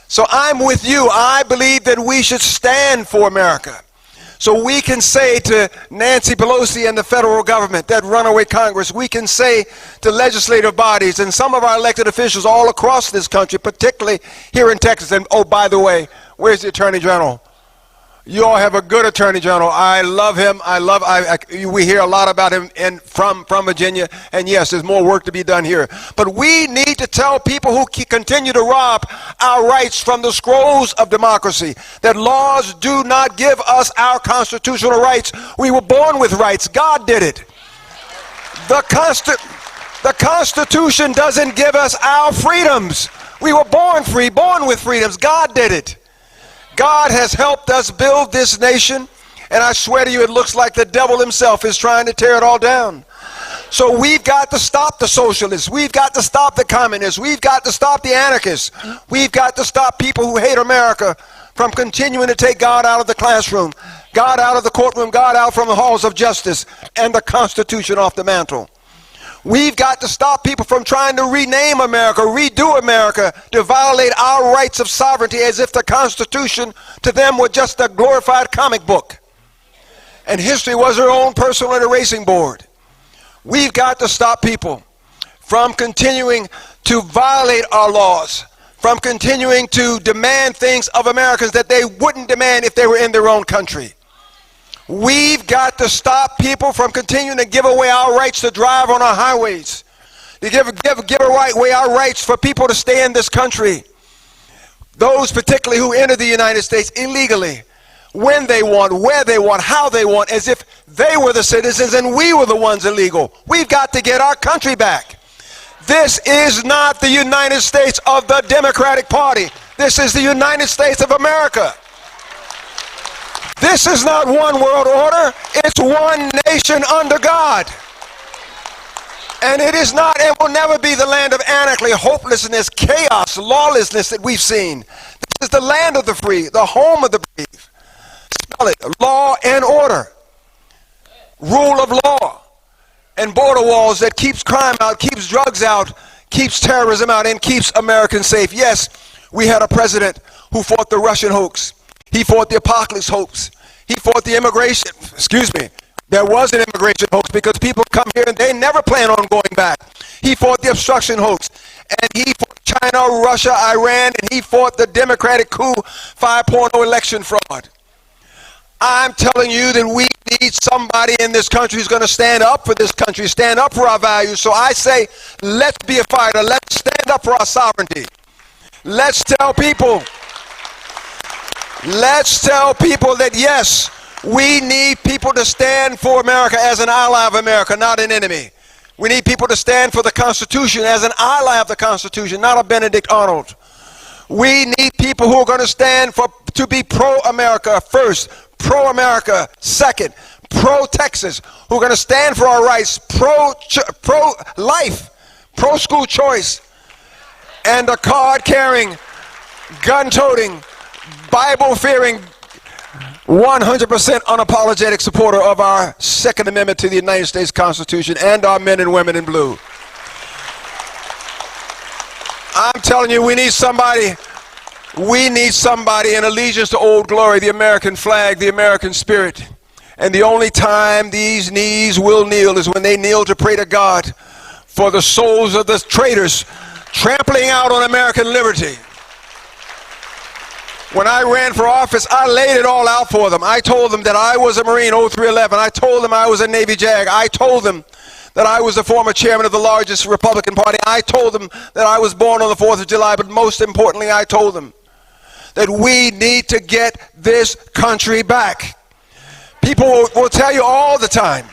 So I'm with you. I believe that we should stand for America. So we can say to Nancy Pelosi and the federal government, that runaway Congress, we can say to legislative bodies and some of our elected officials all across this country, particularly here in Texas, and oh, by the way, where's the Attorney General? You all have a good Attorney General. I love him. We hear a lot about him from Virginia. And yes, there's more work to be done here. But we need to tell people who continue to rob our rights from the scrolls of democracy that laws do not give us our constitutional rights. We were born with rights. God did it. The Constitution doesn't give us our freedoms. We were born free, born with freedoms. God did it. God has helped us build this nation, and I swear to you, it looks like the devil himself is trying to tear it all down. So we've got to stop the socialists. We've got to stop the communists. We've got to stop the anarchists. We've got to stop people who hate America from continuing to take God out of the classroom, God out of the courtroom, God out from the halls of justice, and the Constitution off the mantle. We've got to stop people from trying to rename America, redo America, to violate our rights of sovereignty as if the Constitution to them were just a glorified comic book and history was their own personal erasing board. We've got to stop people from continuing to violate our laws, from continuing to demand things of Americans that they wouldn't demand if they were in their own country. We've got to stop people from continuing to give away our rights to drive on our highways, to give away our rights for people to stay in this country. Those particularly who enter the United States illegally, when they want, where they want, how they want, as if they were the citizens and we were the ones illegal. We've got to get our country back. This is not the United States of the Democratic Party. This is the United States of America. This is not one world order. It's one nation under God. And it is not and will never be the land of anarchy, hopelessness, chaos, lawlessness that we've seen. This is the land of the free, the home of the brave. Spell it, law and order. Rule of law. And border walls that keeps crime out, keeps drugs out, keeps terrorism out, and keeps Americans safe. Yes, we had a president who fought the Russian hoax. He fought the apocalypse hoax. He fought the immigration, there was an immigration hoax because people come here and they never plan on going back. He fought the obstruction hoax. And he fought China, Russia, Iran, and he fought the Democratic coup 5.0 election fraud. I'm telling you that we need somebody in this country who's going to stand up for this country, stand up for our values. So I say, let's be a fighter. Let's stand up for our sovereignty. Let's tell people that yes, we need people to stand for America as an ally of America, not an enemy. We need people to stand for the Constitution as an ally of the Constitution, not a Benedict Arnold. We need people who are going to stand to be pro-America first, pro-America second, pro-Texas, who are going to stand for our rights, pro-life, pro-school choice, and a card-carrying, gun-toting, Bible-fearing, 100% unapologetic supporter of our Second Amendment to the United States Constitution and our men and women in blue. I'm telling you, we need somebody in allegiance to Old Glory, the American flag, the American spirit. And the only time these knees will kneel is when they kneel to pray to God for the souls of the traitors trampling out on American liberty. When I ran for office, I laid it all out for them. I told them that I was a Marine 0311. I told them I was a Navy JAG. I told them that I was the former chairman of the largest Republican Party. I told them that I was born on the 4th of July. But most importantly, I told them that we need to get this country back. People will tell you all the time.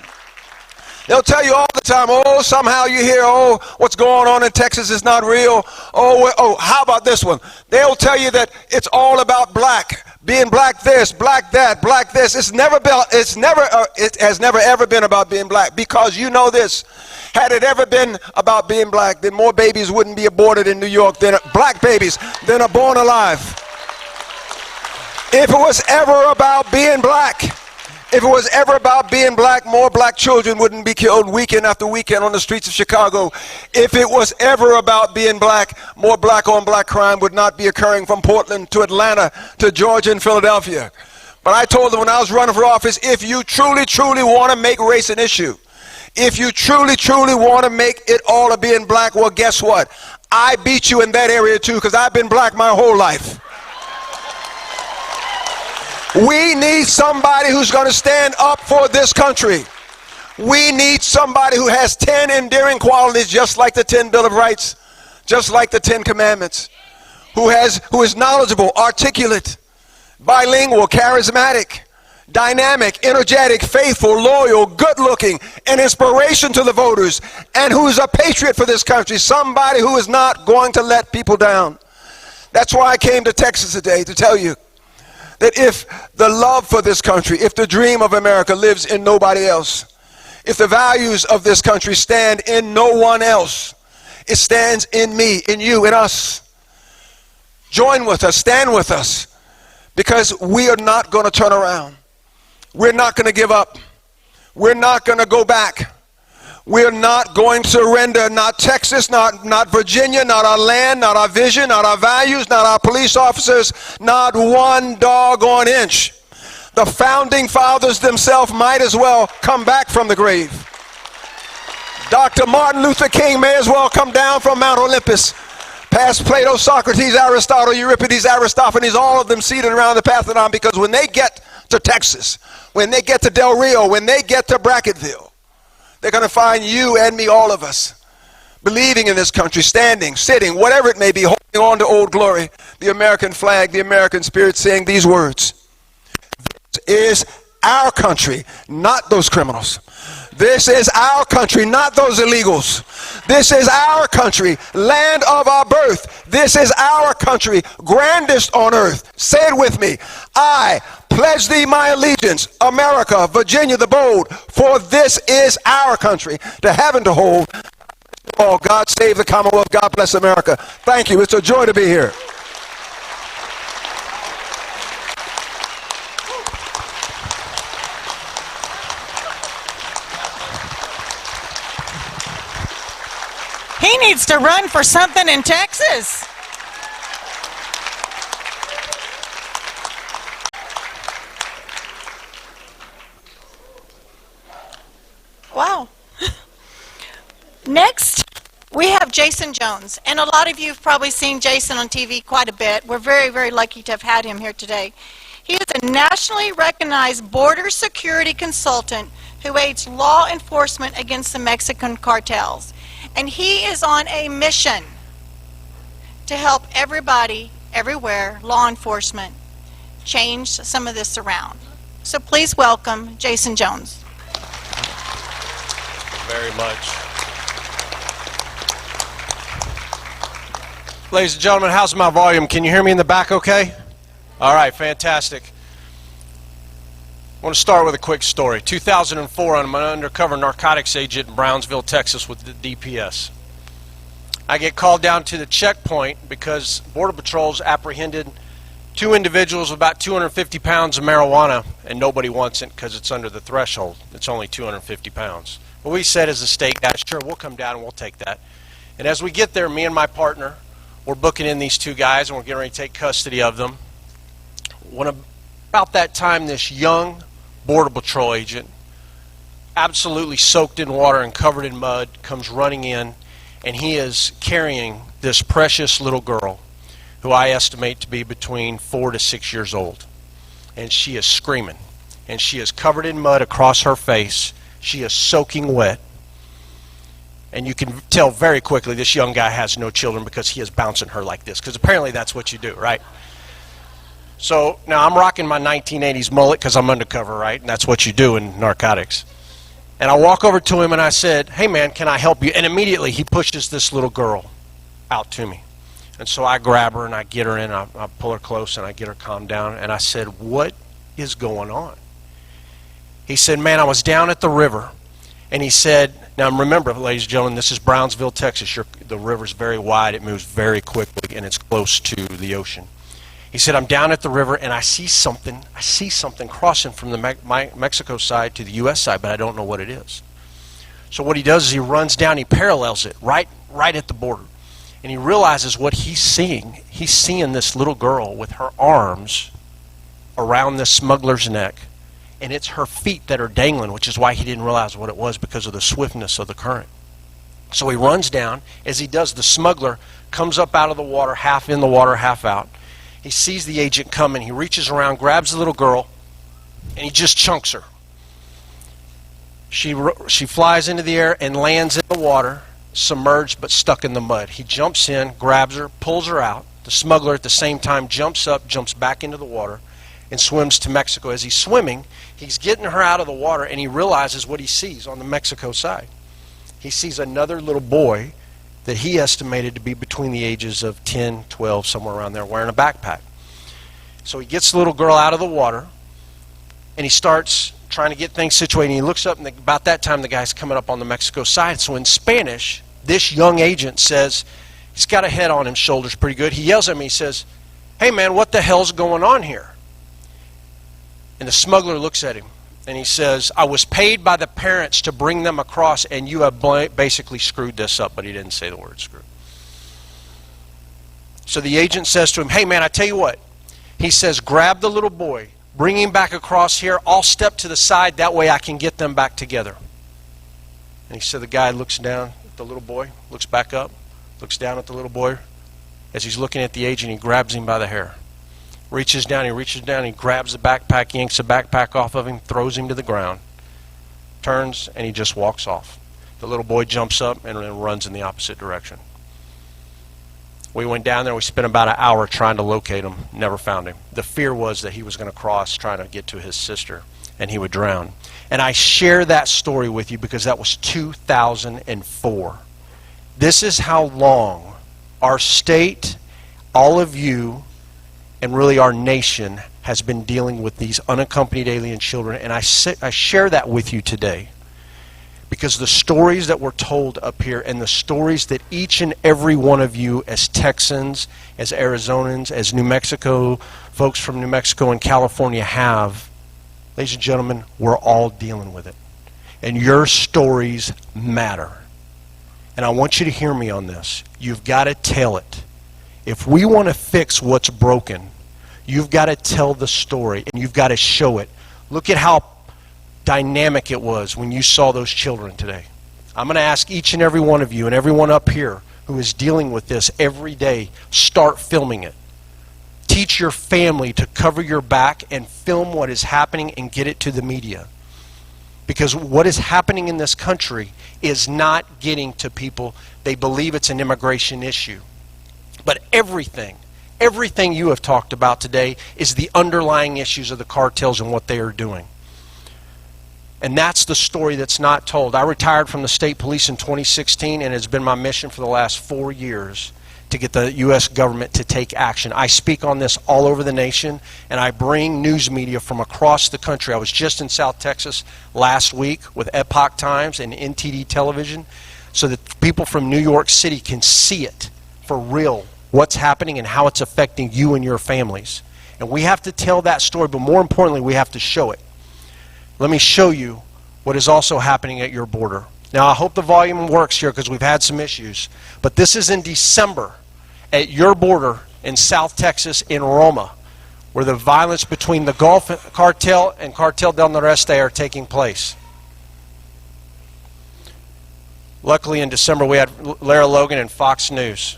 They'll tell you all the time, oh, somehow you hear, oh, what's going on in Texas is not real. Oh, how about this one? They'll tell you that it's all about black, being black this, black that, black this. It has never ever been about being black, because you know this. Had it ever been about being black, then more babies wouldn't be aborted in New York than black babies than are born alive. If it was ever about being black, more black children wouldn't be killed weekend after weekend on the streets of Chicago. If it was ever about being black, more black-on-black crime would not be occurring from Portland to Atlanta to Georgia and Philadelphia. But I told them when I was running for office, if you truly, truly want to make race an issue, if you truly, truly want to make it all of being black, well, guess what? I beat you in that area too, because I've been black my whole life. We need somebody who's going to stand up for this country. We need somebody who has 10 endearing qualities, just like the 10 Bill of Rights, just like the 10 Commandments, who is knowledgeable, articulate, bilingual, charismatic, dynamic, energetic, faithful, loyal, good-looking, an inspiration to the voters, and who's a patriot for this country, somebody who is not going to let people down. That's why I came to Texas today, to tell you that if the love for this country, if the dream of America lives in nobody else, if the values of this country stand in no one else, it stands in me, in you, in us. Join with us, stand with us, because we are not going to turn around. We're not going to give up. We're not going to go back. We're not going to surrender, not Texas, not Virginia, not our land, not our vision, not our values, not our police officers, not one doggone inch. The founding fathers themselves might as well come back from the grave. Dr. Martin Luther King may as well come down from Mount Olympus, past Plato, Socrates, Aristotle, Euripides, Aristophanes, all of them seated around the Parthenon, because when they get to Texas, when they get to Del Rio, when they get to Brackettville, they're going to find you and me, all of us, believing in this country, standing, sitting, whatever it may be, holding on to Old Glory, the American flag, the American spirit, saying these words: this is our country, not those criminals. This is our country, not those illegals. This is our country, land of our birth. This is our country, grandest on earth. Say it with me. I pledge thee my allegiance, America, Virginia the bold, for this is our country, to have and to hold. Oh, God save the Commonwealth. God bless America. Thank you. It's a joy to be here. He needs to run for something in Texas. Wow. Next, We have Jaeson Jones, and a lot of you have probably seen Jaeson on TV quite a bit. We're very, very lucky to have had him here today. He is a nationally recognized border security consultant who aids law enforcement against the Mexican cartels. And he is on a mission to help everybody, everywhere, law enforcement, change some of this around. So please welcome Jaeson Jones. Very much. Ladies and gentlemen, how's my volume? Can you hear me in the back okay? All right, fantastic. I want to start with a quick story. 2004, I'm an undercover narcotics agent in Brownsville, Texas with the DPS. I get called down to the checkpoint because Border Patrol's apprehended 2 individuals with about 250 pounds of marijuana, and nobody wants it because it's under the threshold. It's only 250 pounds. Well, we said as a state guys, sure, we'll come down and we'll take that. And as we get there, me and my partner, we're booking in these 2 guys, and we're getting ready to take custody of them. When about that time, this young Border Patrol agent, absolutely soaked in water and covered in mud, comes running in, and he is carrying this precious little girl, who I estimate to be between 4 to 6 years old. And she is screaming, and she is covered in mud across her face. She is soaking wet. And you can tell very quickly this young guy has no children because he is bouncing her like this, because apparently that's what you do, right? So now I'm rocking my 1980s mullet because I'm undercover, right? And that's what you do in narcotics. And I walk over to him and I said, hey man, can I help you? And immediately he pushes this little girl out to me. And so I grab her and I get her in, I pull her close and I get her calmed down. And I said, what is going on? He said, man, I was down at the river. And he said, now remember, ladies and gentlemen, this is Brownsville, Texas. The river's very wide, it moves very quickly, and it's close to the ocean. He said, I'm down at the river and I see something crossing from the Mexico side to the U.S. side, but I don't know what it is. So what he does is he runs down, he parallels it right at the border. And he realizes what he's seeing. He's seeing this little girl with her arms around this smuggler's neck, and it's her feet that are dangling, which is why he didn't realize what it was, because of the swiftness of the current. So he runs down. As he does, the smuggler comes up out of the water, half in the water, half out. He sees the agent coming. He reaches around, grabs the little girl, and he just chunks her. She flies into the air and lands in the water, submerged but stuck in the mud. He jumps in, grabs her, pulls her out. The smuggler at the same time jumps up, jumps back into the water, and swims to Mexico. As he's swimming, he's getting her out of the water, and he realizes what he sees on the Mexico side. He sees another little boy that he estimated to be between the ages of 10, 12, somewhere around there, wearing a backpack. So he gets the little girl out of the water, and he starts trying to get things situated. And he looks up, and about that time, the guy's coming up on the Mexico side. So in Spanish, this young agent says, he's got a head on him, shoulders pretty good. He yells at me, he says, hey man, what the hell's going on here? And the smuggler looks at him and he says, I was paid by the parents to bring them across, and you have basically screwed this up. But he didn't say the word screw. So the agent says to him, hey man, I tell you what. He says, grab the little boy, bring him back across here. I'll step to the side, that way I can get them back together. And he said, the guy looks down at the little boy, looks back up, looks down at the little boy. As he's looking at the agent, he grabs him by the hair. Reaches down, he grabs the backpack, yanks the backpack off of him, throws him to the ground, turns, and he just walks off. The little boy jumps up and then runs in the opposite direction. We went down there, we spent about an hour trying to locate him, never found him. The fear was that he was going to cross trying to get to his sister, and he would drown. And I share that story with you because that was 2004. This is how long our state, all of you, and really our nation has been dealing with these unaccompanied alien children. And I share that with you today because the stories that were told up here and the stories that each and every one of you as Texans, as Arizonans, as New Mexico, folks from New Mexico and California have, ladies and gentlemen, we're all dealing with it. And your stories matter. And I want you to hear me on this. You've got to tell it. If we want to fix what's broken, you've got to tell the story and you've got to show it. Look at how dynamic it was when you saw those children today. I'm going to ask each and every one of you and everyone up here who is dealing with this every day, start filming it. Teach your family to cover your back and film what is happening and get it to the media. Because what is happening in this country is not getting to people. They believe it's an immigration issue. But everything you have talked about today is the underlying issues of the cartels and what they are doing. And that's the story that's not told. I retired from the state police in 2016, and it's been my mission for the last 4 years to get the U.S. government to take action. I speak on this all over the nation, and I bring news media from across the country. I was just in South Texas last week with Epoch Times and NTD Television so that people from New York City can see it for real, what's happening and how it's affecting you and your families. And we have to tell that story, but more importantly, we have to show it. Let me show you what is also happening at your border. Now, I hope the volume works here because we've had some issues. But this is in December at your border in South Texas in Roma, where the violence between the Gulf Cartel and Cartel del Noreste are taking place. Luckily, in December, we had Lara Logan and Fox News.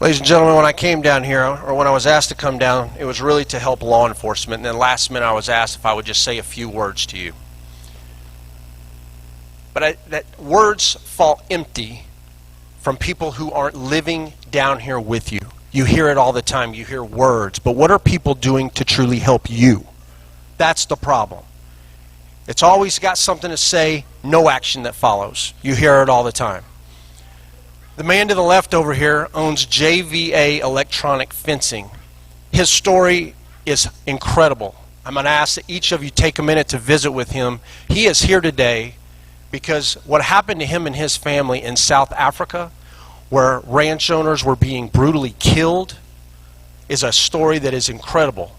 Ladies and gentlemen, when I came down here, or when I was asked to come down, it was really to help law enforcement. And then last minute I was asked if I would just say a few words to you. But that words fall empty from people who aren't living down here with you. You hear it all the time. You hear words. But what are people doing to truly help you? That's the problem. It's always got something to say, no action that follows. You hear it all the time. The man to the left over here owns JVA Electronic Fencing. His story is incredible. I'm going to ask that each of you take a minute to visit with him. He is here today because what happened to him and his family in South Africa, where ranch owners were being brutally killed, is a story that is incredible.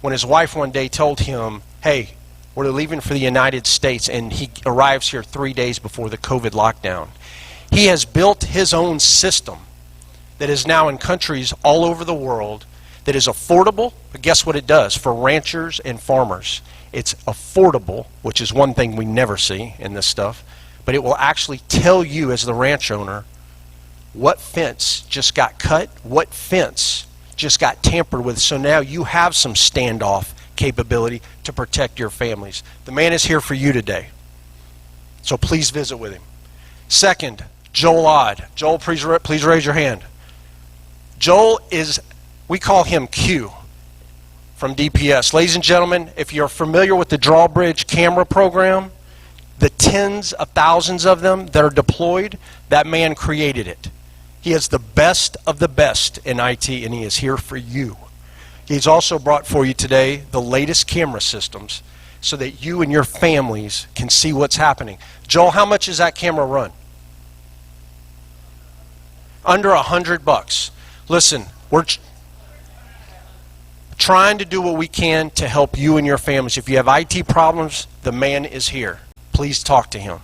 When his wife one day told him, hey, we're leaving for the United States, and he arrives here 3 days before the COVID lockdown. He has built his own system that is now in countries all over the world that is affordable, but guess what it does for ranchers and farmers? It's affordable, which is one thing we never see in this stuff, but it will actually tell you as the ranch owner what fence just got cut, what fence just got tampered with, so now you have some standoff capability to protect your families. The man is here for you today, so please visit with him. Second, Joel Odd. Joel, please raise your hand. Joel is, we call him Q from DPS. Ladies and gentlemen, if you're familiar with the Drawbridge camera program, the tens of thousands of them that are deployed, that man created it. He is the best of the best in IT, and he is here for you. He's also brought for you today the latest camera systems so that you and your families can see what's happening. Joel, how much does that camera run? Under $100. Listen, we're trying to do what we can to help you and your families. If you have IT problems, the man is here. Please talk to him.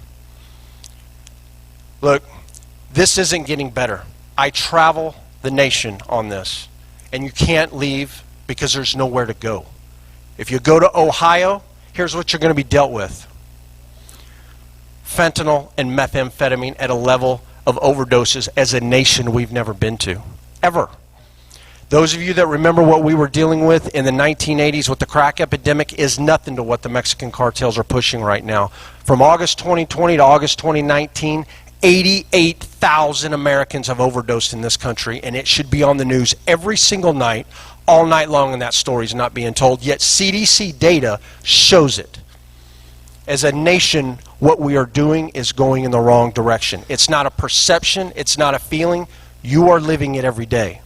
Look, this isn't getting better. I travel the nation on this, and you can't leave because there's nowhere to go. If you go to Ohio, here's what you're going to be dealt with. Fentanyl and methamphetamine at a level of overdoses as a nation we've never been to, ever. Those of you that remember what we were dealing with in the 1980s with the crack epidemic is nothing to what the Mexican cartels are pushing right now. From August 2020 to August 2019, 88,000 Americans have overdosed in this country, and it should be on the news every single night, all night long, and that story's not being told. Yet CDC data shows it. As a nation, what we are doing is going in the wrong direction. It's not a perception, it's not a feeling. You are living it every day.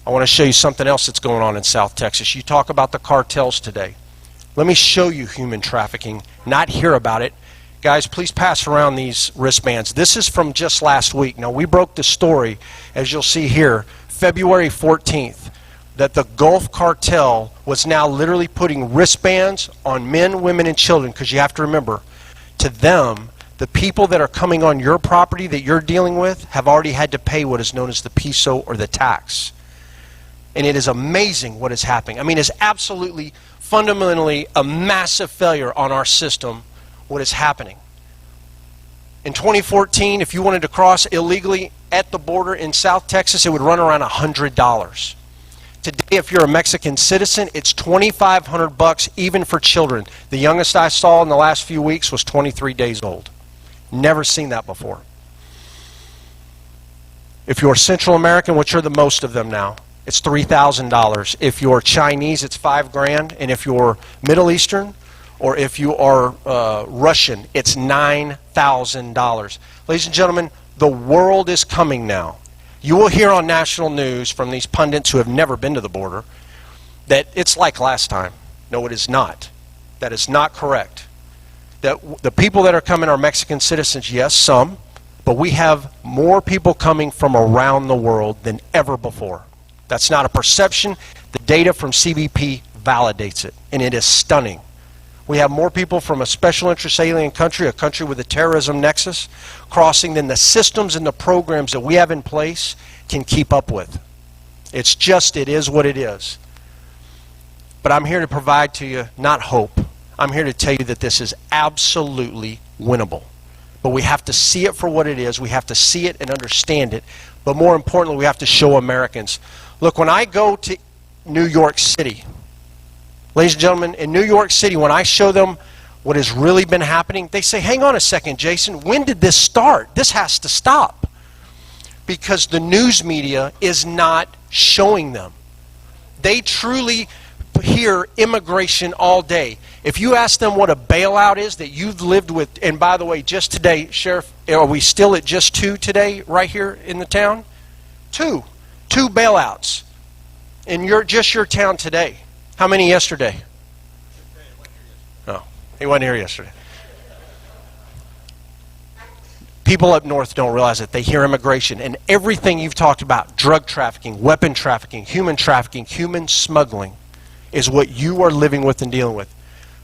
I want to show you something else that's going on in South Texas. You talk about the cartels today. Let me show you human trafficking, not hear about it. Guys, please pass around these wristbands. This is from just last week. Now, we broke the story, as you'll see here, February 14th, that the Gulf Cartel was now literally putting wristbands on men, women, and children, because you have to remember, to them, the people that are coming on your property that you're dealing with have already had to pay what is known as the piso or the tax. And it is amazing what is happening. I mean, it's absolutely, fundamentally a massive failure on our system, what is happening. In 2014, if you wanted to cross illegally at the border in South Texas, it would run around $100. Today, if you're a Mexican citizen, it's $2,500 even for children. The youngest I saw in the last few weeks was 23 days old. Never seen that before. If you're Central American, which are the most of them now, it's $3,000. If you're Chinese, it's $5,000, and if you're Middle Eastern or if you are Russian, it's $9,000. Ladies and gentlemen, the world is coming now. You will hear on national news from these pundits who have never been to the border that it's like last time. No, it is not. That is not correct. That the people that are coming are Mexican citizens, yes, some, but we have more people coming from around the world than ever before. That's not a perception. The data from CBP validates it, and it is stunning. We have more people from a special interest alien country, a country with a terrorism nexus, crossing than the systems and the programs that we have in place can keep up with. It's just, it is what it is. But I'm here to provide to you, not hope. I'm here to tell you that this is absolutely winnable. But we have to see it for what it is. We have to see it and understand it. But more importantly, we have to show Americans. Look, when I go to New York City, ladies and gentlemen, in New York City, when I show them what has really been happening, they say, hang on a second, Jason, when did this start? This has to stop. Because the news media is not showing them. They truly hear immigration all day. If you ask them what a bailout is that you've lived with, and by the way, just today, Sheriff, are we still at just 2 today right here in the town? 2 bailouts in your town today. How many yesterday? No, he wasn't here yesterday. People up north don't realize it. They hear immigration and everything you've talked about, drug trafficking, weapon trafficking, human smuggling, is what you are living with and dealing with.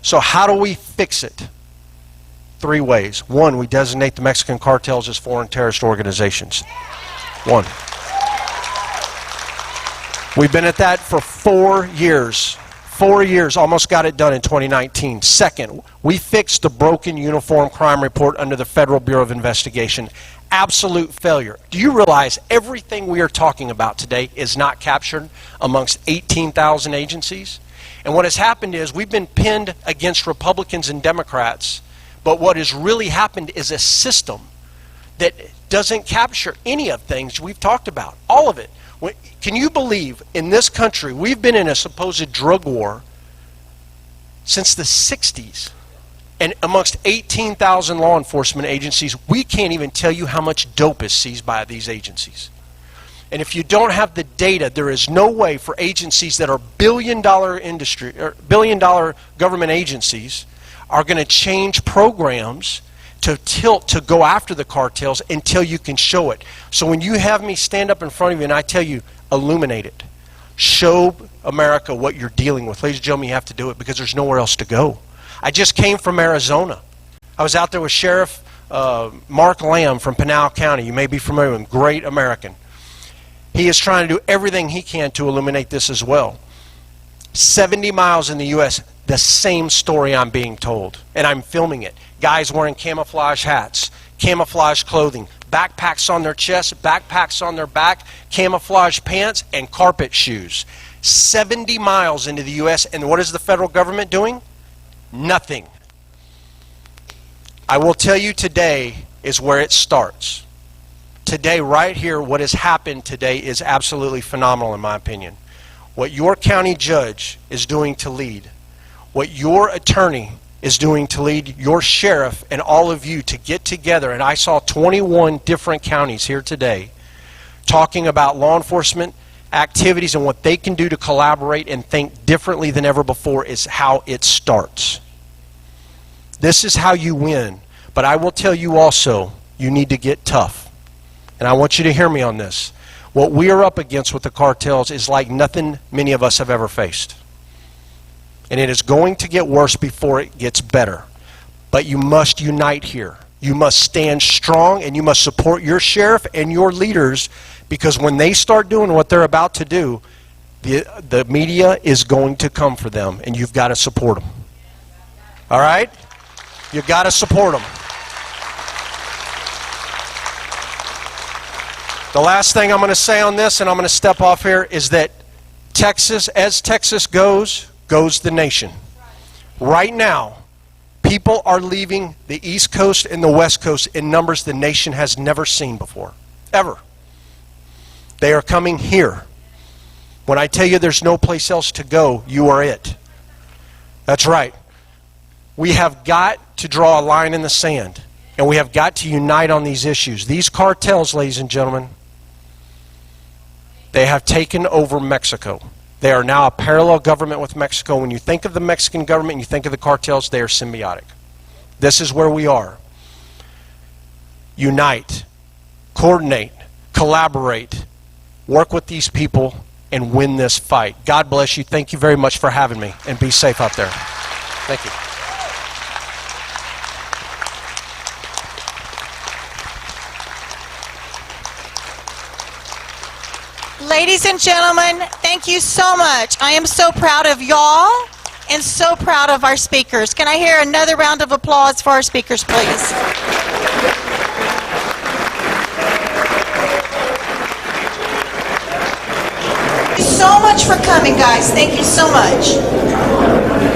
So how do we fix it? 3 ways. 1, we designate the Mexican cartels as foreign terrorist organizations. 1. We've been at that for 4 years. 4 years, almost got it done in 2019. 2nd, we fixed the broken uniform crime report under the Federal Bureau of Investigation. Absolute failure. Do you realize everything we are talking about today is not captured amongst 18,000 agencies? And what has happened is we've been pinned against Republicans and Democrats, but what has really happened is a system that doesn't capture any of things we've talked about, all of it. Can you believe in this country we've been in a supposed drug war since the 60s, and amongst 18,000 law enforcement agencies, we can't even tell you how much dope is seized by these agencies. And if you don't have the data, there is no way for agencies that are billion-dollar industry or billion-dollar government agencies are going to change programs to tilt to go after the cartels until you can show it. So when you have me stand up in front of you and I tell you, illuminate it. Show America what you're dealing with. Ladies and gentlemen, you have to do it because there's nowhere else to go. I just came from Arizona. I was out there with Sheriff Mark Lamb from Pinal County. You may be familiar with him. Great American. He is trying to do everything he can to illuminate this as well. 70 miles in the U.S., the same story I'm being told, and I'm filming it. Guys wearing camouflage hats, camouflage clothing, backpacks on their chest, backpacks on their back, camouflage pants, and carpet shoes. 70 miles into the U.S., and what is the federal government doing? Nothing. I will tell you today is where it starts. Today, right here, what has happened today is absolutely phenomenal in my opinion. What your county judge is doing to lead, what your attorney is doing to lead, your sheriff and all of you to get together, and I saw 21 different counties here today talking about law enforcement activities and what they can do to collaborate and think differently than ever before is how it starts. This is how you win. But I will tell you also, you need to get tough. And I want you to hear me on this. What we are up against with the cartels is like nothing many of us have ever faced. And it is going to get worse before it gets better. But you must unite here. You must stand strong and you must support your sheriff and your leaders, because when they start doing what they're about to do, the media is going to come for them, and you've got to support them. All right? You've got to support them. The last thing I'm going to say on this, and I'm going to step off here, is that Texas, as Texas goes the nation. Right now, people are leaving the East Coast and the West Coast in numbers the nation has never seen before, ever. They are coming here. When I tell you there's no place else to go, you are it. That's right. We have got to draw a line in the sand, and we have got to unite on these issues. These cartels, ladies and gentlemen, they have taken over Mexico. They are now a parallel government with Mexico. When you think of the Mexican government and you think of the cartels, they are symbiotic. This is where we are. Unite, coordinate, collaborate, work with these people, and win this fight. God bless you. Thank you very much for having me, and be safe out there. Thank you. Ladies and gentlemen, thank you so much. I am so proud of y'all and so proud of our speakers. Can I hear another round of applause for our speakers, please? Thank you so much for coming, guys. Thank you so much.